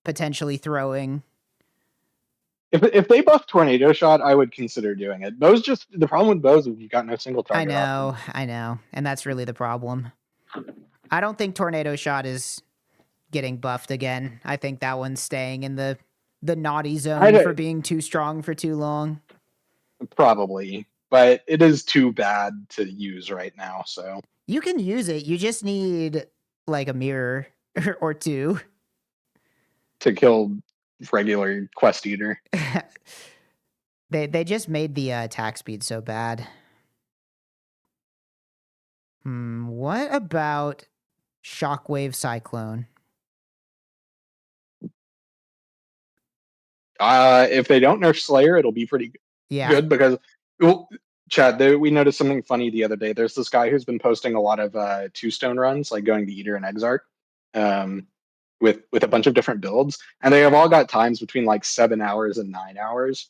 potentially throwing. If they buff Tornado Shot, I would consider doing it. Bows the problem with bows is you got no single target. I know. And that's really the problem. I don't think Tornado Shot is getting buffed again. I think that one's staying in the naughty I zone don't- for being too strong for too long. Probably, but it is too bad to use right now. So You can use it. You just need like a mirror or two. to kill regular quest eater. They just made the attack speed so bad. What about Shockwave Cyclone? If they don't nerf Slayer, it'll be pretty Yeah. good because, well, Chad, we noticed something funny the other day. There's this guy who's been posting a lot of two-stone runs, like going to Eater and Exarch, with a bunch of different builds, and they have all got times between like 7 hours and 9 hours,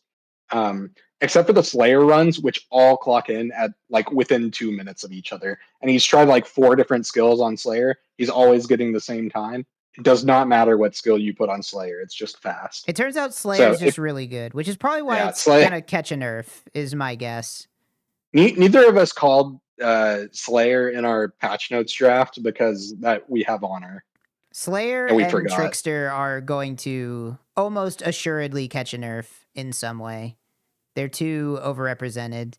except for the Slayer runs, which all clock in at like within 2 minutes of each other. And he's tried like 4 different skills on Slayer. He's always getting the same time. It does not matter what skill you put on Slayer. It's just fast. It turns out Slayer's So just really good, which is probably why Yeah, it's Slayer- gonna catch a nerf, is my guess. Neither of us called Slayer in our patch notes draft because that we have honor. Slayer And we and forgot. Trickster are going to almost assuredly catch a nerf in some way. They're too overrepresented.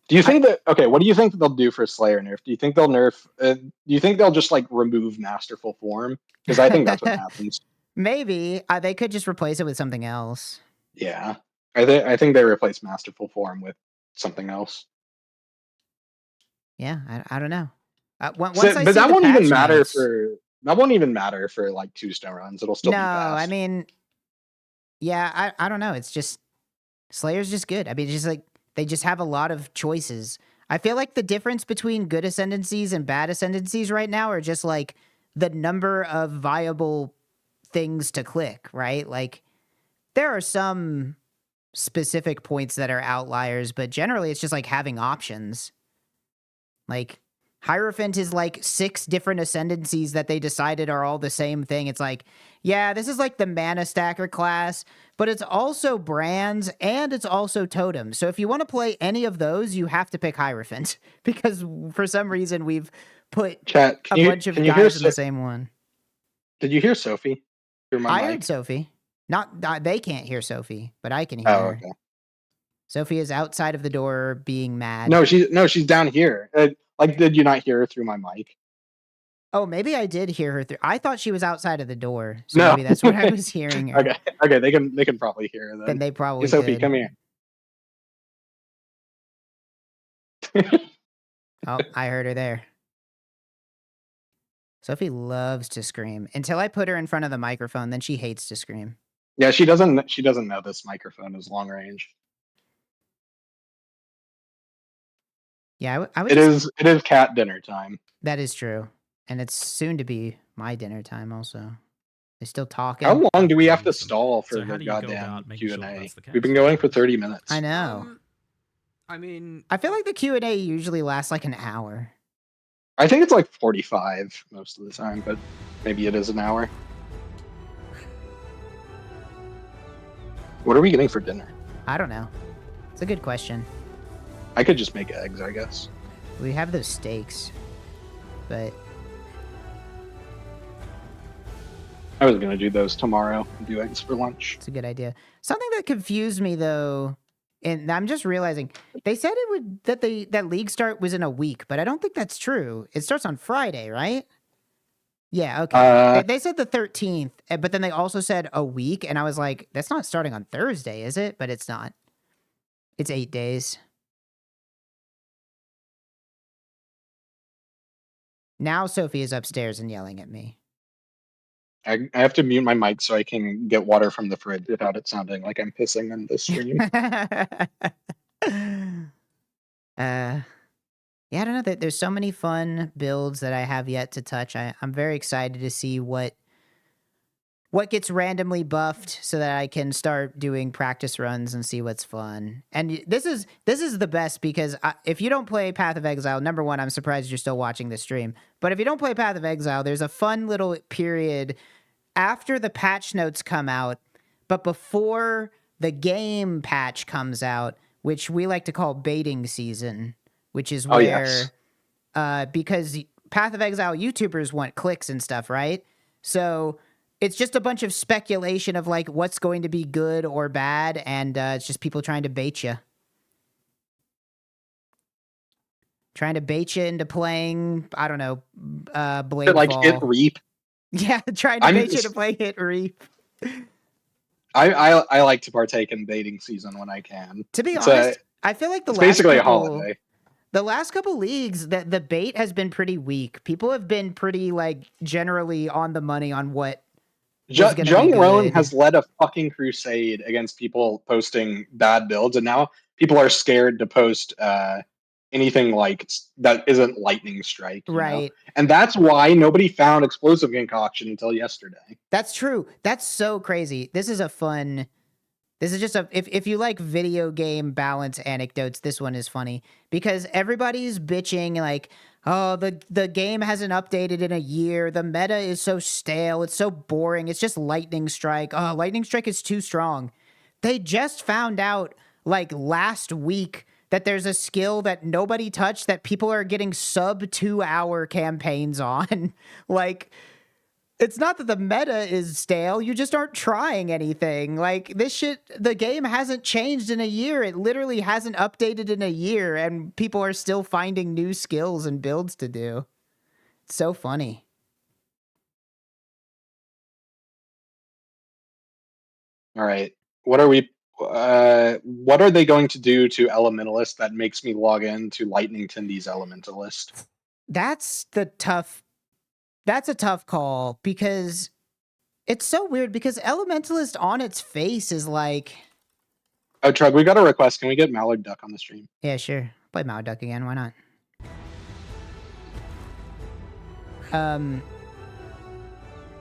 Do you think that? Okay, what do you think they'll do for Slayer nerf? Do you think they'll nerf? Do you think they'll just like remove Masterful Form? Because I think that's what happens. Maybe they could just replace it with something else. Yeah, I think they replace Masterful Form with something else. Yeah, I don't know. Once So- I but see that the won't even patch matter notes- that won't even matter for like two-stone runs. It'll still No, be fast. I mean, yeah, I don't know. It's just Slayer's just good. I mean, it's just like they just have a lot of choices. I feel like the difference between good ascendancies and bad ascendancies right now are just like the number of viable things to click, right? Like there are some specific points that are outliers, but generally it's just like having options. Like Hierophant is like 6 different ascendancies that they decided are all the same thing. It's like, yeah, this is like the mana stacker class, but it's also brands and it's also totems. So if you want to play any of those, you have to pick Hierophant because for some reason we've put Chat, a bunch of guys in the same one. Did you hear Sophie? Through my I mic? heard Sophie. Not they can't hear Sophie, but I can hear Oh, her. okay. Sophie is outside of the door being mad. No, she's down here. Like, did you not hear her through my mic? Oh, maybe I did hear her through. I thought she was outside of the door, so No. maybe that's where I was hearing her. Okay, they can probably hear her then. Then they probably Hey, Sophie, could. come here. Oh, I heard her there. Sophie loves to scream. Until I put her in front of the microphone, then she hates to scream. Yeah, she doesn't know this microphone is long range. Yeah, I would It just... is cat dinner time. That is true. And it's soon to be my dinner time also. They're still talking. How long do we have to stall for So how the do you go goddamn about making sure Q&A? that's the case? We've been going for 30 minutes. I know. I mean, I feel like the Q&A usually lasts like an hour. I think it's like 45 most of the time, but maybe it is an hour. What are we getting for dinner? I don't know. It's a good question. I could just make eggs, I guess. We have those steaks, but I was gonna do those tomorrow and do eggs for lunch. it's a good idea. Something that confused me though, and I'm just realizing they said it would that league start was in a week, but I don't think that's true. It starts on Friday, right? Yeah, okay. They said the 13th, but then they also said a week, and I was like, that's not starting on Thursday, is it? But it's not. It's 8 days. Now Sophie is upstairs and yelling at me. I have to mute my mic so I can get water from the fridge without it sounding like I'm pissing on the stream. Yeah, I don't know. There's so many fun builds that I have yet to touch. I'm very excited to see what gets randomly buffed so that I can start doing practice runs and see what's fun. And this is the best because if you don't play Path of Exile, number one, I'm surprised you're still watching this stream. But if you don't play Path of Exile, there's a fun little period after the patch notes come out, but before the game patch comes out, which we like to call baiting season, which is where, because Path of Exile YouTubers want clicks and stuff, right? So it's just a bunch of speculation of like what's going to be good or bad, and it's just people trying to bait you. Trying to bait you into playing, I don't know, Blade like Fall. Hit Reap. Yeah, trying to bait you to play Hit Reap. I like to partake in baiting season when I can. To be honest, I feel like it's basically a holiday. The last couple leagues, the bait has been pretty weak. People have been pretty like generally on the money on what Jung Roan has led a fucking crusade against people posting bad builds, and now people are scared to post anything like that isn't Lightning Strike. Right. Know? And that's why nobody found Explosive Concoction until yesterday. That's true. That's so crazy. This is just if you like video game balance anecdotes, this one is funny because everybody's bitching like, oh, the game hasn't updated in a year. The meta is so stale. It's so boring. It's just Lightning Strike. Oh, Lightning Strike is too strong. They just found out like last week that there's a skill that nobody touched that people are getting sub 2 hour campaigns on. Like, it's not that the meta is stale. You just aren't trying anything. Like, this shit, the game hasn't changed in a year. It literally hasn't updated in a year, and people are still finding new skills and builds to do. It's so funny. All right. What are they going to do to Elementalist that makes me log in to Lightning Tindy's Elementalist? That's a tough call because it's so weird because Elementalist on its face is like... Oh, Trog, we got a request. Can we get Mallard Duck on the stream? Yeah, sure. Play Mallard Duck again. Why not?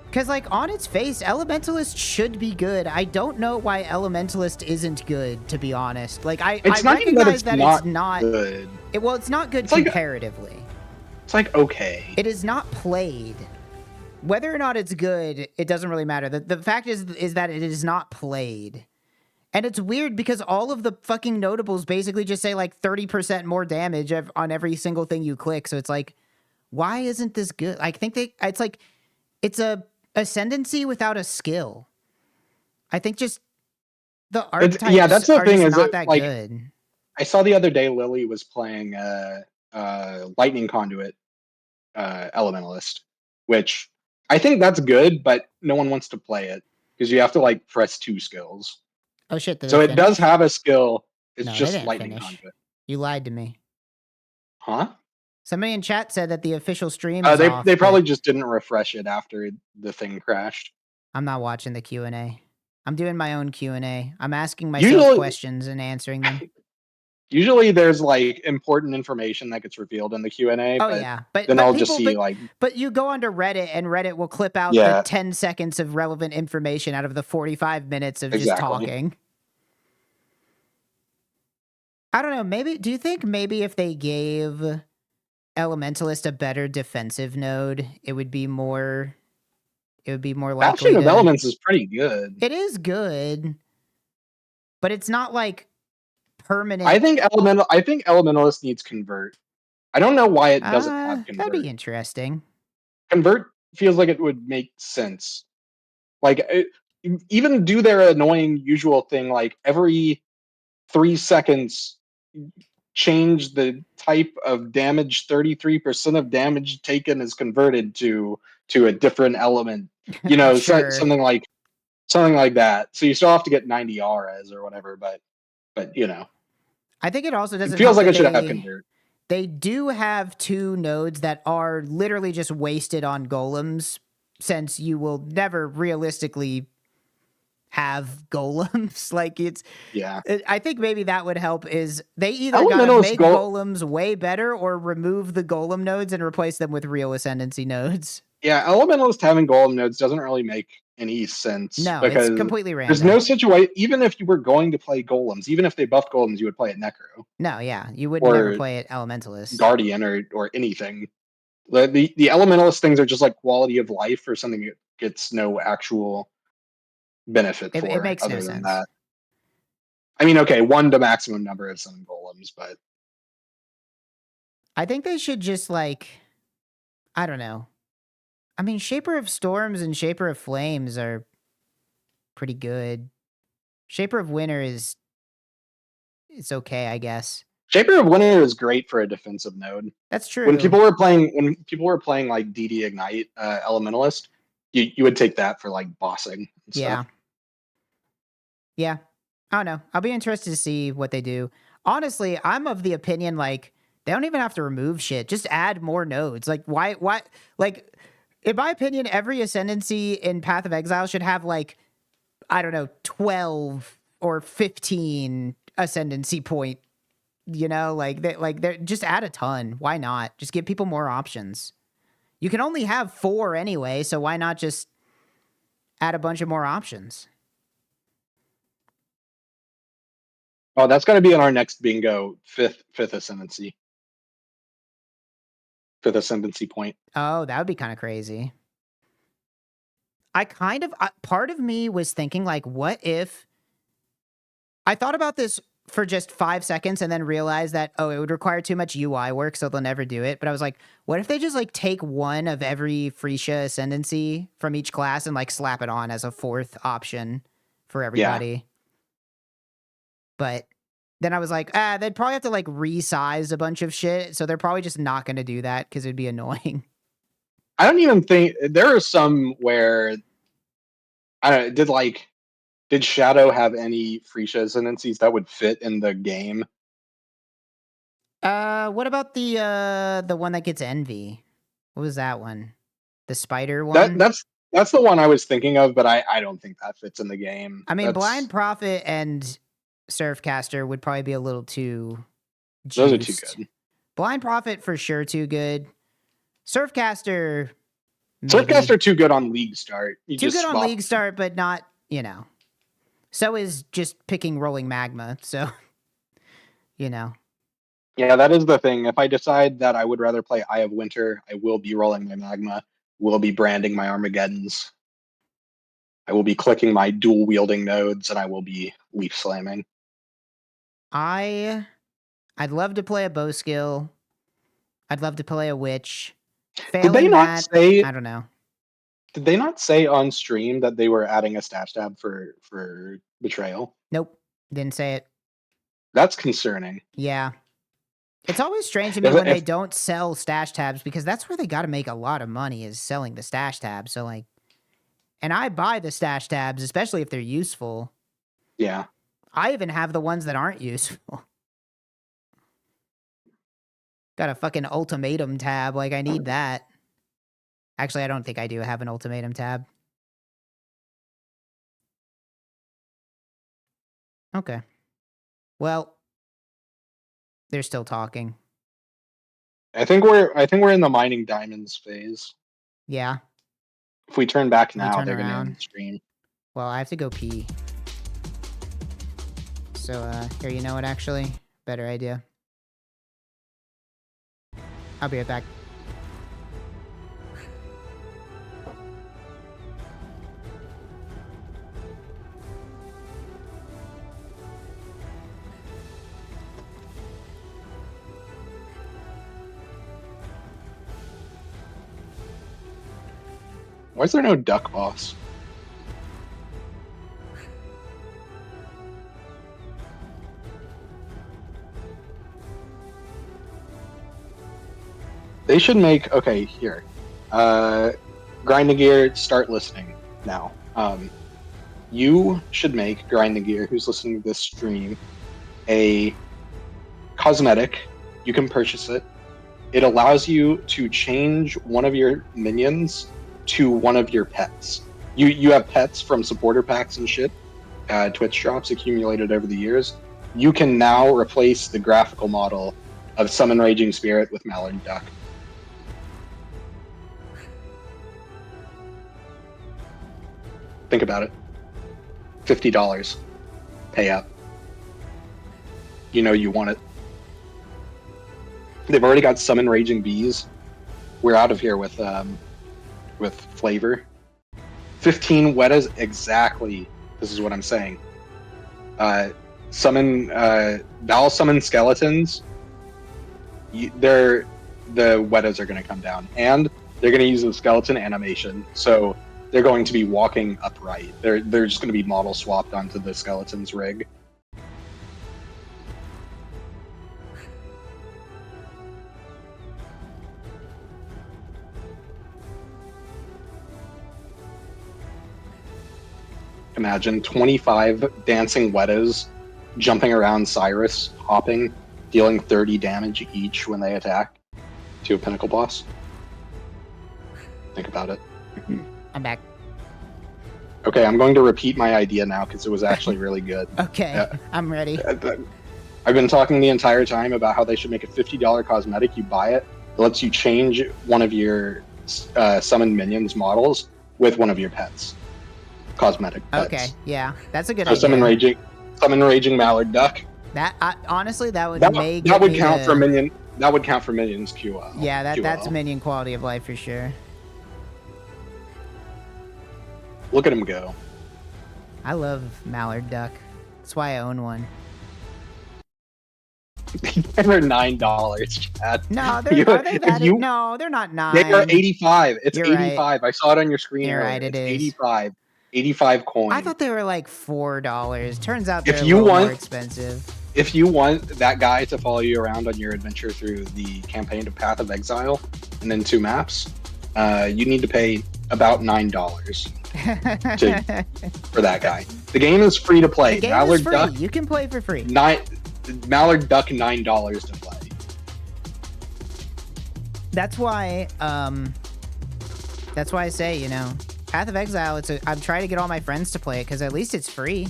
Because, like, on its face, Elementalist should be good. I don't know why Elementalist isn't good, to be honest. Like, I recognize that it's not good. Well, it's not good comparatively. It's like okay. It is not played. Whether or not it's good, it doesn't really matter. The fact is that it is not played. And it's weird because all of the fucking notables basically just say, like, 30% more damage on every single thing you click. So it's like, why isn't this good? I think it's like, it's a ascendancy without a skill. I think just the archetypes that's the are thing, just is not that like, good. I saw the other day Lily was playing Lightning Conduit Elementalist, which I think that's good, but no one wants to play it because you have to like press 2 skills. Oh shit! So it does have a skill. It's no, just Lightning Conduit. You lied to me. Huh? Somebody in chat said that the official stream is off. They probably just didn't refresh it after the thing crashed. I'm not watching the Q&A. I'm doing my own Q&A. I'm asking myself questions and answering them. Usually there's like important information that gets revealed in the Q&A. Oh, yeah. But then I'll just see like... But you go onto Reddit and Reddit will clip out the 10 seconds of relevant information out of the 45 minutes of just talking. I don't know. Maybe, do you think maybe if they gave Elementalist a better defensive node, it would be more likely Bastion of Elements is pretty good. It is good, but it's not like permanent. I think Elementalist needs Convert. I don't know why it doesn't have Convert. That'd be interesting. Convert feels like it would make sense. Like, even do their annoying usual thing, like every 3 seconds, change the type of damage. 33% of damage taken is converted to a different element. You know, Sure. something like that. So you still have to get 90 auras or whatever, but you know. I think it also doesn't. It feels like it should have Convert. They do have 2 nodes that are literally just wasted on golems, since you will never realistically have golems. Like, it's... Yeah. I think maybe that would help, is they either gotta make golems way better or remove the golem nodes and replace them with real ascendancy nodes. Yeah, Elementalist having golem nodes doesn't really make any sense. No, because it's completely random. There's no situation, even if you were going to play golems, even if they buffed golems, you would play it Necro. No, yeah, you would never play it Elementalist. Guardian or anything. The Elementalist things are just like quality of life or something that gets no actual benefit for. It makes other no than sense. That. I mean, okay, 1 to maximum number of summon golems, but I think they should just, like, I don't know. I mean, Shaper of Storms and Shaper of Flames are pretty good. Shaper of Winter it's okay, I guess. Shaper of Winter is great for a defensive node. That's true. When people were playing like DD Ignite Elementalist, you would take that for like bossing and stuff. Yeah. I don't know. I'll be interested to see what they do. Honestly, I'm of the opinion like they don't even have to remove shit. Just add more nodes. Like why like in my opinion, every ascendancy in Path of Exile should have like, I don't know, 12 or 15 ascendancy point. You know, they're just add a ton. Why not? Just give people more options. You can only have 4 anyway, so why not just add a bunch of more options? Oh, that's got to be in our next bingo. Fifth ascendancy. 5th ascendancy point. Oh, that would be kind of crazy. Part of me was thinking like, what if I thought about this for just 5 seconds and then realized that, it would require too much UI work, so they'll never do it. But I was like, what if they just like take one of every Freesia ascendancy from each class and like slap it on as a 4th option for everybody? Yeah. But then I was like, they'd probably have to like resize a bunch of shit. So they're probably just not going to do that because it'd be annoying. I don't even think there are some where did Shadow have any Freesia ascendancies that would fit in the game? What about the one that gets Envy? What was that one? The spider one? That's the one I was thinking of, but I don't think that fits in the game. I mean, Blind Prophet and Surfcaster would probably be a little too juiced. Those are too good. Blind Prophet for sure too good. Surfcaster too good on League Start. Too good on League Start, but not, So is just picking Rolling Magma, so, Yeah, that is the thing. If I decide that I would rather play Eye of Winter, I will be rolling my Magma, will be branding my Armageddons. I will be clicking my dual-wielding nodes, and I will be leaf slamming. I'd love to play a bow skill. I'd love to play a witch. Did they not say? I don't know. Did they not say on stream that they were adding a stash tab for Betrayal? Nope, didn't say it. That's concerning. Yeah. It's always strange to me when they don't sell stash tabs because that's where they got to make a lot of money is selling the stash tabs. So like, and I buy the stash tabs, especially if they're useful. Yeah. I even have the ones that aren't useful. Got a fucking ultimatum tab. Like I need that. Actually, I don't think I do have an ultimatum tab. Okay. Well, they're still talking. I think we're in the mining diamonds phase. Yeah. If we turn back now, they're gonna end the stream. Well, I have to go pee. So here, you know what? Actually, better idea. I'll be right back. Why is there no duck boss? They should make here. Grinding Gear, start listening now. You should make Grinding Gear, who's listening to this stream, a cosmetic. You can purchase it. It allows you to change one of your minions to one of your pets. You have pets from supporter packs and shit, Twitch drops accumulated over the years. You can now replace the graphical model of Summon Raging Spirit with Mallard Duck. Think about it. $50. Pay up. You know you want it. They've already got Summon Raging Bees. We're out of here with flavor. 15 Wetas exactly. This is what I'm saying. Summon Val summon skeletons. The Wetas are going to come down, and they're going to use the skeleton animation, so they're going to be walking upright. They're just going to be model swapped onto the skeleton's rig. Imagine 25 dancing Wetas jumping around Cyrus, hopping, dealing 30 damage each when they attack to a pinnacle boss. Think about it. I'm back. Okay, I'm going to repeat my idea now because it was actually really good. Okay, I'm ready. I've been talking the entire time about how they should make a $50 cosmetic. You buy it. It lets you change one of your summoned minions models with one of your pets. Cosmetic pets. Okay, yeah, that's a good So idea. summon raging mallard duck. That honestly, that would That would me count the- for minion. That would count for minions QL. Yeah, QL. that's minion quality of life for sure. Look at him go. I love mallard duck. That's why I own one. They're $9, Chad. No, are You- they if that? you- No, they're not 9. They are 85. It's You're 85. I saw it on your screen. You're earlier. right, it it's is. 85. 85 coins. I thought they were like $4. Turns out If they're you a little more want- expensive. If you want that guy to follow you around on your adventure through the campaign of Path of Exile and then 2 maps, you need to pay about $9 for that guy. The game is free to play. The game Mallard is free. Duck, You can play for free. Mallard Duck, $9 to play. That's why I say, you know, Path of Exile, I'm trying to get all my friends to play it because at least it's free.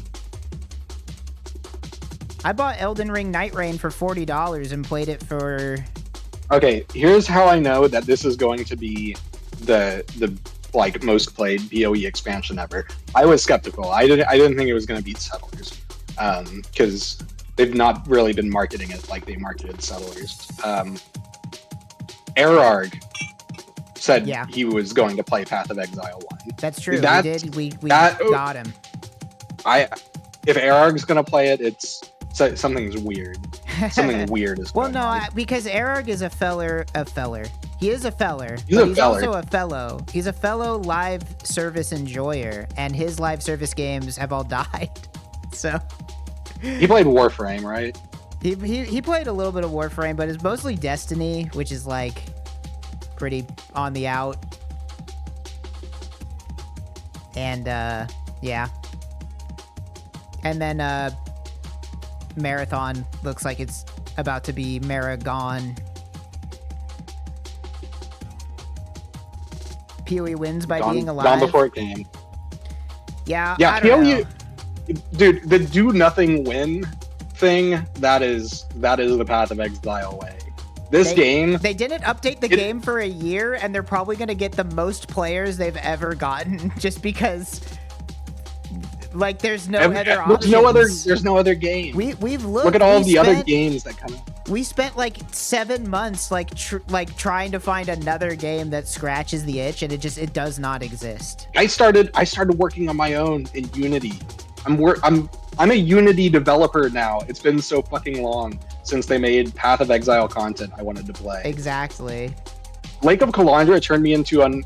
I bought Elden Ring Night Rain for $40 and played it for... Okay, here's how I know that this is going to be the like most played BOE expansion ever. I was skeptical. I didn't think it was going to beat Settlers, because they've not really been marketing it like they marketed Settlers. Erarg said he was going to play Path of Exile 1. That's true. That- we did. We that- got him. If Erarg's going to play it, something's weird. Something weird is Well, going no, on. because Erarg is a feller. He is a feller. He's but a he's feller. also a fellow. He's a fellow live service enjoyer, and his live service games have all died. So He played Warframe, right? he played a little bit of Warframe, but it's mostly Destiny, which is like pretty on the out. And yeah. And then Marathon looks like it's about to be Maragon. PoE wins by being alive. Gone before it came. Yeah, Yeah, I don't know. dude, the do nothing win thing, that is the Path of Exile way. This game, They didn't update the game for a year, and they're probably going to get the most players they've ever gotten just because, like, there's no other options. there's no other game. We've looked. Look at all the other spent- games that come out. We spent like 7 months trying to find another game that scratches the itch, and it does not exist. I started working on my own in Unity. I'm a Unity developer now. It's been so fucking long since they made Path of Exile content I wanted to play. Exactly. Lake of Kalandra turned me into an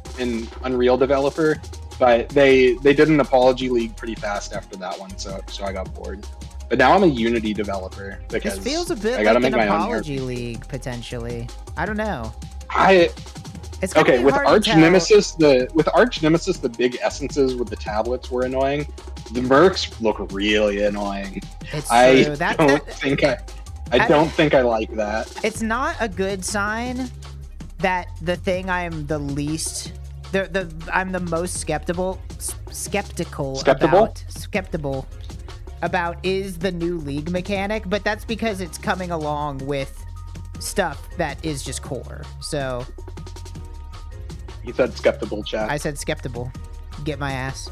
Unreal developer, but they did an apology league pretty fast after that one, so I got bored. But now I'm a Unity developer because This feels a bit I gotta like an make my own apology league potentially. I don't know. It's gonna Okay, be with hard to Arch tell. Nemesis, the big essences with the tablets were annoying. The mercs look really annoying. It's I true. don't think I like that. It's not a good sign that the thing I'm the least I'm the most skeptical about is the new league mechanic, but that's because it's coming along with stuff that is just core. So You said skeptical, chat. I said skeptical. Get my ass.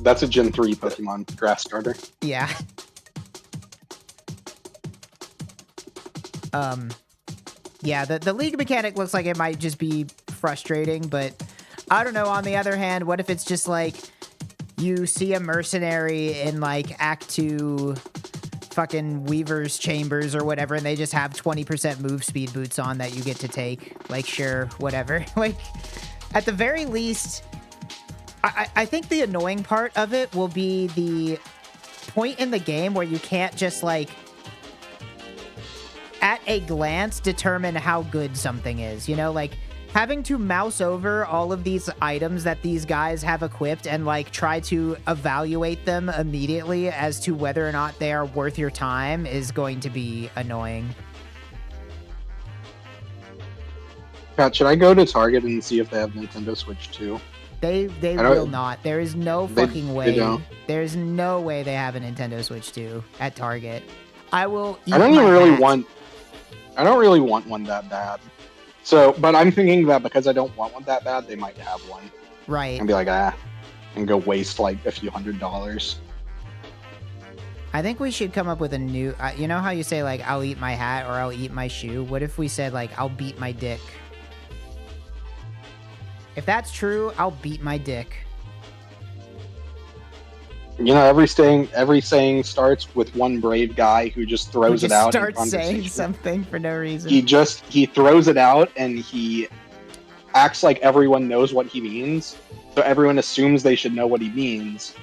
That's a Gen 3 Pokemon grass starter. Yeah. Yeah, the league mechanic looks like it might just be frustrating, but I don't know. On the other hand, what if it's just like you see a mercenary in like Act 2 fucking Weaver's Chambers or whatever, and they just have 20% move speed boots on that you get to take. Like, sure, whatever. Like, at the very least, I think the annoying part of it will be the point in the game where you can't just, like, at a glance determine how good something is, you know? Like, having to mouse over all of these items that these guys have equipped and, like, try to evaluate them immediately as to whether or not they are worth your time is going to be annoying. Pat, should I go to Target and see if they have Nintendo Switch 2? They will not. There is no fucking way. They don't. There's no way they have a Nintendo Switch 2 at Target. I will eat I don't my even really hat. want... I don't really want one that bad. So, but I'm thinking that because I don't want one that bad, they might have one. Right. And be like, and go waste like a few $100s. I think we should come up with a new... you know how you say, like, I'll eat my hat or I'll eat my shoe? What if we said, like, I'll beat my dick? If that's true, I'll beat my dick. You know, every saying starts with one brave guy who just throws it out. Starts saying something for no reason. He throws it out and he acts like everyone knows what he means. So everyone assumes they should know what he means,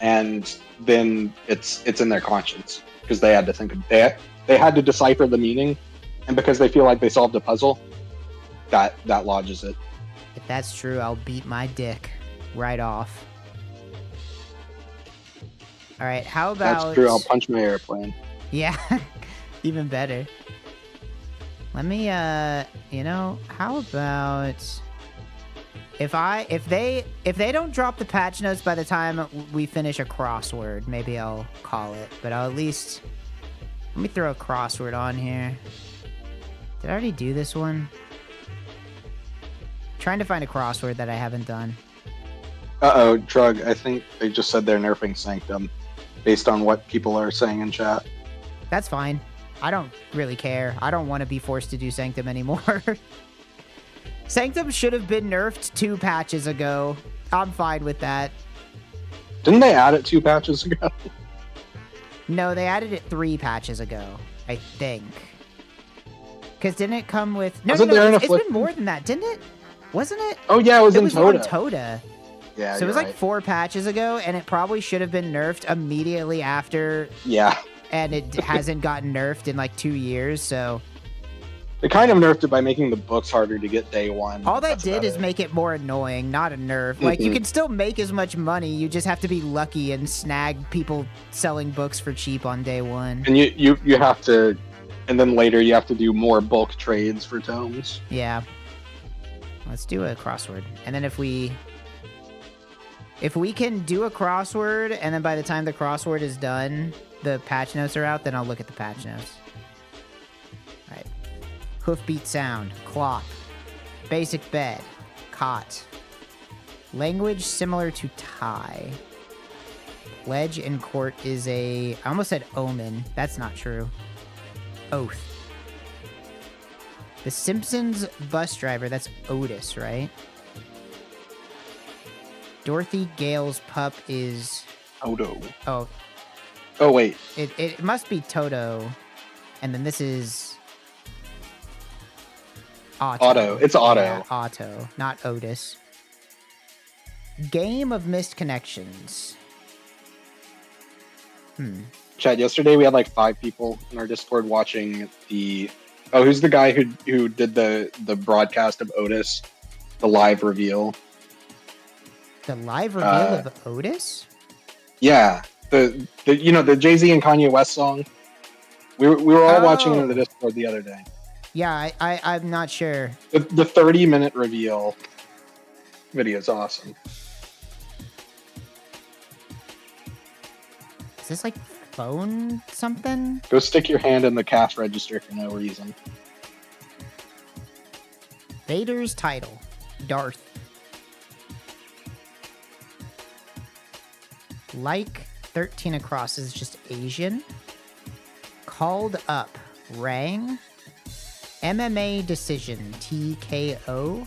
and then it's in their conscience because they had to think they had to decipher the meaning, and because they feel like they solved a puzzle, that lodges it. If that's true, I'll beat my dick right off. All right, how about... That's true, I'll punch my airplane. Yeah, even better. Let me, you know, how about... If they don't drop the patch notes by the time we finish a crossword, maybe I'll call it. But I'll at least... Let me throw a crossword on here. Did I already do this one? Trying to find a crossword that I haven't done. Uh-oh, Trog, I think they just said they're nerfing Sanctum, based on what people are saying in chat. That's fine. I don't really care. I don't want to be forced to do Sanctum anymore. Sanctum should have been nerfed 2 patches ago. I'm fine with that. Didn't they add it 2 patches ago? No, they added it 3 patches ago, I think. Because didn't it come with... No, it's been more than that, didn't it? Wasn't it? Oh, yeah, it was in Toda. On Toda. Yeah, so it was like 4 patches ago, and it probably should have been nerfed immediately after. Yeah. And it hasn't gotten nerfed in like 2 years, so... They kind of nerfed it by making the books harder to get day one. All that did is make it more annoying, not a nerf. Like, you can still make as much money, you just have to be lucky and snag people selling books for cheap on day one. And you have to... And then later you have to do more bulk trades for tomes. Yeah. Let's do a crossword. And then if we can do a crossword, and then by the time the crossword is done, the patch notes are out, then I'll look at the patch notes. All right. Hoofbeat sound. Clock. Basic bed. Cot. Language similar to Thai. Pledge in court is a... I almost said omen. That's not true. Oath. The Simpsons bus driver, that's Otis, right? Dorothy Gale's pup is... Odo. Oh. Oh, wait. It must be Toto. And then this is... Otto. It's Otto. Yeah, Otto, not Otis. Game of Missed Connections. Chad, yesterday we had like 5 people in our Discord watching the... Oh, who's the guy who did the broadcast of Otis? The live reveal. The live reveal of Otis? Yeah. The you know, the Jay-Z and Kanye West song? We were all watching it in the Discord the other day. Yeah, I'm not sure. The 30-minute reveal video is awesome. Is this like phone something? Go stick your hand in the cash register for no reason. Vader's title. Darth. Like 13 across is just Asian. Called up. Rang. MMA decision. TKO.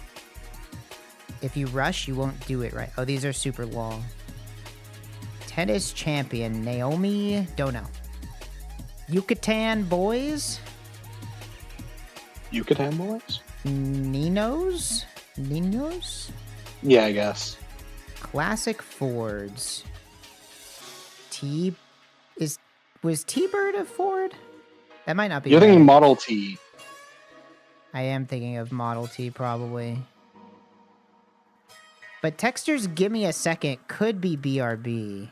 If you rush, you won't do it right. Oh, these are super long. Tennis champion. Naomi Dono. Yucatan Boys. Yucatan Boys? Ninos? Ninos? Yeah, I guess. Classic Fords. Was T-Bird a Ford? That might not be. You're thinking right. Model T. I am thinking of Model T, probably. But Textures Give Me a Second could be BRB.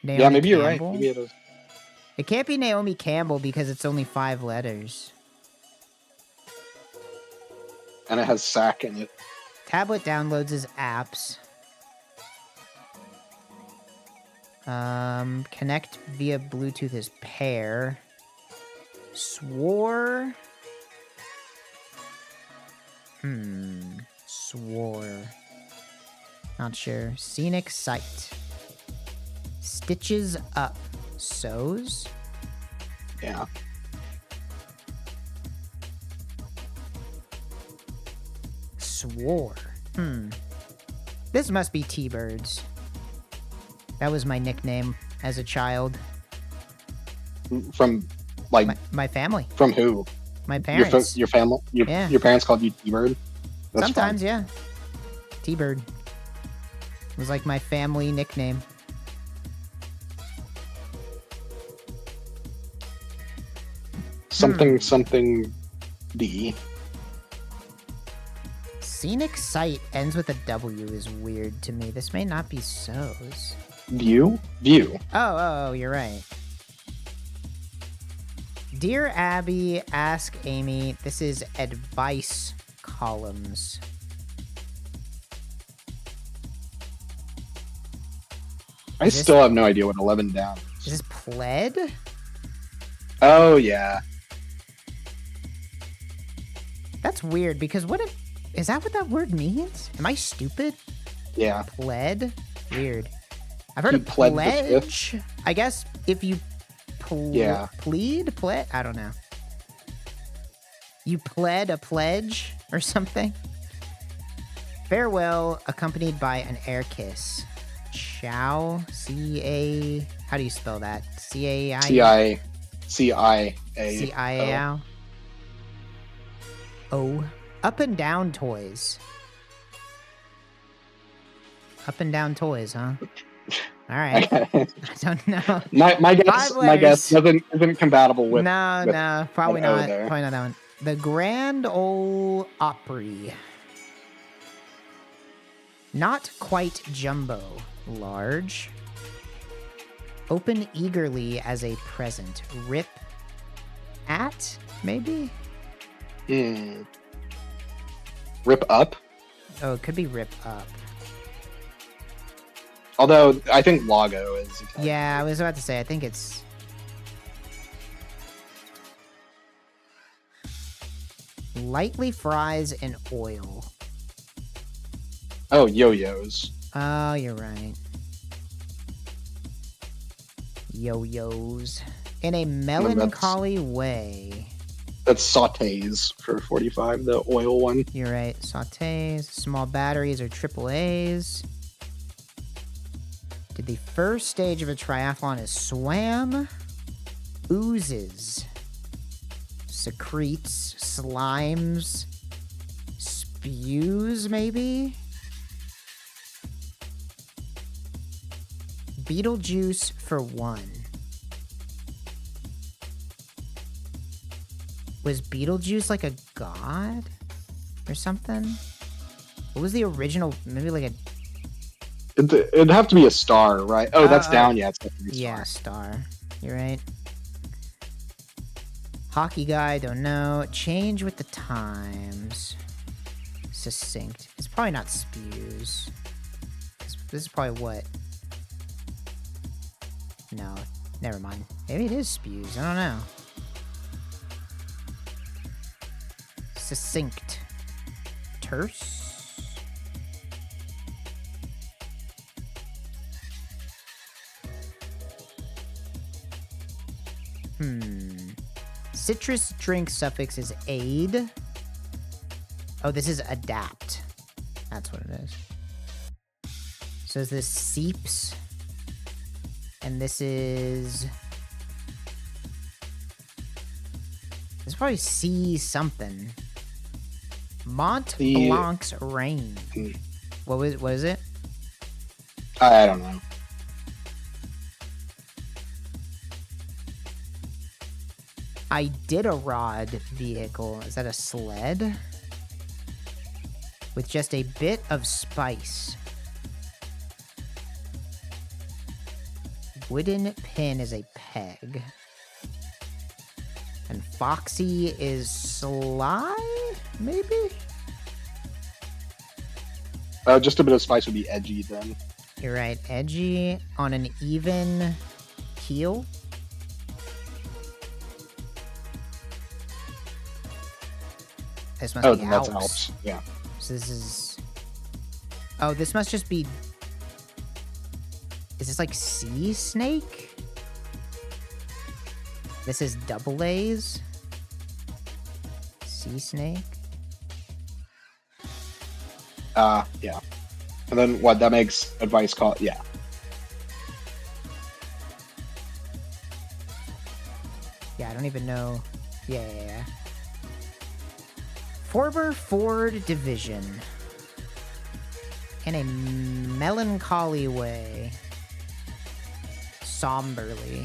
Naomi Yeah, maybe you're right. Campbell? Maybe it is. It can't be Naomi Campbell because it's only 5 letters. And it has SAC in it. Tablet downloads as apps. Connect via Bluetooth as pair. Swore. Swore. Not sure. Scenic Sight. Stitches Up. Sews? Yeah. Swore. This must be T-Birds. That was my nickname as a child. From, like... My family. From who? My parents. Your family? Yeah. Your parents called you T-Bird? That's Sometimes, fun. yeah. T-Bird. Was like my family nickname. Something D. Scenic Sight ends with a W is weird to me. This may not be so's. View? View. Oh, you're right. Dear Abby, ask Amy. This is advice columns. I still have no idea what 11 down is. Is this pled? Oh, yeah. That's weird because is that what that word means? Am I stupid? Yeah. Pled? Weird. I've heard He of pled the pledge. I guess if you Yeah. plead? I don't know. You pled a pledge or something? Farewell, accompanied by an air kiss. Ciao, C-A... How do you spell that? C-A-I... C-I-A. C-I-A-O. O. Up and Down Toys. Up and Down Toys, huh? All right. I don't know. My guess isn't compatible with. No, probably an O not. there. Probably not that one. The Grand Ole Opry. Not quite jumbo. Large. Open eagerly as a present. Rip at, maybe? Rip up? Oh, it could be rip up. Although, I think Lago is... Yeah, I was about to say, I think it's... Lightly fries in oil. Oh, yo-yos. Oh, you're right. Yo-yos. In a melancholy way. That's sautés for 45, the oil one. You're right. Sautés, small batteries or AAAs. Did the first stage of a triathlon is swam, oozes, secretes, slimes, spews, maybe? Beetlejuice for one. Was Beetlejuice like a god or something? What was the original? Maybe like a... It'd have to be a star, right? Oh, that's down. Yeah, it's definitely a star. Yeah, star. You're right. Hockey guy, don't know. Change with the times. Succinct. It's probably not spews. This is probably what? No, never mind. Maybe it is spews. I don't know. Succinct. Terse? Citrus drink suffix is aid. Oh, this is adapt. That's what it is. So is this Seeps? And this is... This is probably C something. Mont Blanc's Range. What is it? I don't know. Iditarod vehicle. Is that a sled? With just a bit of spice. Wooden pin is a peg. And Foxy is sly? Maybe? Just a bit of spice would be edgy then. You're right. Edgy on an even keel. This must be that's Alps. Alps. Yeah. So this is... Oh, this must just be... Is this like sea snake? This is double A's. Sea snake. Yeah. And then what? That makes advice call. Yeah. Yeah, I don't even know. Yeah. Former Ford Division. In a melancholy way. Somberly.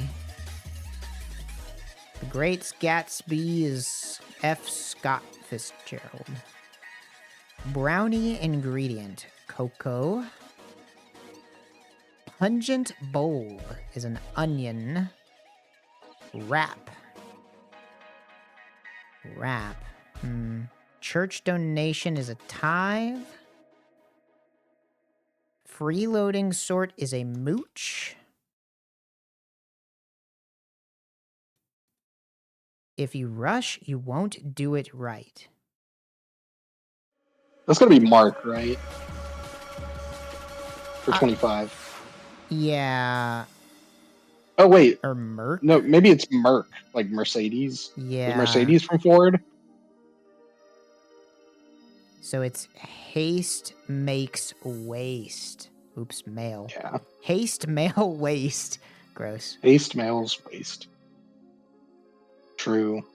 The Great Gatsby is F. Scott Fitzgerald. Brownie ingredient. Cocoa. Pungent bowl is an onion. Wrap. Church donation is a tithe. Freeloading sort is a mooch. If you rush, you won't do it right. That's gonna be Mark, right? For 25. Yeah. Oh wait. Or Merc? No, maybe it's Merc, like Mercedes. Yeah. Is Mercedes from Ford? So it's haste makes waste. Oops, male. Yeah. Haste, male, waste. Gross. Haste males waste. True.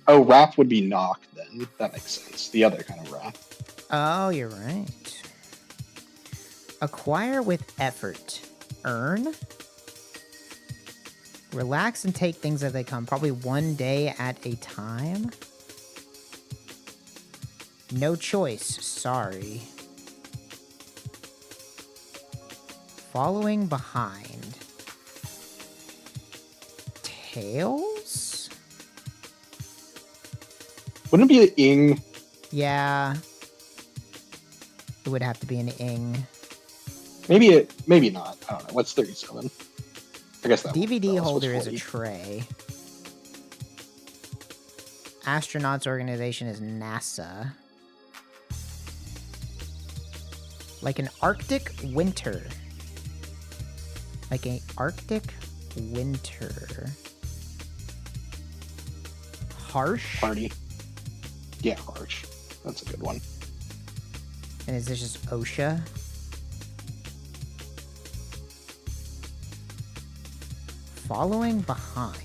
Oh, rap would be knock then. That makes sense. The other kind of rap. Oh, you're right. Acquire with effort. Earn. Relax and take things as they come. Probably one day at a time. No choice. Sorry. Following behind. Tails? Wouldn't it be an ing? Yeah. It would have to be an ing. Maybe not. I don't know. What's 37? I guess that DVD one, holder is 40. a tray. Astronauts organization is NASA. Like an Arctic winter. Like an Arctic winter. Harsh? Party. Yeah, harsh. That's a good one. And is this just OSHA? Following behind.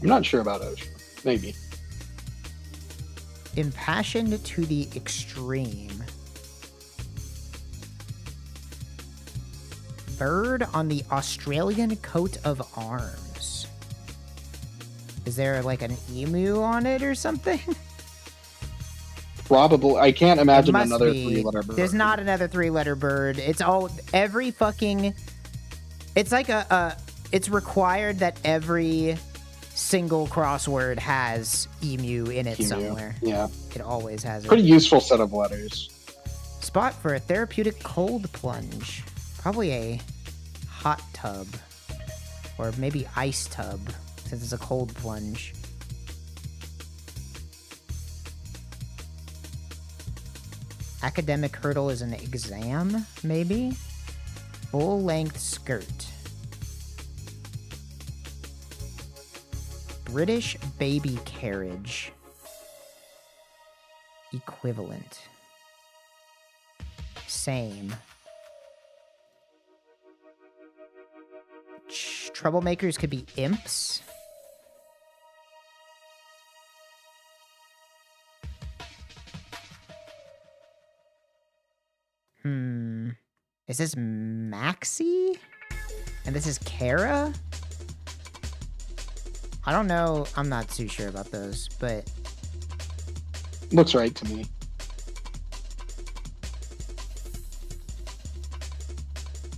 I'm not sure about OSHA. Maybe. Impassioned to the extreme. Bird on the Australian coat of arms. Is there like an emu on it or something? Probably. I can't imagine another be. 3-letter bird. There's not another 3-letter bird. It's all every fucking. It's like it's required that every single crossword has emu in it somewhere. Yeah. It always has it. Pretty useful set of letters. Spot for a therapeutic cold plunge. Probably a hot tub. Or maybe ice tub, since it's a cold plunge. Academic hurdle is an exam, maybe? Full-length skirt. British baby carriage. Equivalent. Same. Troublemakers could be imps. Is this Maxi? And this is Kara? I don't know. I'm not too sure about those, but... Looks right to me.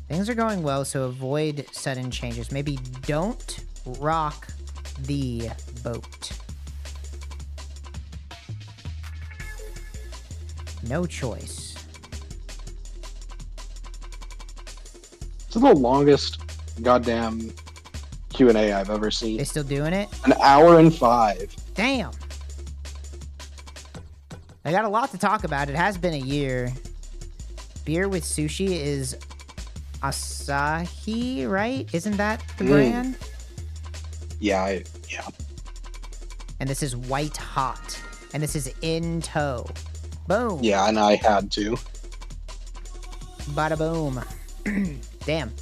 Things are going well, so avoid sudden changes. Maybe don't rock the boat. No choice. This is the longest goddamn Q&A I've ever seen. They still doing it? An hour and 5. Damn. I got a lot to talk about. It has been a year. Beer with sushi is Asahi, right? Isn't that the brand? Yeah, yeah. And this is White Hot. And this is In Tow. Boom. Yeah, and I had to. Bada boom. Damn.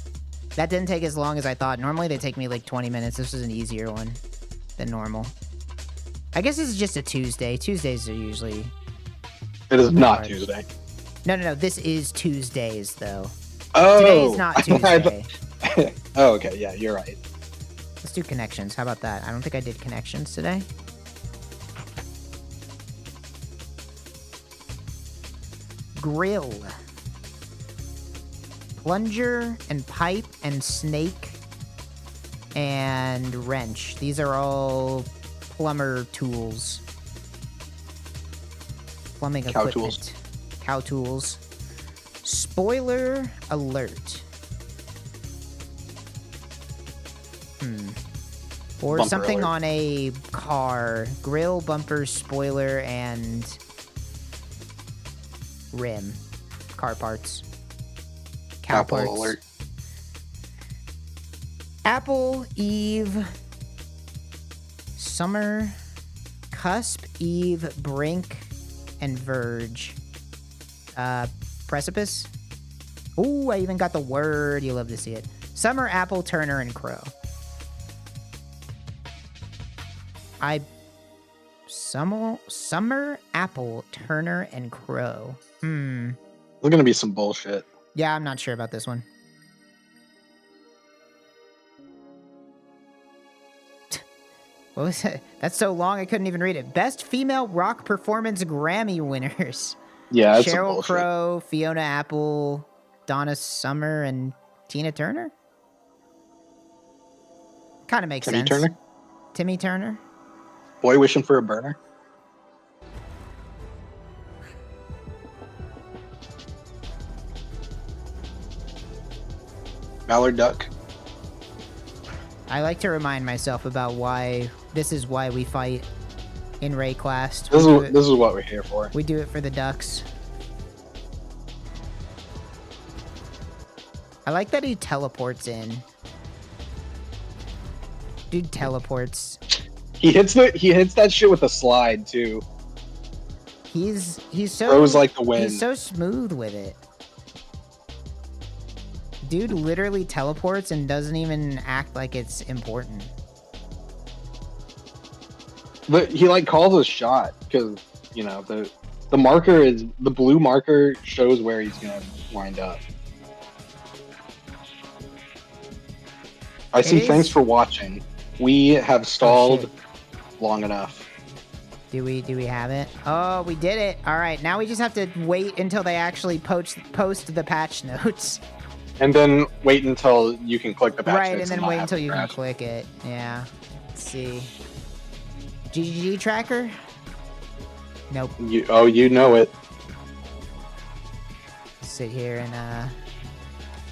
That didn't take as long as I thought. Normally they take me like 20 minutes. This was an easier one than normal. I guess this is just a Tuesday. Tuesdays are usually... It is not Tuesday. No. This is Tuesdays, though. Oh! Today's not Tuesday. Oh, okay. Yeah, you're right. Let's do connections. How about that? I don't think I did connections today. Grill. Plunger and pipe and snake and wrench. These are all plumber tools. Plumbing Cow equipment. tools. Cow tools. Spoiler alert. Or Bumper something alert. on a car. Grill, bumper, spoiler, and rim. Car parts. Cow Apple parts. alert. Apple, Eve, Summer, Cusp, Eve, Brink, and Verge. Precipice. Ooh, I even got the word. You love to see it. Summer, Apple, Turner, and Crow. Summer, Apple, Turner, and Crow. There's gonna be some bullshit. Yeah, I'm not sure about this one. What was it? That's so long I couldn't even read it. Best Female Rock Performance Grammy winners. Yeah, it's some Sheryl bullshit. Crow, Fiona Apple, Donna Summer, and Tina Turner? Kind of makes Timmy sense. Turner? Timmy Turner? Boy wishing for a burner? Mallard Duck? I like to remind myself about why this is why we fight in Rayclast. This is what we're here for. We do it for the ducks. I like that he teleports in. Dude teleports. He hits that shit with a slide too. He's so Throws like the wind. He's so smooth with it. Dude literally teleports and doesn't even act like it's important. But he like calls a shot because you know the marker is the blue marker shows where he's gonna wind up. I see. Thanks for watching. We have stalled long enough. Do we have it? Oh, we did it. All right, now we just have to wait until they actually post the patch notes. And then wait until you can click the patch Right, notes and then not wait have until to you can crash. click it. Yeah. Let's see. GGG tracker? Nope. You know it. Sit here and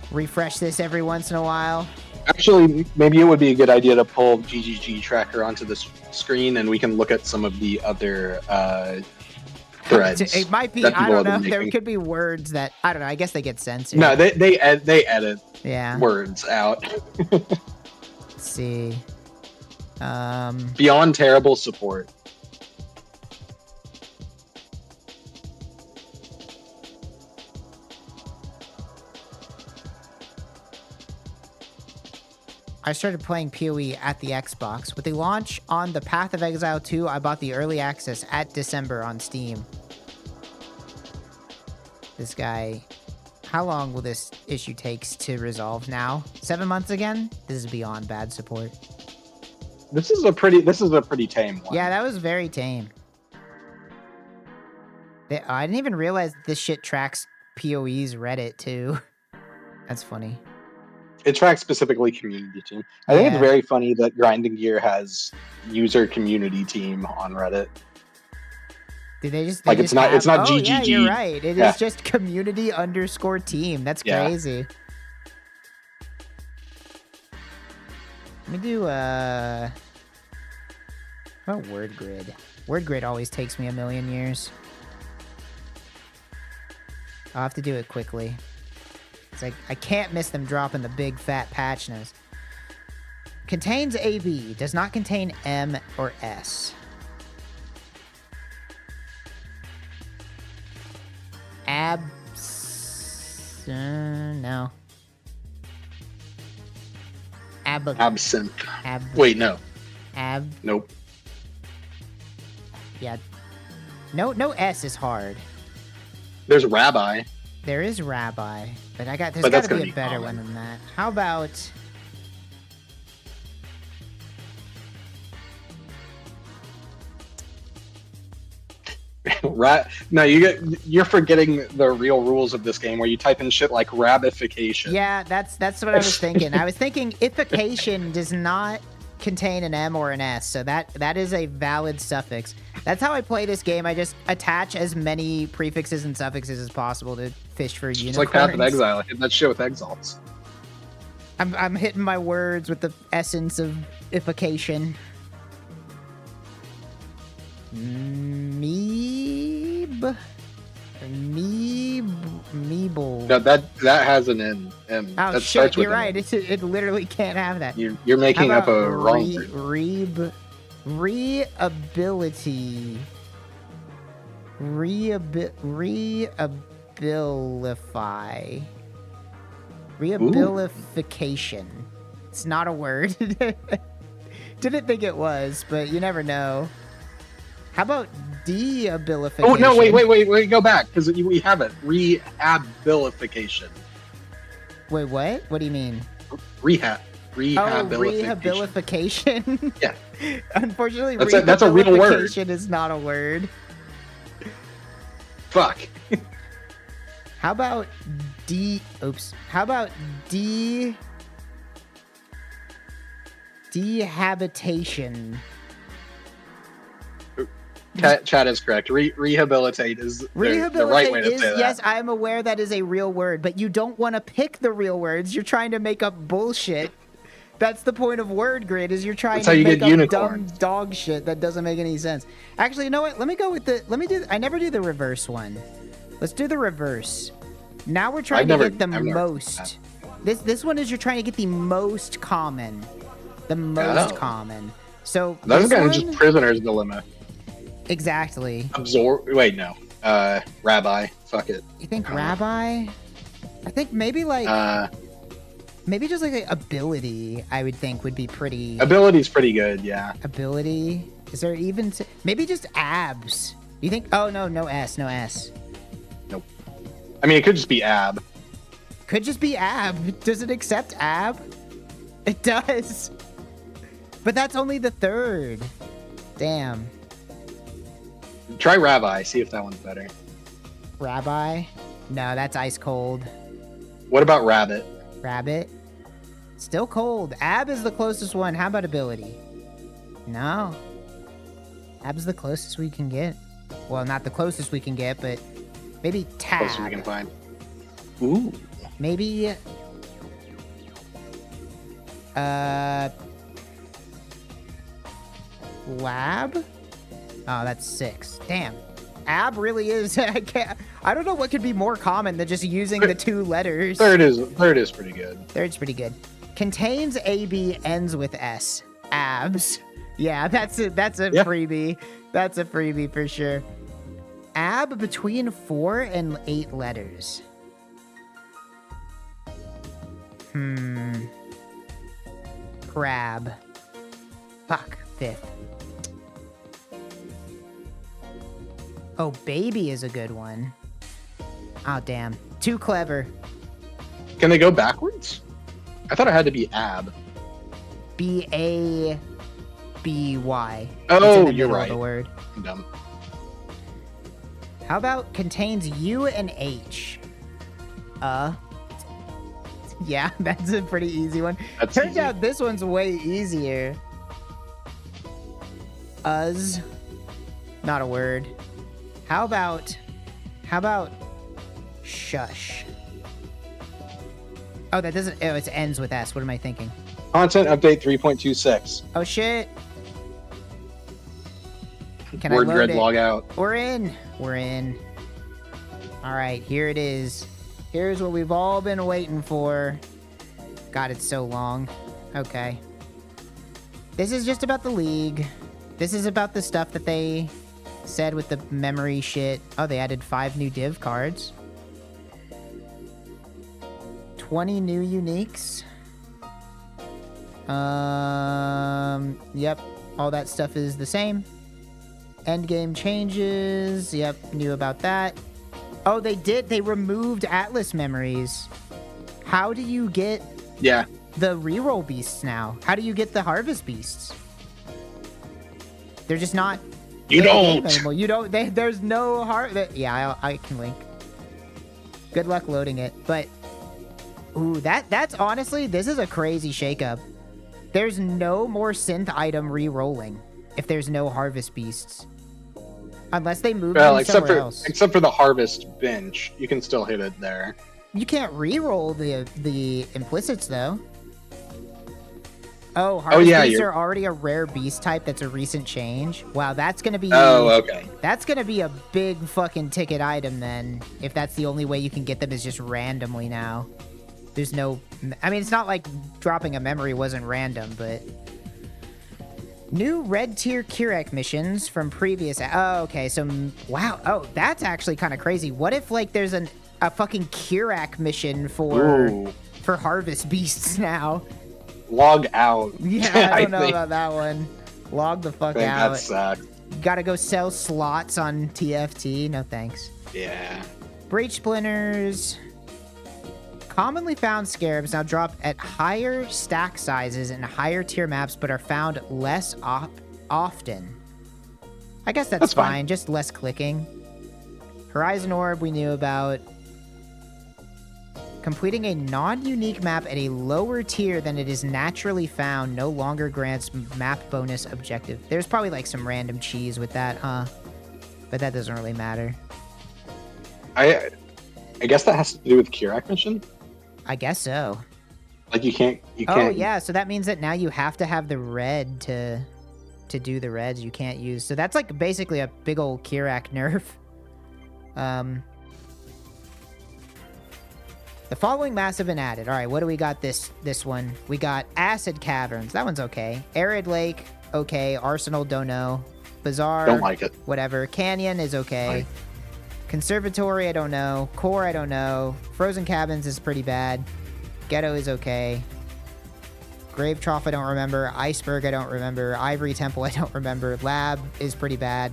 refresh this every once in a while. Actually, maybe it would be a good idea to pull GGG tracker onto the screen, and we can look at some of the other threads. It might be. that I people don't know. have been There making. could be words that I don't know. I guess they get censored. No, they edit Yeah. words out. Let's see. Beyond terrible support. I started playing PoE at the Xbox. With the launch on the Path of Exile 2, I bought the early access at December on Steam. This guy... How long will this issue takes to resolve now? 7 months again? This is beyond bad support. This is a pretty tame one. Yeah, that was very tame. I didn't even realize this shit tracks PoE's Reddit too. That's funny. It tracks specifically community team. I think it's very funny that Grinding Gear has user community team on Reddit. Did they just like it's not oh, GGG. Yeah, you're right. It is just community_team. That's crazy. Let me do how about word grid? Word grid always takes me a million years. I'll have to do it quickly. It's like I can't miss them dropping the big fat patch notes. Contains AB, does not contain M or S. No. Absinthe. Wait, no. Nope. Yeah. No S is hard. There's Rabbi. There is Rabbi, but there's got to be a better one than that. How about... No, you're forgetting the real rules of this game where you type in shit like rabification. Yeah, that's what I was thinking. I was thinking ification does not contain an M or an S, so that is a valid suffix. That's how I play this game. I just attach as many prefixes and suffixes as possible to fish for unicorns. It's like Path of Exile. I hit that shit with exiles. I'm hitting my words with the essence of ification. Meeble. No, that has an N. Oh that shit! You're right. It literally can't have that. You're making up a wrong thing. Reability. Reabilify. Rehabilification. It's not a word. Didn't think it was, but you never know. How about deabilification? Oh no! Wait! Go back because we have it. Rehabilification. Wait, what? What do you mean? Rehabilitation. Yeah. Unfortunately, that's a real word. Rehabilification is not a word. Fuck. How about How about dehabitation? Chat is correct. Rehabilitate is the right way to say that. Yes, I'm aware that is a real word, but you don't want to pick the real words. You're trying to make up bullshit. That's the point of word grid, is you're trying to make up dumb dog shit that doesn't make any sense. Actually, you know what? I never do the reverse one. Let's do the reverse. Now we're trying to get the most. This one is you're trying to get the most common. The most common. So that's kind of just prisoner's dilemma. Exactly. Wait, no. Rabbi. Fuck it. You think Rabbi? I think maybe maybe just like ability, I would think would be pretty... Ability's pretty good, yeah. Ability? Is there even... Maybe just abs. You think... Oh, no S. No S. Nope. I mean, it could just be ab. Could just be ab. Does it accept ab? It does. But that's only the third. Damn. Try Rabbi. See if that one's better. Rabbi? No, that's ice cold. What about Rabbit? Rabbit? Still cold. Ab is the closest one. How about ability? No. Ab's the closest we can get. Well, not the closest we can get, but maybe tab. Closest we can find. Ooh. Maybe... Lab? Oh, that's 6. Damn. Ab really is... I don't know what could be more common than just using the 2 letters. Third is pretty good. Third's pretty good. Contains AB, ends with S. Abs. Yeah, that's a freebie. That's a freebie for sure. Ab between 4 and 8 letters. crab. Fuck, 5th. Oh, baby is a good one. Oh, damn. Too clever. Can they go backwards? I thought it had to be ab. B-A-B-Y. Oh, it's in the you're middle right. of the word. I'm dumb. How about contains U and H? Yeah, that's a pretty easy one. That's Turns easy. out this one's way easier. Uz. Not a word. How about shush? Oh, that doesn't, oh, it ends with S. What am I thinking? Content update 3.26. Oh, shit. Can Word I load grid it? log out. We're in. We're in. All right, here it is. Here's what we've all been waiting for. God, it's so long. Okay. This is just about the league. This is about the stuff that they said with the memory shit. Oh, they added 5 new div cards. 20 new uniques. Yep. All that stuff is the same. Endgame changes. Yep, knew about that. Oh, they removed Atlas memories. How do you get Yeah. the reroll beasts now? How do you get the harvest beasts? They're just not You in the game don't. anymore. You don't. There's no Yeah, I can link. Good luck loading it. But ooh, that's honestly, this is a crazy shakeup. There's no more synth item re-rolling if there's no harvest beasts. Unless they move them somewhere else. Except for the harvest bench, you can still hit it there. You can't re-roll the implicits though. Oh, harvest beasts are already a rare beast type. That's a recent change. Wow, that's gonna be. Oh, okay. That's gonna be a big fucking ticket item then. If that's the only way you can get them is just randomly now. There's no. I mean, it's not like dropping a memory wasn't random, but. New red tier Kirek missions from previous. Oh, okay. So, wow. Oh, that's actually kind of crazy. What if like there's a fucking Kirek mission for harvest beasts now? Log out. Yeah, I don't know about that one. Log the fuck out. That sucks. Gotta go sell slots on TFT. No thanks. Yeah. Breach splinters. Commonly found scarabs now drop at higher stack sizes and higher tier maps, but are found less often. I guess that's fine. Just less clicking. Horizon Orb we knew about. Completing a non-unique map at a lower tier than it is naturally found no longer grants map bonus objective. There's probably like some random cheese with that, huh? But that doesn't really matter. I guess that has to do with Kirek mission? I guess so. Like you can't. Oh yeah, so that means that now you have to have the red to do the reds. You can't use. So that's like basically a big old Kirak nerf. The following maps have been added. All right, what do we got this one? We got Acid Caverns. That one's okay. Arid Lake, okay. Arsenal, don't know. Bazaar, Don't like it. Whatever. Canyon is okay. Conservatory, I don't know. Core, I don't know. Frozen Cabins is pretty bad. Ghetto is okay. Grave Trough, I don't remember. Iceberg, I don't remember. Ivory Temple, I don't remember. Lab is pretty bad.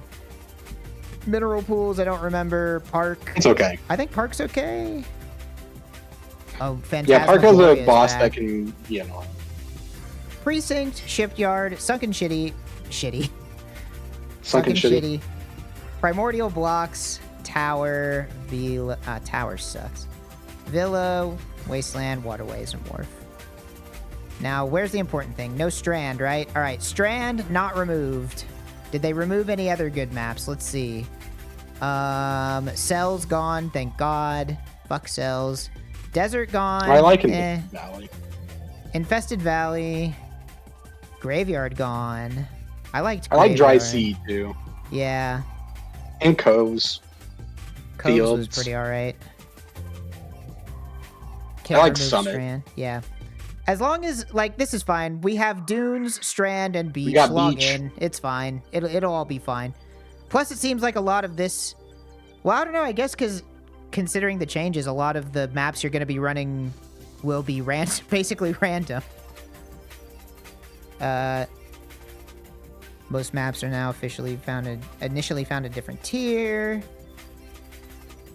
Mineral Pools, I don't remember. Park. It's okay. I think Park's okay. Oh, fantastic. Yeah, Park has a boss that can be annoying. Precinct, Shipyard, Sunken Shitty. Sunken Shitty. Primordial Blocks, Tower, Tower sucks. Villa, Wasteland, Waterways, and Wharf. Now, where's the important thing? No Strand, right? All right, Strand not removed. Did they remove any other good maps? Let's see. Cells gone, thank God. Fuck Cells. Desert gone. I like Infested Valley. Infested Valley. Graveyard gone. I liked I like Dry Graveyard. Sea too. Yeah. And Coves. Coves Fields. was pretty alright. I like remove Summit. Strand. Yeah. As long as, like, this is fine. We have Dunes, Strand, and Beach. got Log Beach. in. It's fine. It'll all be fine. Plus, it seems like a lot of this... Well, I don't know. I guess because considering the changes, a lot of the maps you're going to be running will be basically random. Most maps are now initially found a different tier.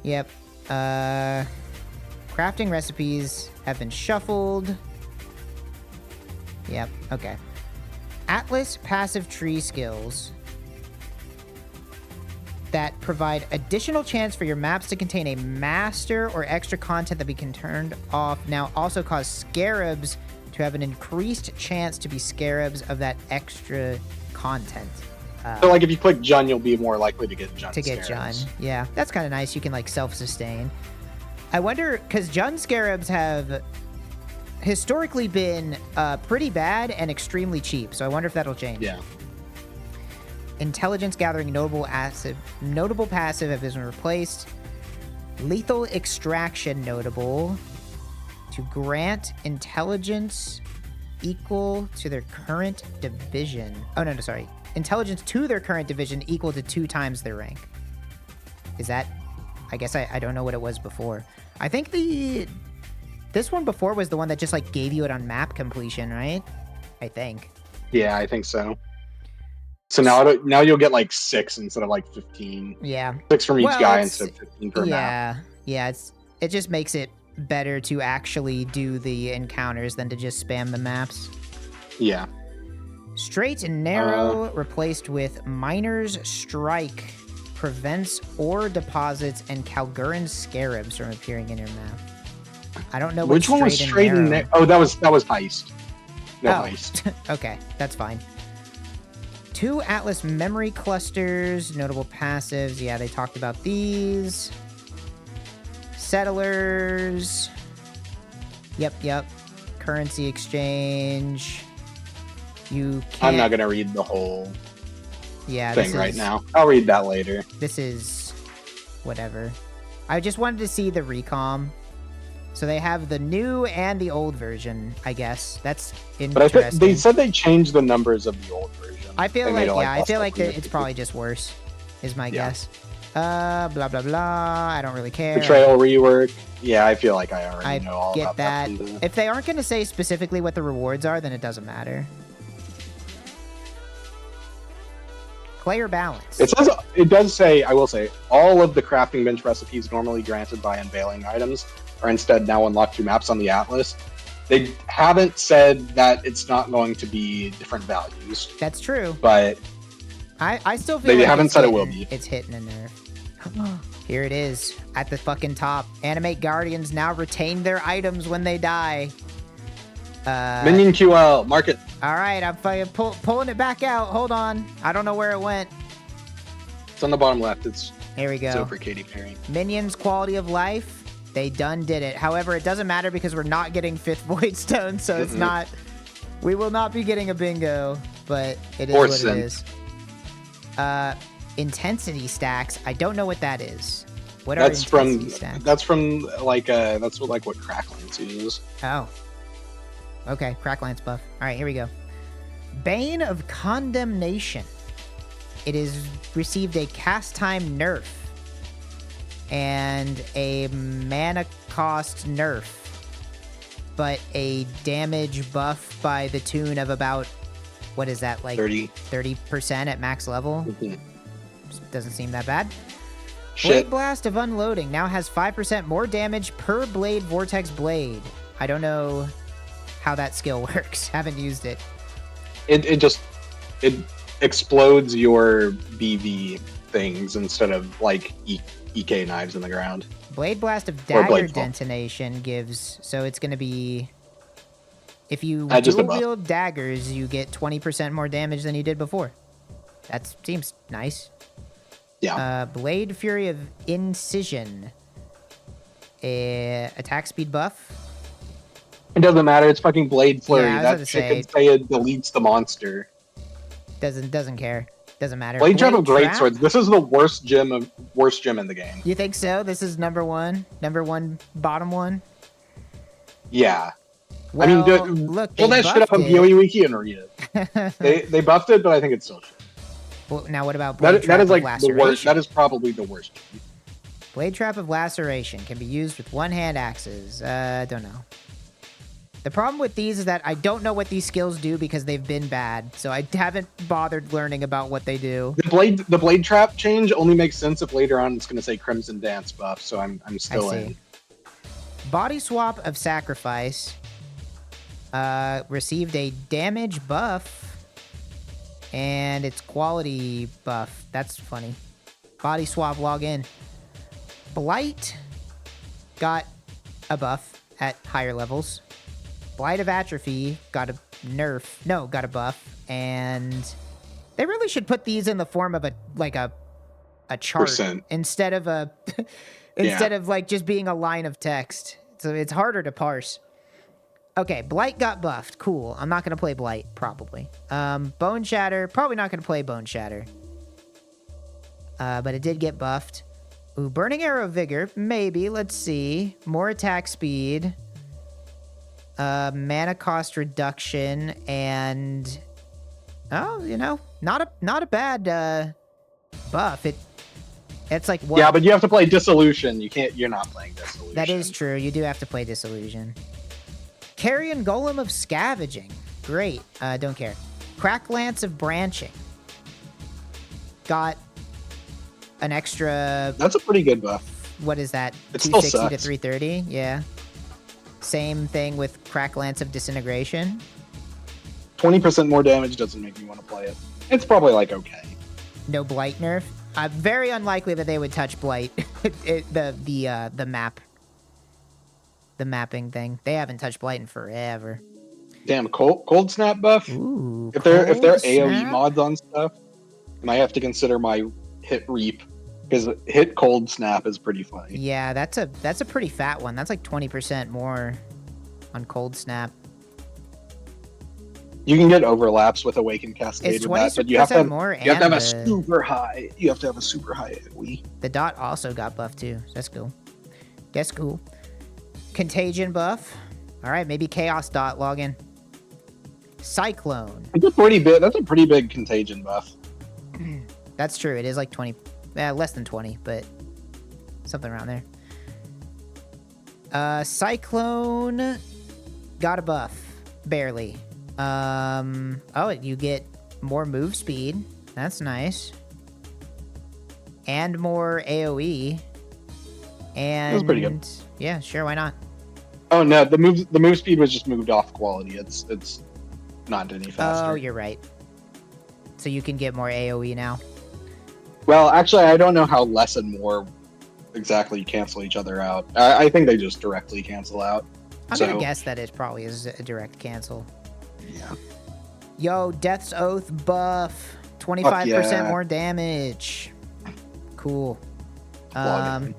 Yep. Crafting recipes have been shuffled. Yep, okay. Atlas passive tree skills that provide additional chance for your maps to contain a master or extra content that we can turn off now also cause scarabs to have an increased chance to be scarabs of that extra content. So, like, if you click Jun, you'll be more likely to get Jun Jun. Yeah, that's kind of nice. You can, like, self-sustain. I wonder, because Jun scarabs have historically been pretty bad and extremely cheap, so I wonder if that'll change. Yeah. Intelligence gathering notable passive have been replaced. Lethal extraction notable to grant intelligence equal to their current division. Oh, no, sorry. Intelligence to their current division equal to 2 times their rank. Is that... I guess I don't know what it was before. I think this one before was the one that just, like, gave you it on map completion, right? I think. Yeah, I think so. So now you'll get, like, 6 instead of, like, 15. Yeah. 6 from each guy instead of 15 per map. Yeah, it just makes it better to actually do the encounters than to just spam the maps. Yeah. Straight and narrow replaced with Miner's Strike. Prevents ore deposits and Kalguran scarabs from appearing in your map. I don't know which one was straight and narrow. Oh, that was heist. Heist. Okay, that's fine. 2 Atlas memory clusters, notable passives. Yeah, they talked about these. Settlers. Yep. Currency exchange. You can't... I'm not gonna read the whole thing right now. I'll read that later. This is whatever. I just wanted to see the recom. So they have the new and the old version, I guess. That's interesting. But I think they said they changed the numbers of the old version. I feel like it's probably just worse, is my guess. Blah, blah, blah. I don't really care. Betrayal rework. Yeah, I feel like I already know all about that. If they aren't going to say specifically what the rewards are, then it doesn't matter. Player balance. It does say, I will say, all of the crafting bench recipes normally granted by unveiling items are instead now unlocked through maps on the Atlas. They haven't said that it's not going to be different values. That's true. But I still feel they haven't said it will be. It's hitting a nerve. Here it is at the fucking top. Animate Guardians now retain their items when they die. Minion QL, mark it. All right, I'm fucking pulling it back out. Hold on. I don't know where it went. It's on the bottom left. Here we go. It's over Katy Perry. Minions quality of life. They done did it. However, it doesn't matter because we're not getting 5th Void Stone, so it's not... We will not be getting a bingo, but it is what it is. Intensity stacks. I don't know what that is. What are intensity stacks? That's from, like, that's what Cracklance uses. Oh. Okay, Cracklance buff. All right, here we go. Bane of Condemnation. It is received a cast time nerf and a mana cost nerf, but a damage buff by the tune of about, what is that, like 30% at max level? Doesn't seem that bad. Blade Blast of Unloading now has 5% more damage per blade vortex blade. I don't know how that skill works. Haven't used it. It explodes your BV things instead of like EK knives in the ground. Blade Blast of Dagger Detonation gives, so it's going to be, if you dual wield daggers, you get 20% more damage than you did before. That seems nice. Yeah. Blade Fury of Incision. Attack speed buff. It doesn't matter. It's fucking Blade Flurry. That shit can say it deletes the monster. Doesn't care. Doesn't matter. Blade Trap of Greatswords. This is the worst gem in the game. You think so? This is number one, bottom one. Yeah. Well, I mean, look, pull that shit up on PoE Wiki and read it. They buffed it, but I think it's still shit. Well, now what about Blade Trap that is like of Laceration? The worst. That is probably the worst. Blade Trap of Laceration can be used with one-hand axes. Don't know. The problem with these is that I don't know what these skills do because they've been bad, so I haven't bothered learning about what they do. The blade trap change only makes sense if later on it's going to say Crimson Dance buff, so I'm still in. Body swap of sacrifice received a damage buff and its quality buff. That's funny. Body swap login. Blight got a buff at higher levels. Blight of Atrophy got a nerf. No, got a buff. And they really should put these in the form of a chart instead of a instead of like just being a line of text. So it's harder to parse. Okay, Blight got buffed. Cool. I'm not gonna play Blight, probably. Bone Shatter, probably not gonna play Bone Shatter. But it did get buffed. Ooh, Burning Arrow Vigor, maybe. Let's see. More attack speed. Mana cost reduction, and not a bad buff. It's like what? Yeah, but you have to play Dissolution. You're not playing Dissolution. That is true. You do have to play Dissolution. Carrion Golem of Scavenging. Great. Don't care. Crack Lance of Branching. Got an extra. That's a pretty good buff. What is that? It still 260 to sucks. 330? Yeah. Same thing with Crack Lance of Disintegration. 20% more damage doesn't make me want to play it. It's probably like okay. No Blight nerf. Very unlikely that they would touch Blight. The map. The mapping thing. They haven't touched Blight in forever. Damn, cold snap buff. Ooh, if they're Cold AoE Snap? mods on stuff, I might have to consider my hit reap because hit cold snap is pretty funny. Yeah, that's a pretty fat one. That's like 20% more on Cold Snap. You can get overlaps with Awaken Cascade It's with that, but you 20% have to more you have to have a and, super high. You have to have a super high AoE. The dot also got buffed too. So that's cool. That's cool. Contagion buff. All right, maybe Chaos dot login. Cyclone. It's a pretty big. That's a pretty big contagion buff. That's true. It is like 20, less than 20, but something around there. Cyclone got a buff, barely. Oh, you get more move speed. That's nice. And more AoE. And That's pretty good. Yeah, sure, why not? Oh no, the move speed was just moved off quality. It's not any faster. Oh, you're right. So you can get more AoE now. Well, actually, I don't know how less and more exactly cancel each other out. I think they just directly cancel out. I'm gonna guess that it probably is a direct cancel. Yeah. Yo, Death's Oath buff. 25% yeah. more damage. Cool. Login.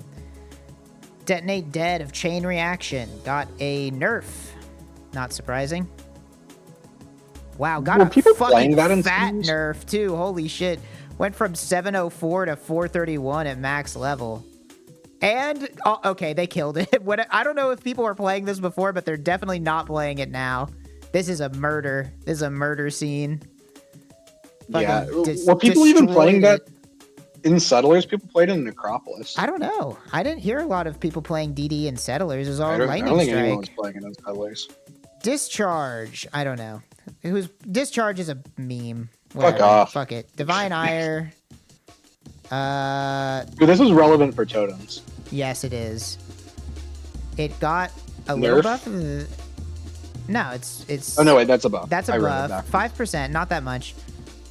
Detonate Dead of Chain Reaction. Got a nerf. Not surprising. Wow, got Were a people fucking playing that in fat schools? nerf too. Holy shit. Went from 704 to 431 at max level. And, oh, okay, they killed it. I don't know if people were playing this before, but they're definitely not playing it now. This is a murder. This is a murder scene. Yeah. Fucking Were people even playing destroyed that in Settlers? People played it in Necropolis. I don't know. I didn't hear a lot of people playing DD and Settlers. It was all I Lightning don't think Strike. anyone was playing it in Settlers. Discharge. I don't know. Discharge is a meme. Fuck Whatever. off. Fuck it. Divine Ire. Dude, this is relevant for totems. Yes, it is. It got a little Nerf? buff. No, it's. Oh no, wait, that's a buff. That's a I read it buff. backwards. 5%, not that much.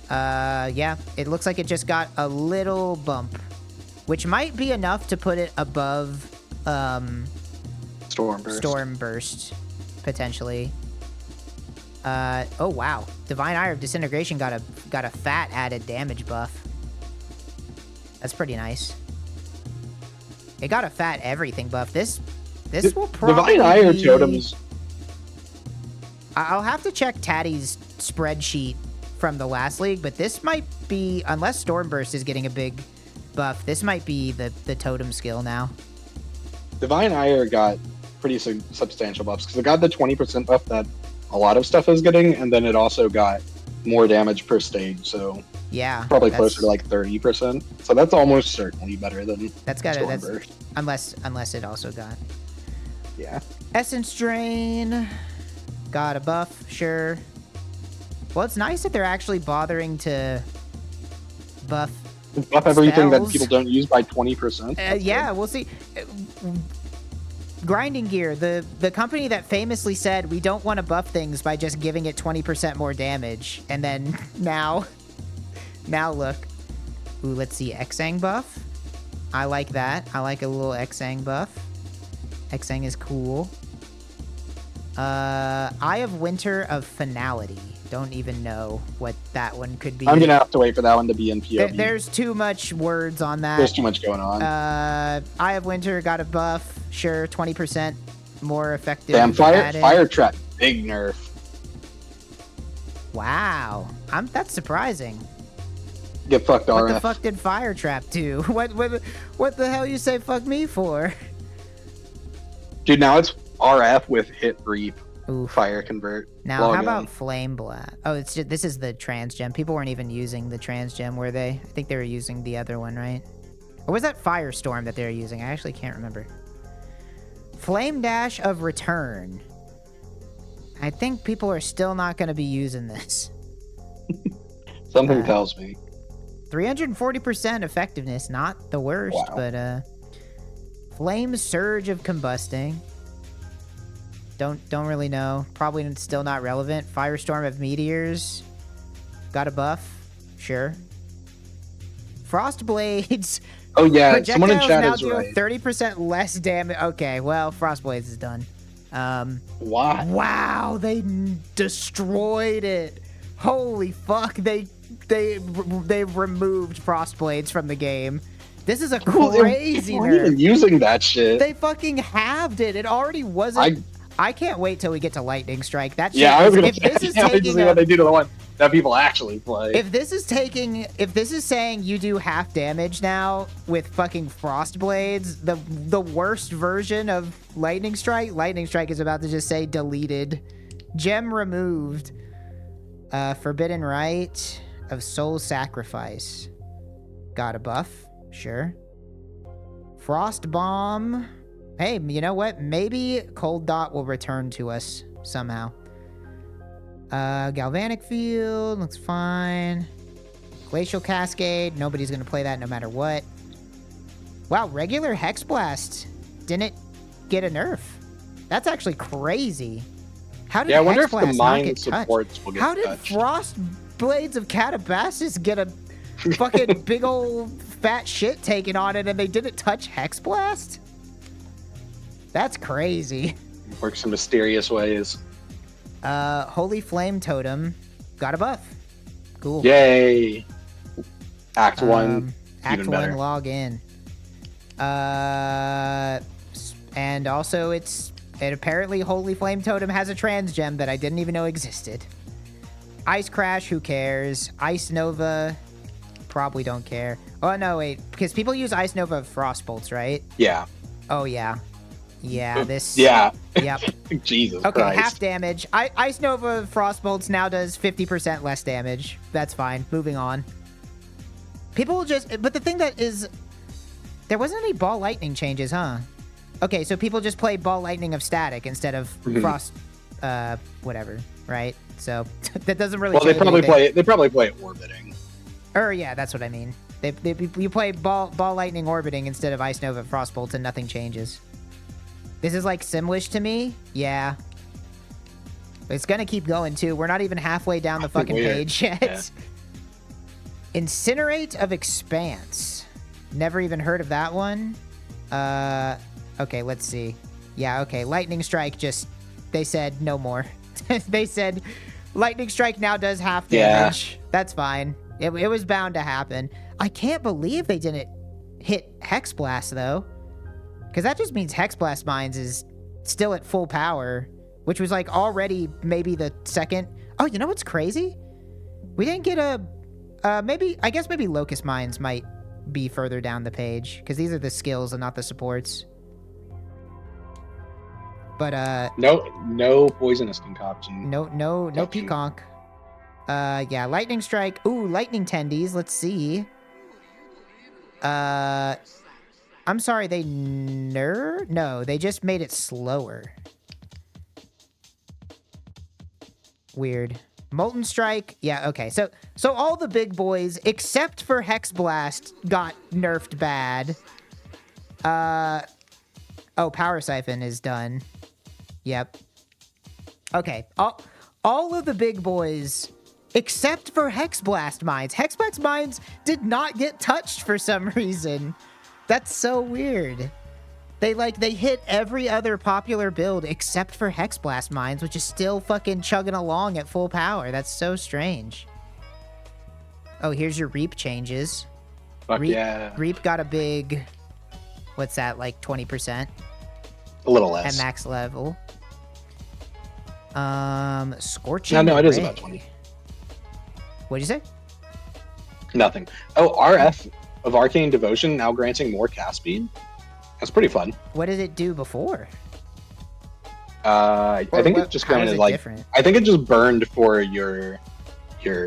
Yeah, it looks like it just got a little bump, which might be enough to put it above Storm Burst, potentially. Oh wow, Divine Ire of Disintegration got a fat added damage buff. That's pretty nice. It got a fat everything buff. This will probably Divine Ire be... totems. I'll have to check Tatty's spreadsheet from the last league, but this might be, unless Stormburst is getting a big buff, this might be the totem skill now. Divine Ire got pretty substantial buffs because it got the 20% buff that a lot of stuff is getting, and then it also got more damage per stage, so yeah, probably closer to like 30%. So that's almost certainly better than unless it also got yeah. Essence Drain. got a buff, sure. Well, it's nice that they're actually bothering to buff everything that spells. people don't use by 20%. Yeah, we'll see. Grinding Gear, the company that famously said we don't want to buff things by just giving it 20% more damage, and then now look. Ooh, let's see, Exang buff. I like that. I like a little Exang buff. Exang is cool. Eye of Winter of Finality. Don't even know what that one could be. I'm gonna have to wait for that one to be in POV. There's too much words on that. There's too much going on. Eye of Winter got a buff. Sure, 20% more effective. Damn, fire trap, big nerf. Wow, that's surprising. Get fucked, RF. What the fuck did fire trap do? What the hell you say fuck me for? Dude, now it's RF with hit reap. Oof. Fire convert. Now, how about flame blast? Oh, it's just, this is the trans gem. People weren't even using the trans gem, were they? I think they were using the other one, right? Or was that Firestorm that they were using? I actually can't remember. Flame dash of return. I think people are still not going to be using this. Something tells me. 340% effectiveness, not the worst, but flame surge of combusting. Don't really know. Probably still not relevant. Firestorm of meteors. Got a buff. Sure. Frost blades. Oh yeah, someone in chat now is deal right. 30% less damage. Okay, well, Frost blades is done. Why? Wow, they destroyed it. Holy fuck, they removed Frost blades from the game. This is a crazy People aren't even using that shit. They fucking halved it. It already wasn't. I can't wait till we get to Lightning Strike. That shit I was gonna if say, this is taking what they do to the one that people actually play. If this is saying you do half damage now with fucking Frost Blades, the worst version of Lightning Strike is about to just say deleted. Gem removed. Forbidden Rite of Soul Sacrifice. Got a buff. Sure. Frost Bomb. Hey, you know what? Maybe Cold Dot will return to us somehow. Galvanic Field looks fine. Glacial Cascade. Nobody's going to play that no matter what. Wow, regular Hex Blast didn't get a nerf. That's actually crazy. How did I wonder Hex if the Blast not mine get supports touched? will get How did touched. Frost Blades of Catabasis get a fucking big old fat shit taken on it and they didn't touch Hex Blast? That's crazy. Works in mysterious ways. Holy Flame Totem got a buff. Cool. Yay. Act 1. Act even 1 better. log in. And also it apparently Holy Flame Totem has a trans gem that I didn't even know existed. Ice Crash, who cares? Ice Nova, probably don't care. Oh no, wait, because people use Ice Nova Frost Bolts, right? Yeah. Oh yeah. Yeah, this... Yeah. Yep. Jesus Okay, Christ. half damage. Ice Nova Frost Bolts now does 50% less damage. That's fine. Moving on. People will just... But the thing that is... There wasn't any Ball Lightning changes, huh? Okay, so people just play Ball Lightning of Static instead of Frost... whatever, right? So, that doesn't really Well, they change probably play Orbiting. Yeah, that's what I mean. You play Ball Lightning Orbiting instead of Ice Nova Frost Bolts and nothing changes. This is like Simlish to me? Yeah. It's gonna keep going too. We're not even halfway down the fucking page yet. Yeah. Incinerate of Expanse. Never even heard of that one. Okay, let's see. Yeah, okay. Lightning Strike just... They said no more. They said Lightning Strike now does half damage. Yeah. That's fine. It was bound to happen. I can't believe they didn't hit Hex Blast though. Because that just means Hex Blast Mines is still at full power, which was like already maybe the second. Oh, you know what's crazy? We didn't get I guess maybe Locust Mines might be further down the page because these are the skills and not the supports. But no poisonous concoction. No Peacock. Yeah, Lightning Strike. Ooh, Lightning Tendies. Let's see. I'm sorry, they No, they just made it slower. Weird. Molten Strike. Yeah, okay. So all the big boys, except for Hex Blast, got nerfed bad. Oh, Power Siphon is done. Yep. Okay. All of the big boys, except for Hex Blast Mines. Hex Blast Mines did not get touched for some reason. That's so weird. They hit every other popular build except for Hex Blast Mines, which is still fucking chugging along at full power. That's so strange. Oh, here's your Reap changes. Fuck yeah. Reap got a big, what's that, like 20%? A little less. At max level. Scorching No, it is Ray. about 20. What'd you say? Nothing. Oh, RF of Arcane Devotion now granting more cast speed. That's pretty fun. What did it do before? I think it just kind of like different? I think it just burned for your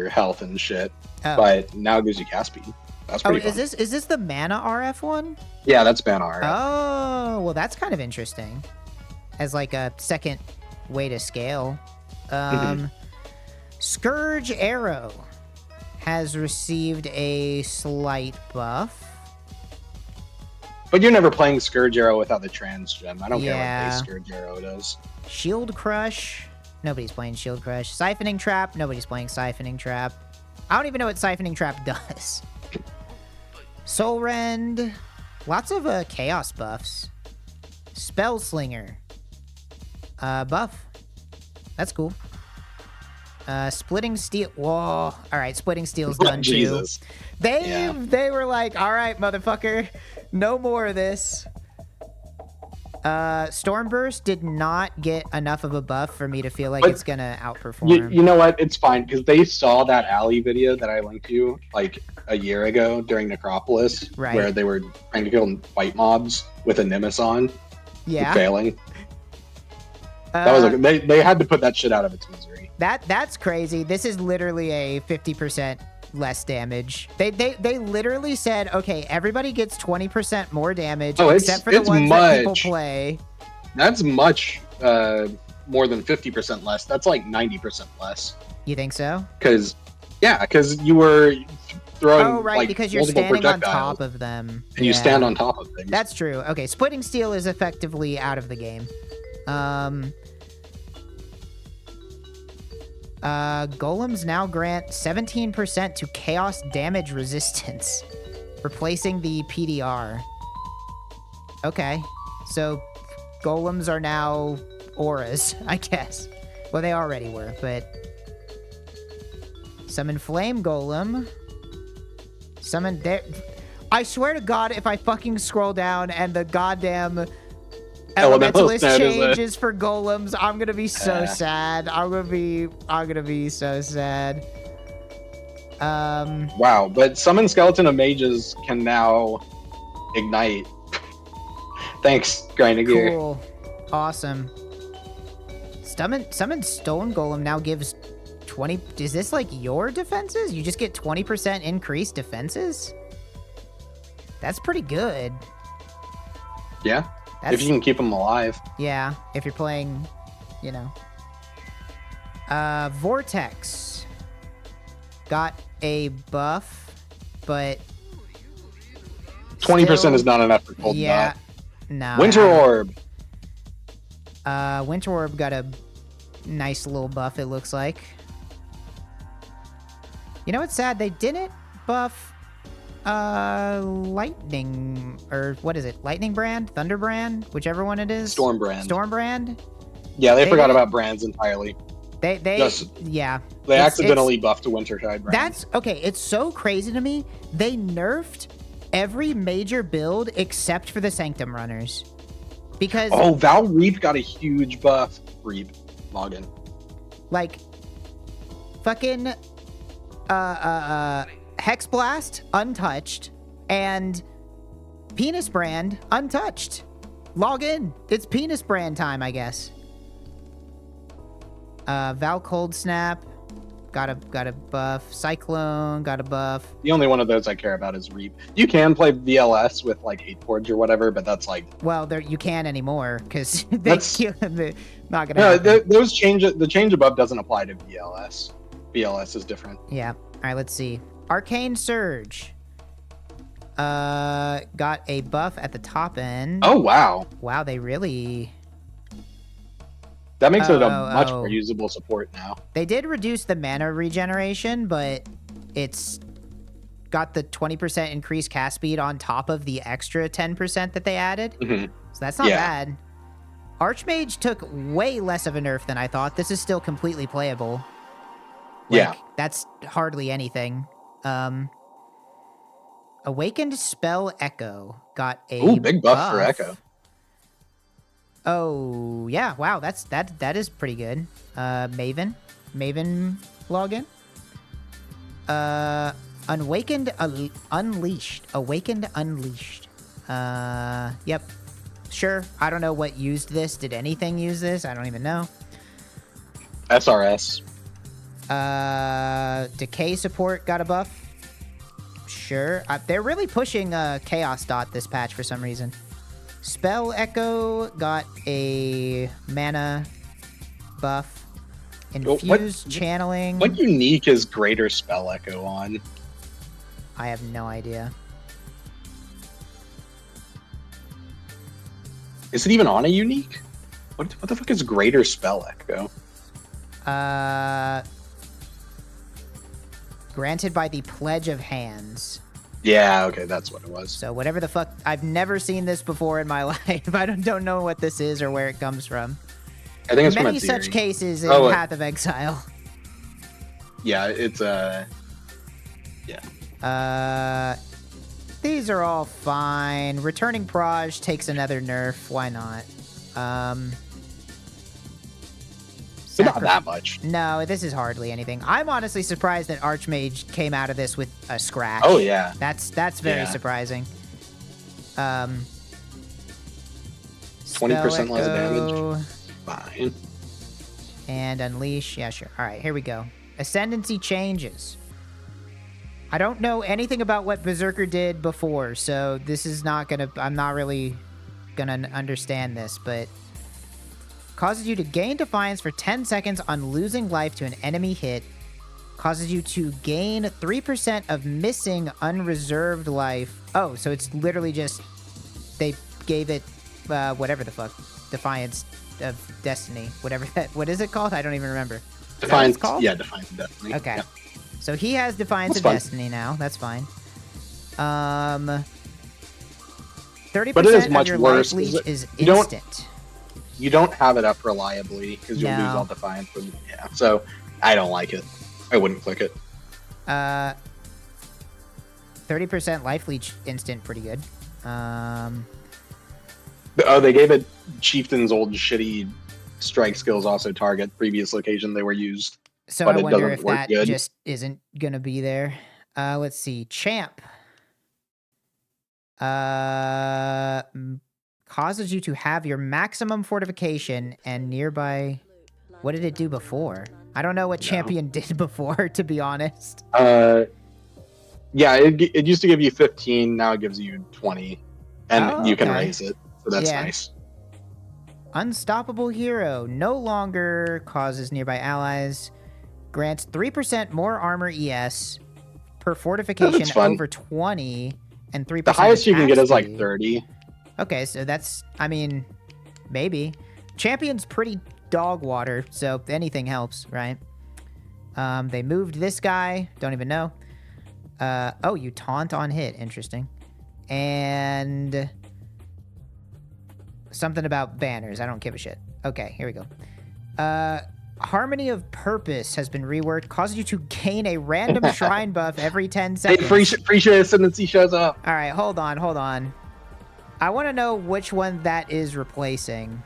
health and shit, but now it gives you cast speed. That's pretty fun. Is this the mana RF one? Yeah, that's mana RF. Oh, well, that's kind of interesting. As like a second way to scale. Scourge Arrow has received a slight buff. But you're never playing Scourge Arrow without the trans gem. I don't care what base Scourge Arrow does. Shield Crush. Nobody's playing Shield Crush. Siphoning Trap. Nobody's playing Siphoning Trap. I don't even know what Siphoning Trap does. Soul Rend. Lots of chaos buffs. Spell Slinger. Buff. That's cool. Splitting Steel. Whoa. Alright, Splitting Steel's done too. They were like, alright, motherfucker. No more of this. Stormburst did not get enough of a buff for me to feel like it's gonna outperform. You know what? It's fine, because they saw that alley video that I linked you like a year ago during Necropolis, where they were trying to kill fight mobs with a Nimbus on. Yeah. Failing. That was like, they had to put that shit out of its misery. That's crazy. This is literally a 50% less damage. They literally said, okay, everybody gets 20% more damage except for the ones that people play. That's much more than 50% less. That's like 90% less. You think so? Because you were throwing because you're standing on top of them. And you stand on top of things. That's true. Okay, Splitting Steel is effectively out of the game. Golems now grant 17% to chaos damage resistance, replacing the PDR. Okay, so golems are now auras, I guess. Well, they already were, but... Summon Flame Golem. Summon... I swear to God, if I fucking scroll down and the goddamn... Elementalist changes for golems, I'm gonna be so sad. I'm gonna be so sad. Wow, but Summon Skeleton of Mages can now ignite. Thanks, Grindagear. Cool. Awesome. Summon Stone Golem now gives 20... Is this like your defenses? You just get 20% increased defenses? That's pretty good. Yeah. If you can keep them alive. Yeah, if you're playing, you know. Vortex got a buff, but 20% is not enough for Cold Yeah, Knot. no. Winter Orb. Winter Orb got a nice little buff, it looks like. You know what's sad? They didn't buff Lightning, or what is it? Lightning Brand? Thunder Brand? Whichever one it is. Storm Brand. Storm Brand? Yeah, they forgot about brands entirely. They accidentally buffed a Wintertide brand. That's, okay, it's so crazy to me. They nerfed every major build except for the Sanctum Runners. Because... Oh, Val Reap got a huge buff. Reap. Login. Like, fucking... Hex Blast, untouched, and Penis Brand, untouched. Log in. It's Penis Brand time, I guess. Val Cold Snap. got a buff. Cyclone got a buff. The only one of those I care about is Reap. You can play VLS with like Hate Forge or whatever, but that's like Well, there you can anymore because they That's- not gonna no. happen. The change above doesn't apply to VLS. VLS is different. Yeah. All right, let's see. Arcane Surge. Got a buff at the top end. Oh wow, Wow, they really... that makes it a Oh, much oh. more usable support now. They did reduce the mana regeneration, but it's got the 20% increased cast speed on top of the extra 10% that they added. Mhm. So that's not Yeah. bad. Archmage took way less of a nerf than I thought. This is still completely playable. Yeah. That's hardly anything. Awakened Spell Echo got a Ooh, big buff for Echo. Oh, yeah. Wow, that is pretty good. Maven login. Unleashed. Awakened Unleashed. Yep. Sure. I don't know what used this. Did anything use this? I don't even know. SRS. Decay support got a buff. Sure. They're really pushing Chaos Dot this patch for some reason. Spell Echo got a mana buff. Infused Channeling. What unique is Greater Spell Echo on? I have no idea. Is it even on a unique? What the fuck is Greater Spell Echo? Granted by the Pledge of Hands. Yeah, okay, that's what it was. So whatever the fuck, I've never seen this before in my life. I don't know what this is or where it comes from. I think it's from many a such theory. cases in Oh, Path of Exile. Yeah, it's These are all fine. Returning Proj takes another nerf. Why not? But not that much. No, this is hardly anything. I'm honestly surprised that Archmage came out of this with a scratch. Oh, yeah. That's very Yeah. surprising. 20% less Spell Echo damage. Fine. And Unleash. Yeah, sure. All right, here we go. Ascendancy changes. I don't know anything about what Berserker did before, so this is not gonna... I'm not really gonna understand this, but... Causes you to gain Defiance for 10 seconds on losing life to an enemy hit. Causes you to gain 3% of missing unreserved life. Oh, so it's literally just... They gave it... whatever the fuck. Defiance of Destiny. Whatever that... What is it called? I don't even remember. Defiance... It's called? Yeah, Defiance of Destiny. Okay. Yeah. So he has Defiance That's of fun. Destiny now. That's fine. 30% But it is of much your worse, life leech 'cause is you don't- instant. You don't have it up reliably because you'll lose No. all Defiance. Yeah, so I don't like it. I wouldn't click it. 30% life leech instant, pretty good. Oh, they gave it Chieftain's old shitty strike skills also target previous location they were used. So but I it wonder doesn't if work that good. just isn't gonna be there. Let's see. Champ. Causes you to have your maximum fortification and nearby... What did it do before? I don't know what Champion did before, to be honest. Yeah, it used to give you 15, now it gives you 20. And Oh, you can okay. raise it. So that's Yeah. nice. Unstoppable Hero no longer causes nearby allies. Grants 3% more armor ES per fortification fun. over 20 and 3%. The highest you can get attack is like speed. 30. Okay, so that's, I mean, maybe. Champion's pretty dog water, so anything helps, right? They moved this guy. Don't even know. Oh, you taunt on hit. Interesting. And something about banners. I don't give a shit. Okay, here we go. Harmony of Purpose has been reworked. Causes you to gain a random shrine buff every 10 Hey, seconds. free shit ascendancy shows up. All right, hold on. I want to know which one that is replacing.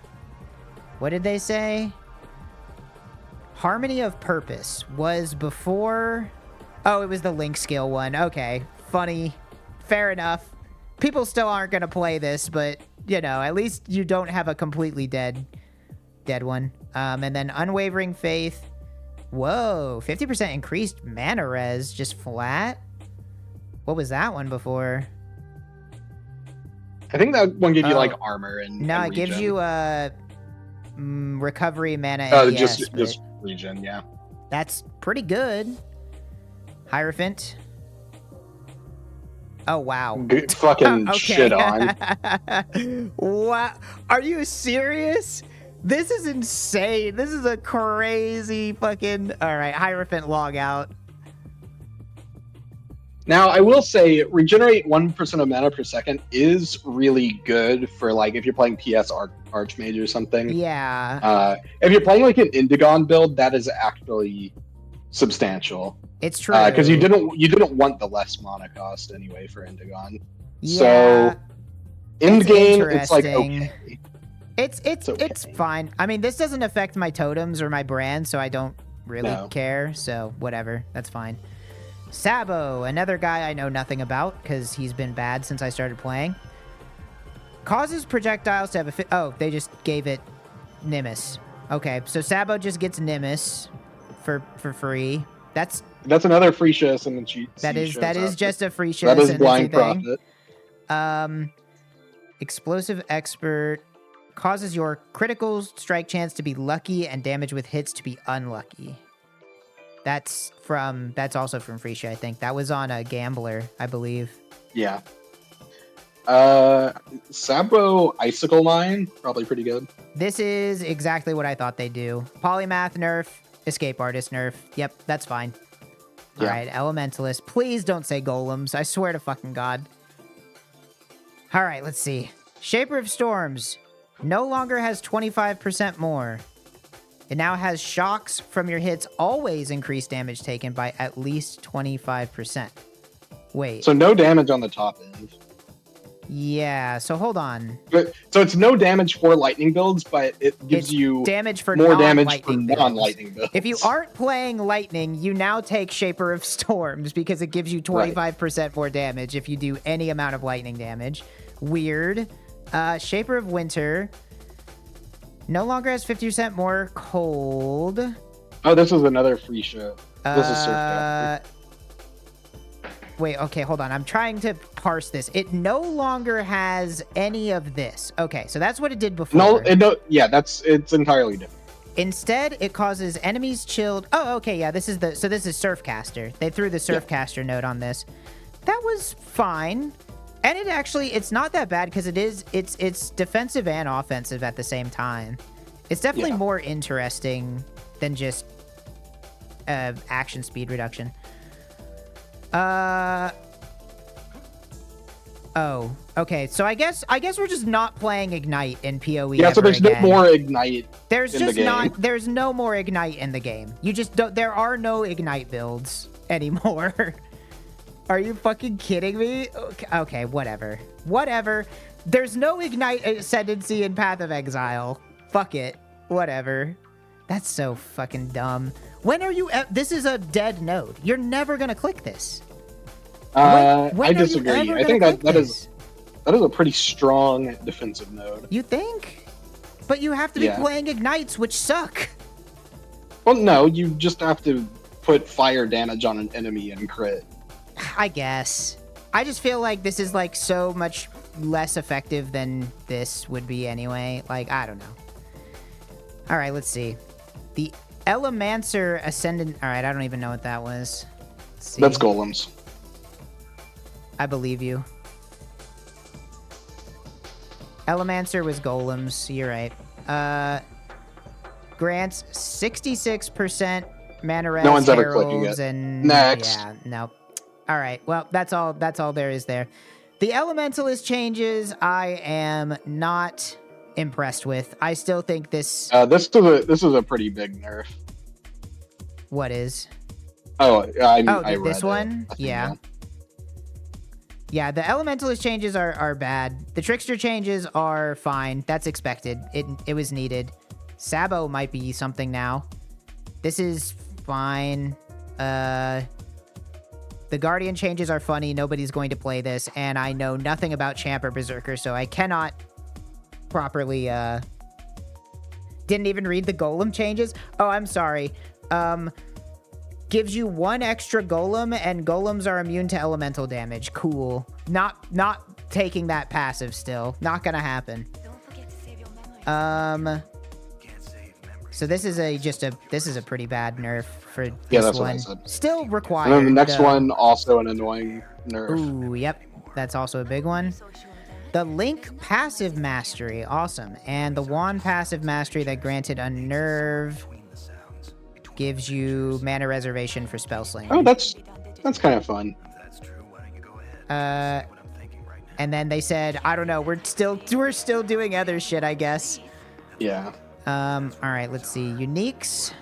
What did they say? Harmony of Purpose was before... Oh, it was the Link skill one. Okay, funny. Fair enough. People still aren't going to play this, but, you know, at least you don't have a completely dead one. And then Unwavering Faith Whoa, 50% increased mana res, just flat? What was that one before? I think that one gives you Oh. like armor and No, and it gives regen. you recovery, mana, and just but regen, yeah. that's pretty good. Hierophant. Oh, wow. Good fucking shit on. What? Are you serious? This is insane. This is a crazy fucking... All right, Hierophant log out. Now, I will say, regenerate 1% of mana per second is really good for, like, if you're playing PS Archmage or something. Yeah. If you're playing, like, an Indigon build, that is actually substantial. It's true. Because you didn't want the less mana cost anyway for Indigon. Yeah. So, end game, it's like, interesting. okay. It's okay. fine. I mean, this doesn't affect my totems or my brand, so I don't really care. So, whatever. That's fine. Sabo, another guy I know nothing about because he's been bad since I started playing. Causes projectiles to have a oh, they just gave it Nimbus. Okay, so Sabo just gets Nimbus for free. That's another free shift and then that is just a free shift. That is blind profit. Explosive expert causes your critical strike chance to be lucky and damage with hits to be unlucky. That's also from Freesia, I think. That was on a Gambler, I believe. Yeah. Sabo Icicle Mine, probably pretty good. This is exactly what I thought they'd do. Polymath nerf, Escape Artist nerf. Yep, that's fine. Yeah. Alright, Elementalist. Please don't say Golems. I swear to fucking God. Alright, let's see. Shaper of Storms no longer has 25% more. It now has shocks from your hits always increase damage taken by at least 25%. Wait. So no damage on the top end. Yeah, so hold on. So it's no damage for lightning builds, but it gives you damage for more damage for builds. non-lightning builds. If you aren't playing lightning, you now take Shaper of Storms because it gives you 25% more damage if you do any amount of lightning damage. Weird. Shaper of Winter no longer has 50% more cold. Oh, this is another free show. This is Surfcaster. Wait, okay, hold on. I'm trying to parse this. It no longer has any of this. Okay, so that's what it did before. Yeah, it's entirely different. Instead, it causes enemies chilled. Oh, okay, yeah, this is Surfcaster. They threw the Surfcaster note on this. That was fine. And it's not that bad because it's defensive and offensive at the same time. It's definitely more interesting than just action speed reduction. Oh, okay. So I guess we're just not playing Ignite in PoE. Yeah, so there's again. No more Ignite. There's no more Ignite in the game. You just don't. There are no Ignite builds anymore. Are you fucking kidding me? Okay, whatever. There's no Ignite Ascendancy in Path of Exile. Fuck it. Whatever. That's so fucking dumb. When are you... This is a dead node. You're never gonna click this. I disagree. I think that is a pretty strong defensive node. You think? But you have to be playing Ignites, which suck. Well, no. You just have to put fire damage on an enemy and crit. I guess. I just feel like this is like so much less effective than this would be anyway. Like, I don't know. All right, let's see. The Elemancer Ascendant. All right, I don't even know what that was. Let's see. That's Golems. I believe you. Elemancer was Golems. You're right. Grants 66% mana res. No one's ever clicking it. And next. Yeah, no. All right. Well, that's all there is there. The Elementalist changes I am not impressed with. I still think this this is a pretty big nerf. What is? I read this one? Yeah. Yeah, the Elementalist changes are bad. The Trickster changes are fine. That's expected. It was needed. Sabo might be something now. This is fine. The Guardian changes are funny. Nobody's going to play this, and I know nothing about Champ or Berserker, so I cannot properly, didn't even read the Golem changes. Oh, I'm sorry. Gives you 1 extra golem, and golems are immune to elemental damage. Cool. Not taking that passive still. Not gonna happen. So this is a pretty bad nerf for this that's one. what I said. Still required. And then the next though. one, also an annoying nerf. Ooh, yep. That's also a big one. The Link passive mastery, awesome. And the Wand passive mastery that granted a nerve gives you mana reservation for spell slinger. Oh, that's kind of fun. And then they said, I don't know, we're still doing other shit, I guess. Yeah. All right, let's see. Uniques.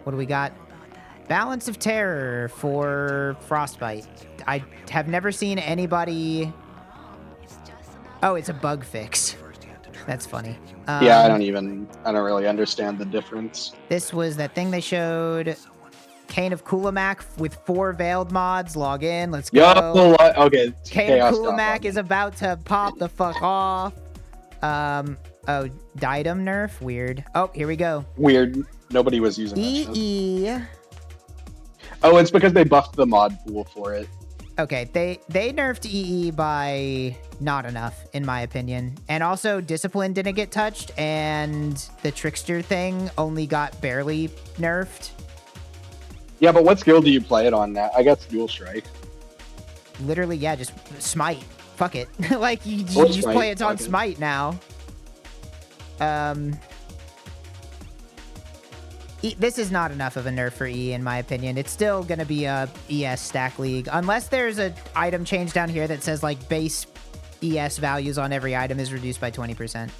What do we got? Balance of Terror for Frostbite. I have never seen anybody... Oh, it's a bug fix. That's funny. Yeah, I don't really understand the difference. This was that thing they showed. Cane of Kulamak with 4 veiled mods. Log in. Let's go. Okay. Cane of Kulamak is about to pop the fuck off. Oh, Diadem nerf. Weird. Oh, here we go. Weird. Nobody was using that shit. EE. Oh, it's because they buffed the mod pool for it. Okay, they nerfed EE by not enough, in my opinion. And also, Discipline didn't get touched, and the Trickster thing only got barely nerfed. Yeah, but what skill do you play it on now? I guess Dual Strike. Literally, yeah, just Smite. Fuck it. Like, you just Smite, play it on okay. Smite now. This is not enough of a nerf for E, in my opinion. It's still going to be a ES stack league. Unless there's an item change down here that says, like, base ES values on every item is reduced by 20%.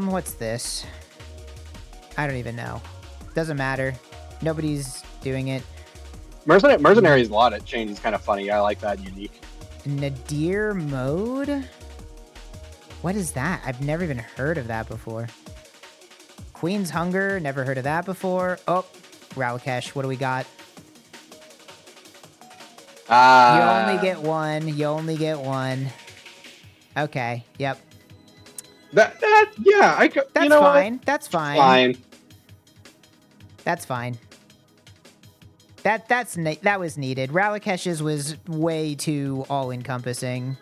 What's this? I don't even know. Doesn't matter. Nobody's doing it. Mercenary's lot at change is kind of funny. I like that unique. Nadir mode? What is that? I've never even heard of that before. Queen's Hunger, never heard of that before. Oh, Ralakesh, what do we got? You only get one. You only get one. Okay, yep. Yeah, I could. That's you know fine. What? That's fine. Fine. That's fine. That was needed. Ralakesh's was way too all-encompassing.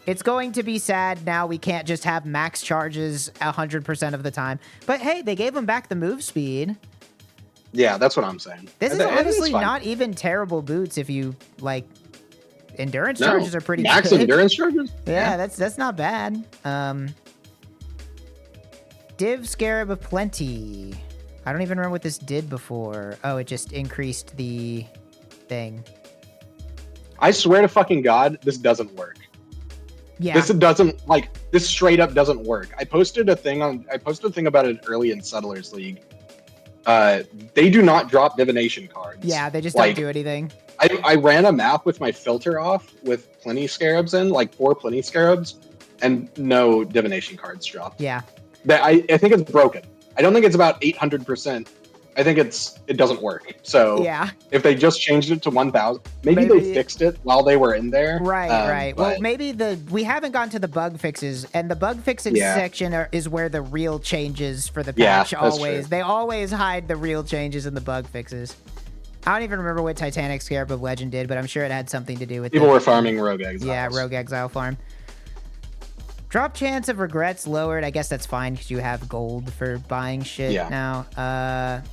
It's going to be sad now we can't just have max charges 100% of the time. But hey, they gave him back the move speed. Yeah, that's what I'm saying. This is honestly not even terrible boots if you, like, endurance No, charges are pretty max good. endurance charges? Yeah, that's not bad. Div Scarab of Plenty. I don't even remember what this did before. Oh, it just increased the thing. I swear to fucking God, this doesn't work. Yeah. This straight up doesn't work. I posted a thing about it early in Settlers League. They do not drop divination cards. Yeah, they just don't do anything. I ran a map with my filter off with Plenty Scarabs in, like 4 Plenty Scarabs, and no divination cards dropped. Yeah. I think it's broken. I don't think it's about 800%. I think it doesn't work. So yeah, if they just changed it to 1,000, maybe they fixed it while they were in there. Right. Well, maybe we haven't gone to the bug fixes, and the bug fixes section is where the real changes for the patch always. True. They always hide the real changes in the bug fixes. I don't even remember what Titanic Scarab of Legend did, but I'm sure it had something to do with people were farming Rogue Exiles. Yeah, Rogue Exile farm. Drop chance of regrets lowered. I guess that's fine because you have gold for buying shit now.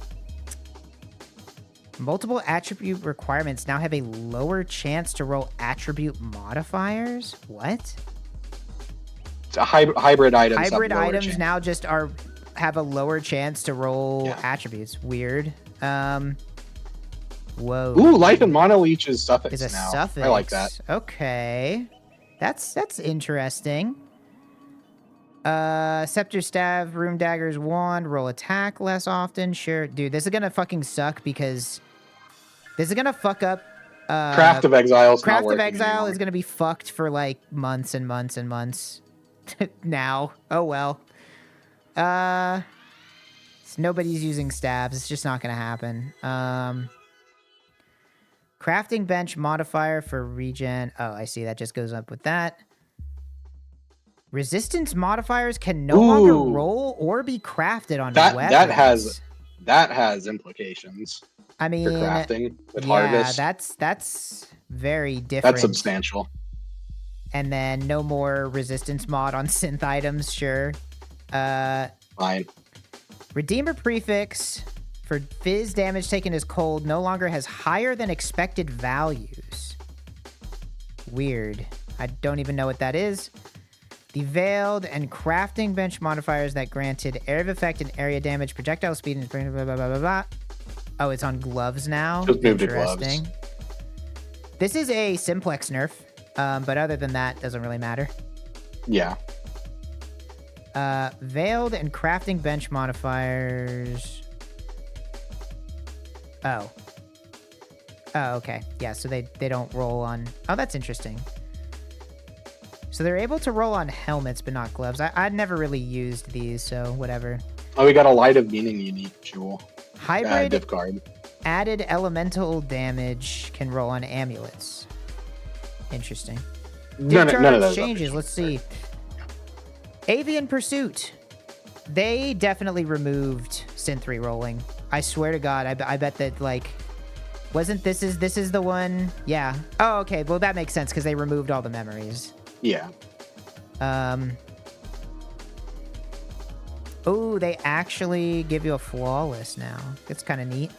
Multiple attribute requirements now have a lower chance to roll attribute modifiers. What? It's a hybrid items. Hybrid items now just have a lower chance to roll attributes. Weird. Whoa. Ooh, life and mono leech is suffix is a now. Suffix. I like that. Okay. That's interesting. Scepter, Staff, Room Daggers, Wand, roll attack less often. Sure. Dude, this is gonna fucking suck because this is gonna fuck up. Craft of Exile is Craft not of Exile anymore. is gonna be fucked for like months and months and months. Now. Oh well. Nobody's using stabs. It's just not gonna happen. Crafting bench modifier for regen. Oh, I see. That just goes up with that. Resistance modifiers can no longer roll or be crafted on weapons. that has implications I for mean, crafting with yeah, harvest. that's very different. That's substantial. And then no more resistance mod on synth items, sure. Fine. Redeemer prefix for fizz damage taken as cold no longer has higher than expected values. Weird. I don't even know what that is. The veiled and crafting bench modifiers that granted area of effect and area damage, projectile speed, and blah, blah, blah, blah, blah. Oh, it's on gloves now? Just moved to gloves. Interesting. This is a simplex nerf, but other than that, doesn't really matter. Yeah. Veiled and crafting bench modifiers. Oh. Oh, okay. Yeah, so they don't roll on... Oh, that's interesting. So they're able to roll on helmets, but not gloves. I'd never really used these, so whatever. Oh, we got a Light of Meaning unique jewel. Hybrid Div card. added elemental damage can roll on amulets. Interesting. None of those changes. Let's see. Avian Pursuit. They definitely removed synth re-rolling. I swear to God, I bet that, like... Wasn't this is the one? Yeah. Oh, okay. Well, that makes sense because they removed all the memories. Yeah. Oh, they actually give you a flawless now. That's kind of neat.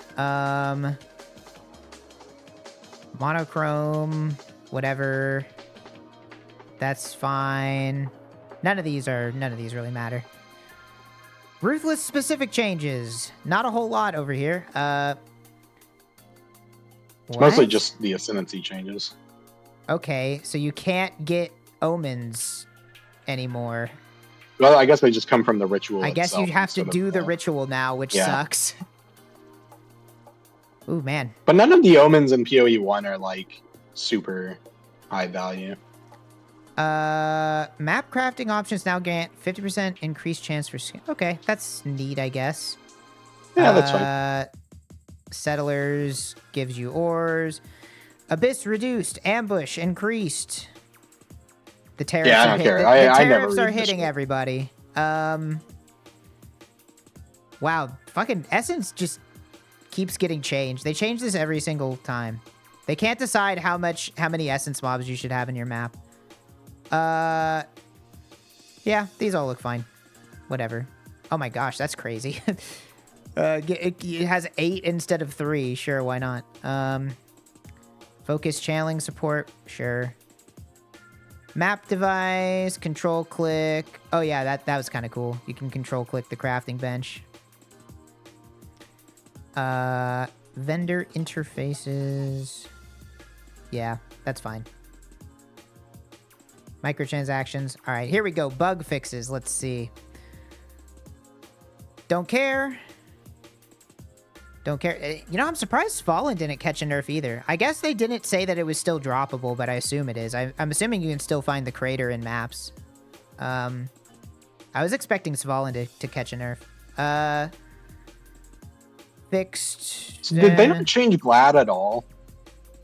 Monochrome, whatever. That's fine. None of these really matter. Ruthless specific changes. Not a whole lot over here. It's mostly just the ascendancy changes. Okay, so you can't get omens anymore. Well, I guess they just come from the ritual. I guess you have to do the ritual now, which sucks. Ooh, man. But none of the omens in PoE 1 are like super high value. Map crafting options now grant 50% increased chance for skin. Okay, that's neat, I guess. Yeah, that's fine. Settlers gives you ores. Abyss reduced. Ambush increased. The tariffs I are don't care. The I never tariffs read are this hitting shit. everybody. Wow, fucking Essence just keeps getting changed. They change this every single time. They can't decide how many Essence mobs you should have in your map. Yeah, these all look fine. Whatever. Oh my gosh, that's crazy. It has 8 instead of 3. Sure, why not? Focus channeling support. Sure. Map device. Control click. Oh yeah, that was kind of cool. You can control click the crafting bench. Vendor interfaces. Yeah, that's fine. Microtransactions. All right, here we go. Bug fixes. Let's see. Don't care. Don't care. You know, I'm surprised Fallen didn't catch a nerf either. I guess they didn't say that it was still droppable, but I assume it is. I'm assuming you can still find the crater in maps. I was expecting Svalin to catch a nerf. Fixed. Did they not change Glad at all?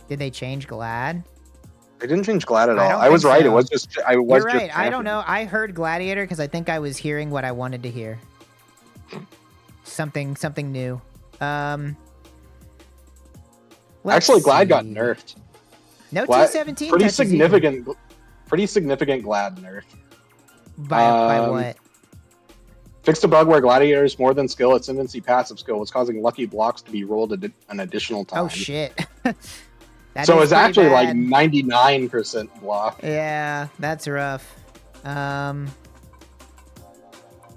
Did they change Glad? They didn't change Glad at I all. don't I was think right. so. It was just You're right. Just I don't know. I heard Gladiator because I think I was hearing what I wanted to hear. Something new. Actually, Glad got nerfed. No Glad, T17 pretty touches significant. Pretty significant Glad nerf. By what? Fixed a bug where Gladiator's more than skill ascendancy passive skill was causing lucky blocks to be rolled an additional time. Oh shit. So it's actually bad. like 99% block. Yeah, that's rough.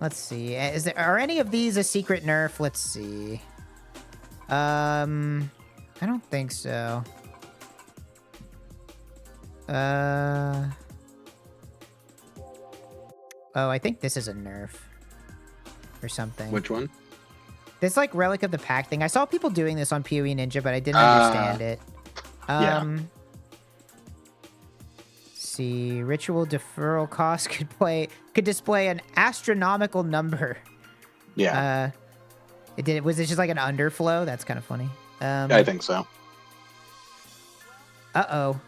Let's see. Are any of these a secret nerf? Let's see. I don't think so. Oh, I think this is a nerf. Or something. Which one? This like Relic of the Pack thing. I saw people doing this on PoE Ninja, but I didn't understand it. Yeah. See, ritual deferral cost could display an astronomical number. Yeah. Was it just like an underflow? That's kind of funny. I think so. Uh-oh.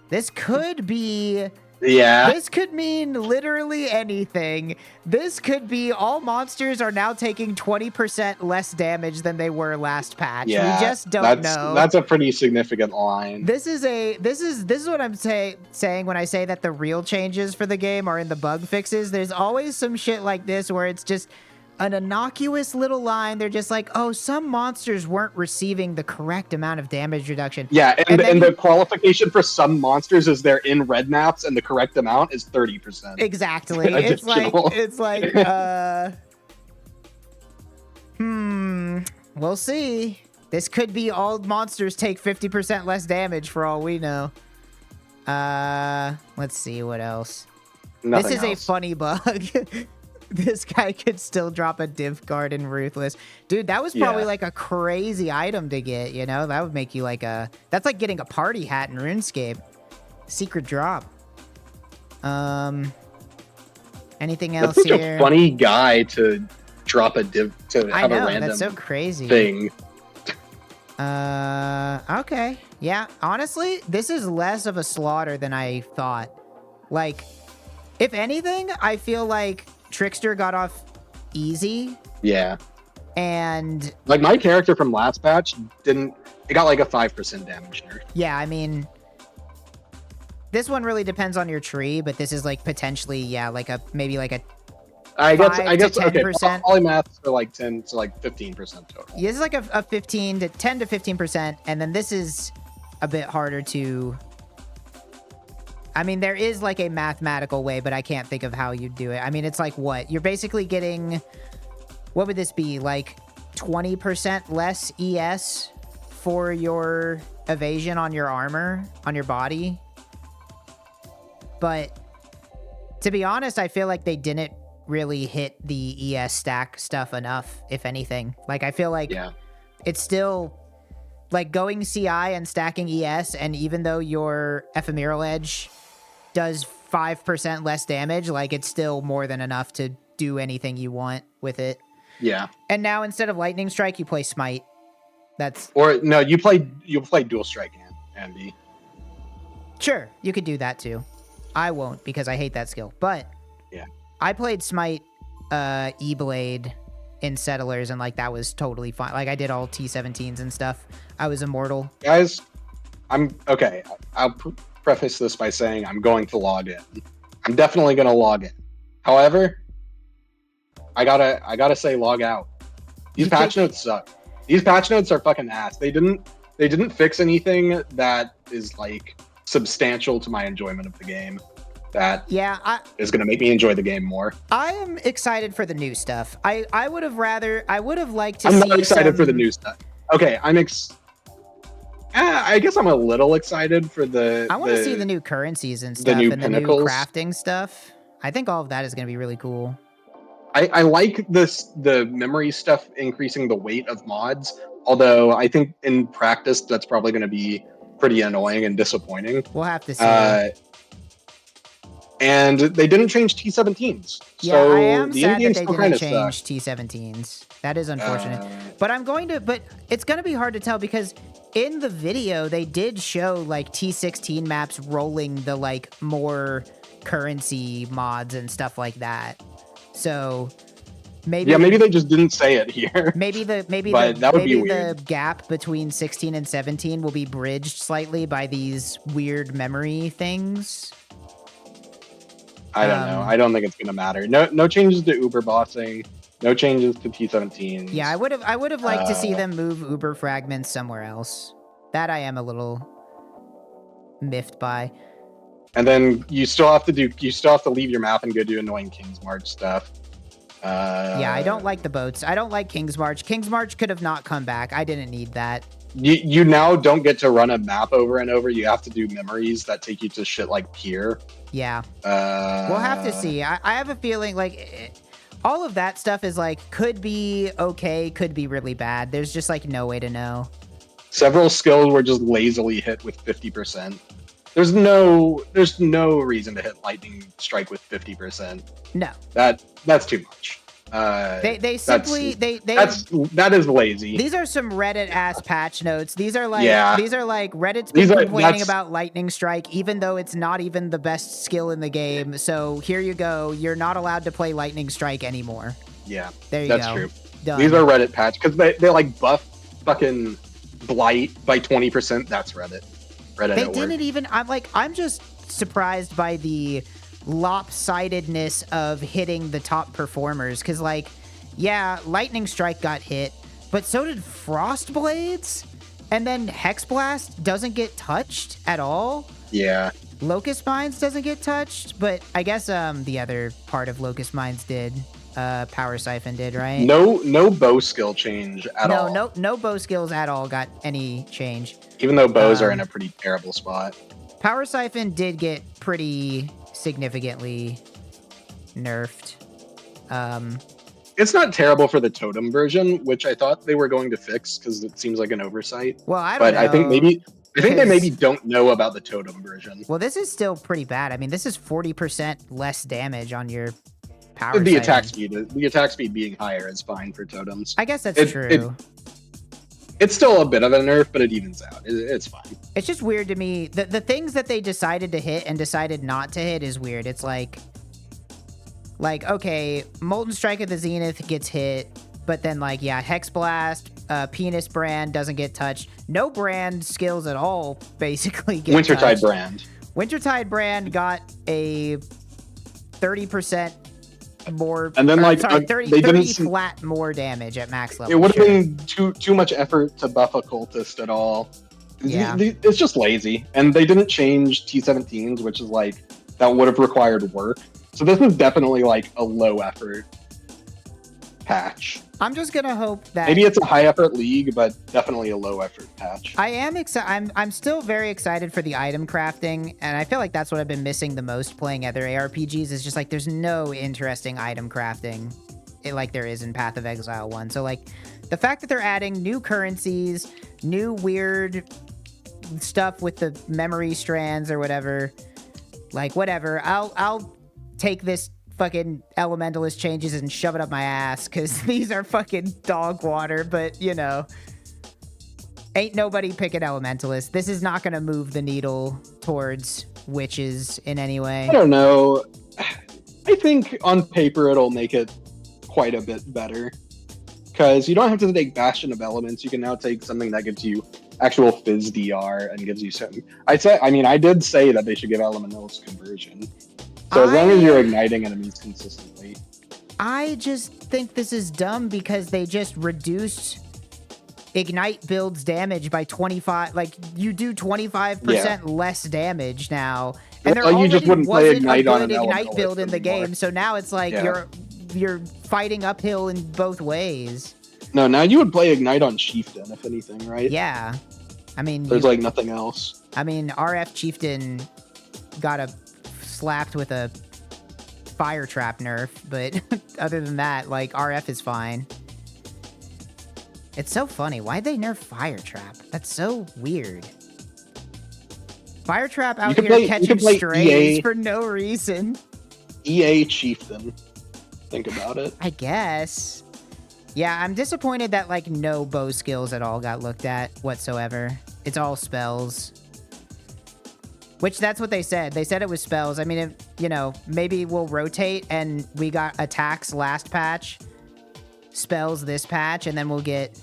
This could be Yeah. This could mean literally anything. This could be all monsters are now taking 20% less damage than they were last patch. Yeah, We just don't know. That's a pretty significant line. This is what I'm saying when I say that the real changes for the game are in the bug fixes. There's always some shit like this where it's just an innocuous little line. They're just like, oh, some monsters weren't receiving the correct amount of damage reduction. Yeah, and the qualification for some monsters is they're in red maps, and the correct amount is 30%. Exactly. It's like, we'll see. This could be all monsters take 50% less damage for all we know. Let's see what else. Nothing this is else. A funny bug. This guy could still drop a div card in Ruthless. Dude, that was probably like a crazy item to get, you know? That would make you like that's like getting a party hat in RuneScape. Secret drop. Anything else That's such here? a funny guy to drop a div to have a random that's so crazy. thing. Okay. Yeah, honestly, this is less of a slaughter than I thought. Like, if anything, I feel like Trickster got off easy. Yeah. And like my character from last patch it got like a 5% damage nerf. Yeah, I mean, this one really depends on your tree, but this is like potentially, yeah, like maybe like a I guess 10%. Okay, polymaths are like 10 to like 15% total. Yeah, this is like a 10 to 15%, and then this is a bit harder to. I mean, there is like a mathematical way, but I can't think of how you do it. I mean, it's like what? You're basically getting, what would this be? Like 20% less ES for your evasion on your armor, on your body. But to be honest, I feel like they didn't really hit the ES stack stuff enough, if anything. Like, I feel like it's still like going CI and stacking ES, and even though your ephemeral edge does 5% less damage, like it's still more than enough to do anything you want with it. Yeah. And now instead of lightning strike, you play smite. No, you play dual strike and B. Sure, you could do that too. I won't because I hate that skill. But yeah, I played smite E-blade in settlers, and like that was totally fine. Like I did all T17s and stuff. I was immortal. Guys, I'm okay. I'll preface this by saying I'm going to log in. I'm definitely going to log in. However, I gotta say log out. These patch notes suck. These patch notes are fucking ass. They didn't fix anything that is like substantial to my enjoyment of the game. That is going to make me enjoy the game more. I am excited for the new stuff. I would have liked to I'm see not excited for the new stuff. Okay, I guess I'm a little excited for I want to see the new currencies and stuff, and the new crafting stuff. I think all of that is going to be really cool. I like the memory stuff increasing the weight of mods, although I think in practice that's probably going to be pretty annoying and disappointing. We'll have to see. And they didn't change T17s. Yeah, so I am the sad that they didn't change T17s. That is unfortunate. But it's going to be hard to tell because in the video, they did show like T16 maps rolling the like more currency mods and stuff like that. So maybe they just didn't say it here. The gap between 16 and 17 will be bridged slightly by these weird memory things. I don't know. I don't think it's gonna matter. No changes to Uber bossing. No changes to T17s. Yeah, I would have liked to see them move Uber fragments somewhere else. That I am a little miffed by. And then you still have to leave your map and go do annoying King's March stuff. Yeah, I don't like the boats. I don't like King's March. King's March could have not come back. I didn't need that. You now don't get to run a map over and over. You have to do memories that take you to shit like Pier. Yeah. We'll have to see. I have a feeling like all of that stuff is like could be okay, could be really bad. There's just like no way to know. Several skills were just lazily hit with 50%. There's no reason to hit lightning strike with 50%. No. That's too much. They simply that is lazy. These are some Reddit ass patch notes. These are like Reddit's These been are- complaining that's- about Lightning Strike, even though it's not even the best skill in the game. So here you go. You're not allowed to play Lightning Strike anymore. Yeah, There you that's go. true. Done. These are Reddit patch because they like buff fucking Blight by 20%. That's Reddit. Reddit. They at didn't work. even. I'm just surprised by the lopsidedness of hitting the top performers. Because yeah, Lightning Strike got hit, but so did Frost Blades, and then Hex Blast doesn't get touched at all. Yeah. Locust Mines doesn't get touched, but I guess the other part of Locust Mines did. Power Siphon did, right? No bow skill change at all. No bow skills at all got any change. Even though bows are in a pretty terrible spot. Power Siphon did get pretty significantly nerfed. It's not terrible for the totem version, which I thought they were going to fix because it seems like an oversight. Well, I don't know. But I think they maybe don't know about the totem version. Well, this is still pretty bad. I mean, this is 40% less damage on your power. The attack speed being higher is fine for totems. I guess that's true. It's still a bit of a nerf, but it evens out. It's fine. It's just weird to me. The things that they decided to hit and decided not to hit is weird. It's like, okay, Molten Strike of the Zenith gets hit, but then Hex Blast, Penis Brand doesn't get touched. No brand skills at all basically get Wintertide touched. Brand. Wintertide Brand got a 30% more, and then 30 flat more damage at max level. It would have been too much effort to buff a cultist at all. Yeah. It's just lazy, and they didn't change T17s, which is that would have required work. So this is definitely a low effort patch. I'm just gonna hope that maybe it's a high effort league, but definitely a low effort patch. I am excited. I'm still very excited for the item crafting, and I feel like that's what I've been missing the most playing other ARPGs. Is just there's no interesting item crafting, like there is in Path of Exile 1. So the fact that they're adding new currencies, new weird stuff with the memory strands or whatever, whatever. I'll take this fucking elementalist changes and shove it up my ass because these are fucking dog water, but ain't nobody picking elementalist. This is not gonna move the needle towards witches in any way. I don't know. I think on paper it'll make it quite a bit better because you don't have to take Bastion of Elements. You can now take something that gives you actual Fizz DR and gives you something. I did say that they should give Elementalist conversion. So as long as you're igniting enemies consistently. I just think this is dumb because they just reduced Ignite builds damage by 25. You do 25% less damage now. And there you just wouldn't play Ignite on an Ignite build in the anymore. game. So now it's you're fighting uphill in both ways. No, now you would play Ignite on Chieftain, if anything, right? Yeah. I mean, there's nothing else. I mean, RF Chieftain got slapped with a fire trap nerf, but other than that, RF is fine. It's so funny. Why'd they nerf fire trap? That's so weird. Fire trap out here catching strays for no reason. EA Chieftain. Think about it. I guess. Yeah, I'm disappointed that no bow skills at all got looked at whatsoever. It's all spells. Which that's what they said. They said it was spells. I mean, maybe we'll rotate and we got attacks last patch, spells this patch, and then we'll get,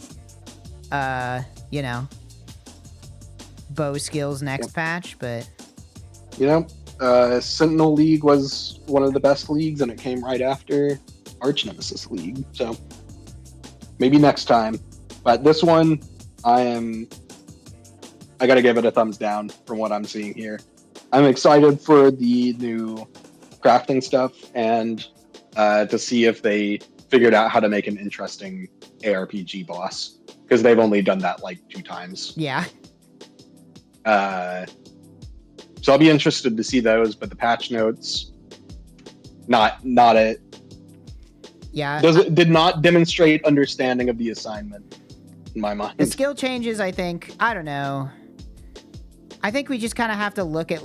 bow skills next patch, but... Sentinel League was one of the best leagues, and it came right after Arch Nemesis League, so maybe next time. But this one, I gotta give it a thumbs down from what I'm seeing here. I'm excited for the new crafting stuff and to see if they figured out how to make an interesting ARPG boss, because they've only done that 2 times. Yeah. So I'll be interested to see those, but the patch notes, not it. Yeah. Did not demonstrate understanding of the assignment in my mind. The skill changes, I don't know. I think we just kind of have to look at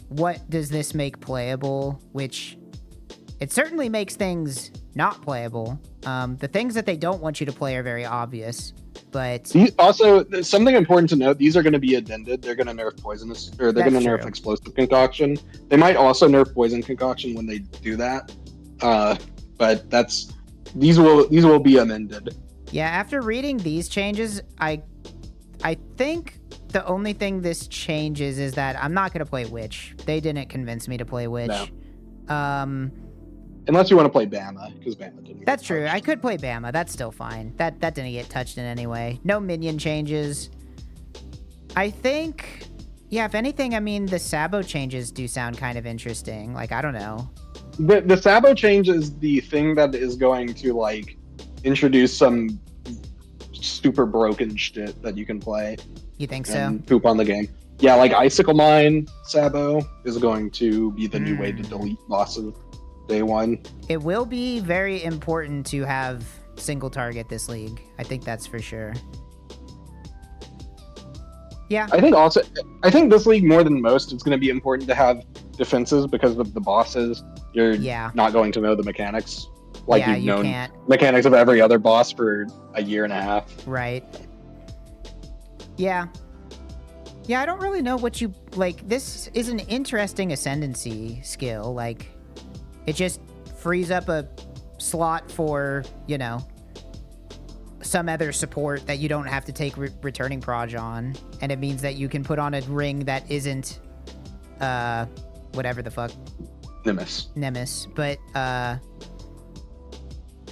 what does this make playable, which it certainly makes things not playable. The things that they don't want you to play are very obvious, but Also, something important to note: these are going to be addended. They're going to nerf poisonous, or they're going to nerf true. explosive concoction. They might also nerf poison concoction when they do that. But these will be amended. Yeah, after reading these changes, I think the only thing this changes is that I'm not gonna play Witch. They didn't convince me to play Witch. No. Unless you want to play Bama, because Bama didn't. That's true. I could play Bama. That's still fine. That didn't get touched in any way. No minion changes. I think, yeah, if anything, I mean, the Sabo changes do sound kind of interesting. Like, I don't know. The Sabo change is the thing that is going to, like, introduce some super broken shit that you can play. You think and so? Poop on the game. Yeah, like Icicle Mine Sabo is going to be the new way to delete bosses day one. It will be very important to have single target this league. I think that's for sure. Yeah. I think this league more than most, it's going to be important to have defenses because of the bosses. You're not going to know the mechanics like you've known mechanics of every other boss for a year and a half. Right. Yeah. Yeah, I don't really know what you like. This is an interesting ascendancy skill. Like, it just frees up a slot for, you know, some other support that you don't have to take returning proj on, and it means that you can put on a ring that isn't whatever the fuck Nemesis. But I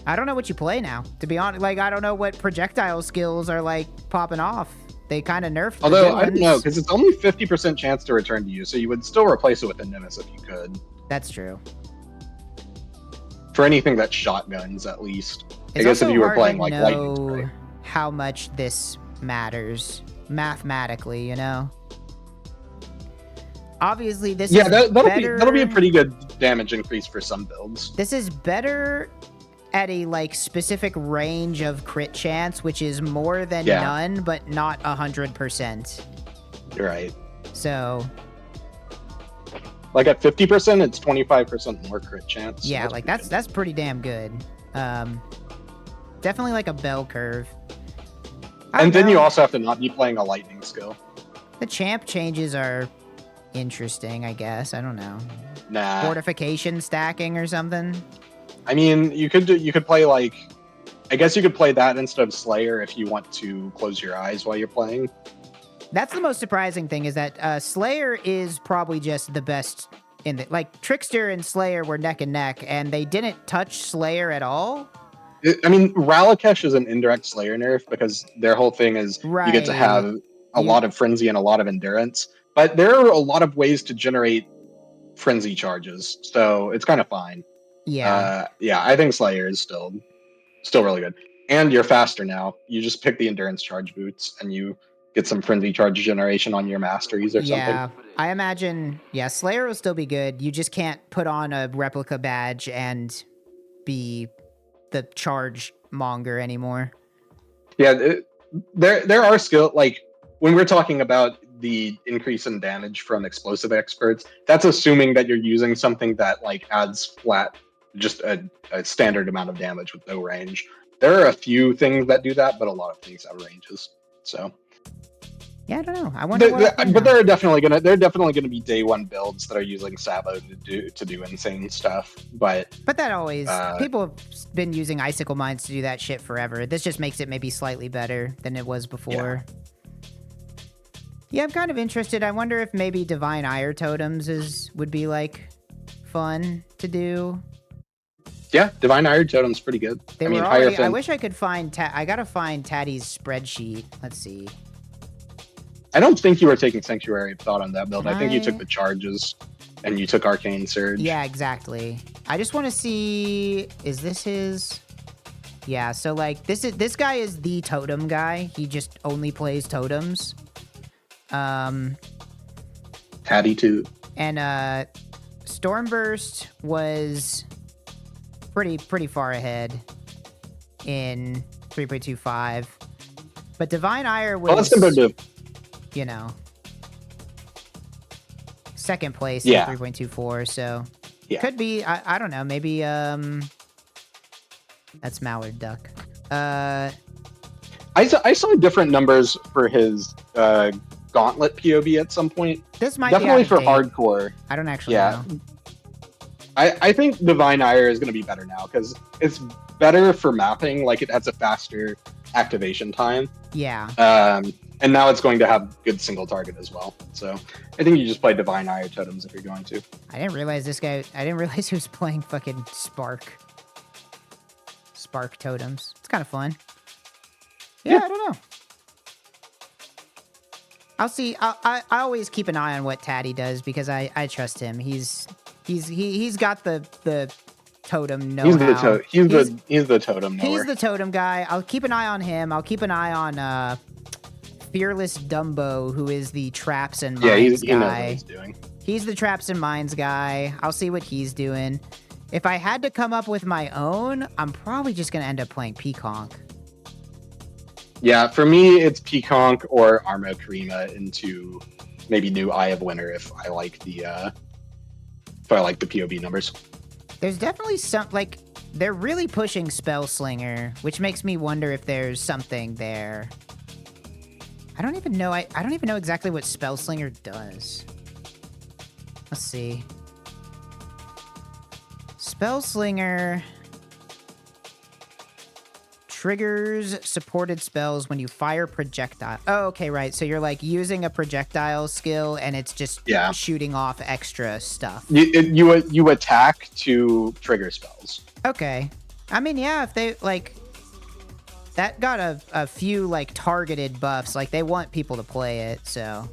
don't know what you play now, to be honest. Like, I don't know what projectile skills are like popping off. They kind of nerfed. Although I don't know, because it's only 50% chance to return to you, so you would still replace it with a Nemesis if you could. That's true. For anything that shotguns, at least. I guess if you were playing like lightning spray. How much this matters mathematically, you know? Obviously, this is that'll be a pretty good damage increase for some builds. This is better at a like specific range of crit chance, which is more than none, but not 100%. You're right. So, like at 50%, it's 25% more crit chance. Yeah, like that's pretty damn good. Definitely like a bell curve. And then you also have to not be playing a lightning skill. The champ changes are interesting, I guess. I don't know. Nah. Fortification stacking or something. I mean, you could play like, I guess you could play that instead of Slayer if you want to close your eyes while you're playing. That's the most surprising thing, is that Slayer is probably just the best in the, like, Trickster and Slayer were neck and neck, and they didn't touch Slayer at all. I mean, Ralakesh is an indirect Slayer nerf because their whole thing is you get to have a lot of frenzy and a lot of endurance, but there are a lot of ways to generate frenzy charges, so it's kind of fine. Yeah. I think Slayer is still really good. And you're faster now. You just pick the endurance charge boots and you get some frenzy charge generation on your masteries or something. Yeah, I imagine, Slayer will still be good. You just can't put on a replica badge and be the charge monger anymore. Yeah, there are like, when we're talking about the increase in damage from explosive experts, that's assuming that you're using something that like adds flat, just a standard amount of damage with no range. There are a few things that do that, but a lot of things have ranges. So yeah, I don't know. I wonder. But there are definitely gonna be day one builds that are using Sabo to do insane stuff. But that always people have been using icicle mines to do that shit forever. This just makes it maybe slightly better than it was before. Yeah, I'm kind of interested. I wonder if maybe Divine Ire totems would be like fun to do. Yeah, Divine Ire totem's pretty good. I wish I could find. I gotta find Tatty's spreadsheet. Let's see. I don't think you were taking Sanctuary of Thought on that build. I think you took the charges and you took Arcane Surge. Yeah, exactly. I just want to see, is this his? Yeah, so like this guy is the totem guy. He just only plays totems. Tatty too. And Stormburst was pretty far ahead in 3.25. But Divine Ire was, well, that's compared to, you know, second place in 3.24, so could be, I don't know, maybe That's Mallard Duck. I saw different numbers for his Gauntlet POB at some point. This might Definitely be for out of date. hardcore. I don't actually Yeah. know. I think Divine Ire is going to be better now because it's better for mapping. Like, it has a faster activation time. Yeah. And now it's going to have good single target as well. So I think you just play Divine Ire totems if you're going to. I didn't realize this guy. I didn't realize he was playing fucking Spark totems. It's kind of fun. Yeah, I don't know. I'll see. I always keep an eye on what Taddy does because I trust him. He's got the totem know-how. He's the totem knower. He's the totem guy. I'll keep an eye on him. I'll keep an eye on Fearless Dumbo, who is the traps and mines guy. He knows what he's doing. He's the traps and mines guy. I'll see what he's doing. If I had to come up with my own, I'm probably just gonna end up playing Peaconk. Yeah, for me, it's Peaconk or Armo Karima into maybe new Eye of Winter if I like the POB numbers. There's definitely some, like, they're really pushing Spellslinger, which makes me wonder if there's something there. I don't even know. I don't even know exactly what Spellslinger does. Let's see. Spellslinger triggers supported spells when you fire projectile. Oh, okay, right. So you're like using a projectile skill, and it's just shooting off extra stuff. You attack to trigger spells. Okay, I mean, yeah, if they like that got a few like targeted buffs. Like they want people to play it, so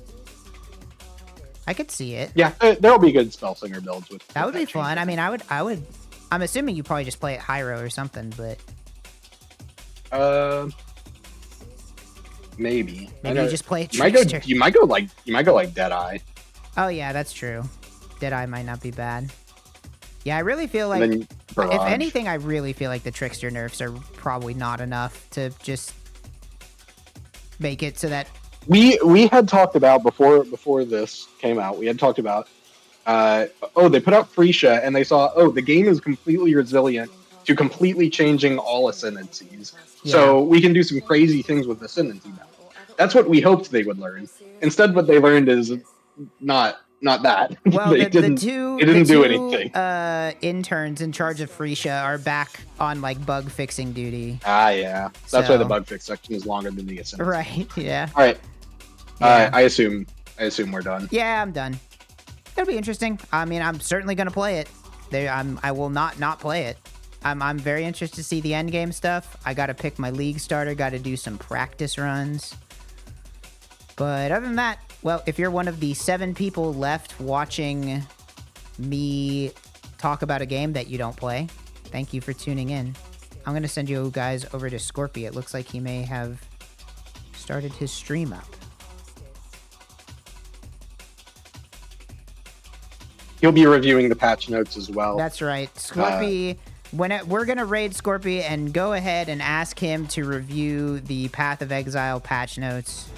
I could see it. Yeah, there'll be good Spellslinger builds with that. Would be fun. I mean, I would. I'm assuming you probably just play it Hyro or something, but. Maybe you just play Trickster. You might go like Deadeye. Oh yeah, that's true. Deadeye might not be bad. Yeah, I really feel like if anything, I really feel like the Trickster nerfs are probably not enough to just make it so that we had talked about before this came out. We had talked about they put out Freesia and they saw the game is completely resilient to completely changing all ascendancies. Yeah. So we can do some crazy things with ascendancy now. That's what we hoped they would learn. Instead, what they learned is not that. Well, they didn't do anything. Interns in charge of Freesia are back on like bug fixing duty. Yeah. That's why the bug fix section is longer than the ascendancy. Right. Yeah. All right. Yeah. I assume we're done. Yeah, I'm done. It'll be interesting. I mean, I'm certainly gonna play it. I will not play it. I'm very interested to see the end game stuff. I gotta pick my league starter, gotta do some practice runs. But other than that, well, if you're one of the 7 people left watching me talk about a game that you don't play, thank you for tuning in. I'm gonna send you guys over to Scorpy. It looks like he may have started his stream up. He'll be reviewing the patch notes as well. That's right. Scorpy... we're going to raid Scorpy and go ahead and ask him to review the Path of Exile patch notes.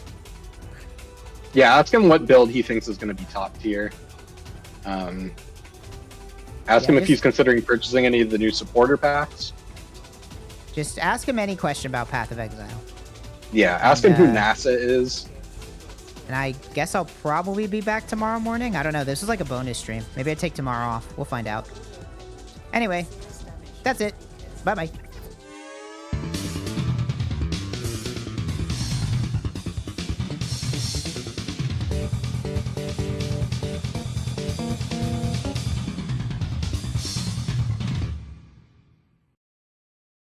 Yeah, ask him what build he thinks is going to be top tier. Ask him if he's considering purchasing any of the new supporter packs. Just ask him any question about Path of Exile. Yeah, ask him who NASA is. And I guess I'll probably be back tomorrow morning. I don't know. This is like a bonus stream. Maybe I take tomorrow off. We'll find out. Anyway. That's it. Bye-bye.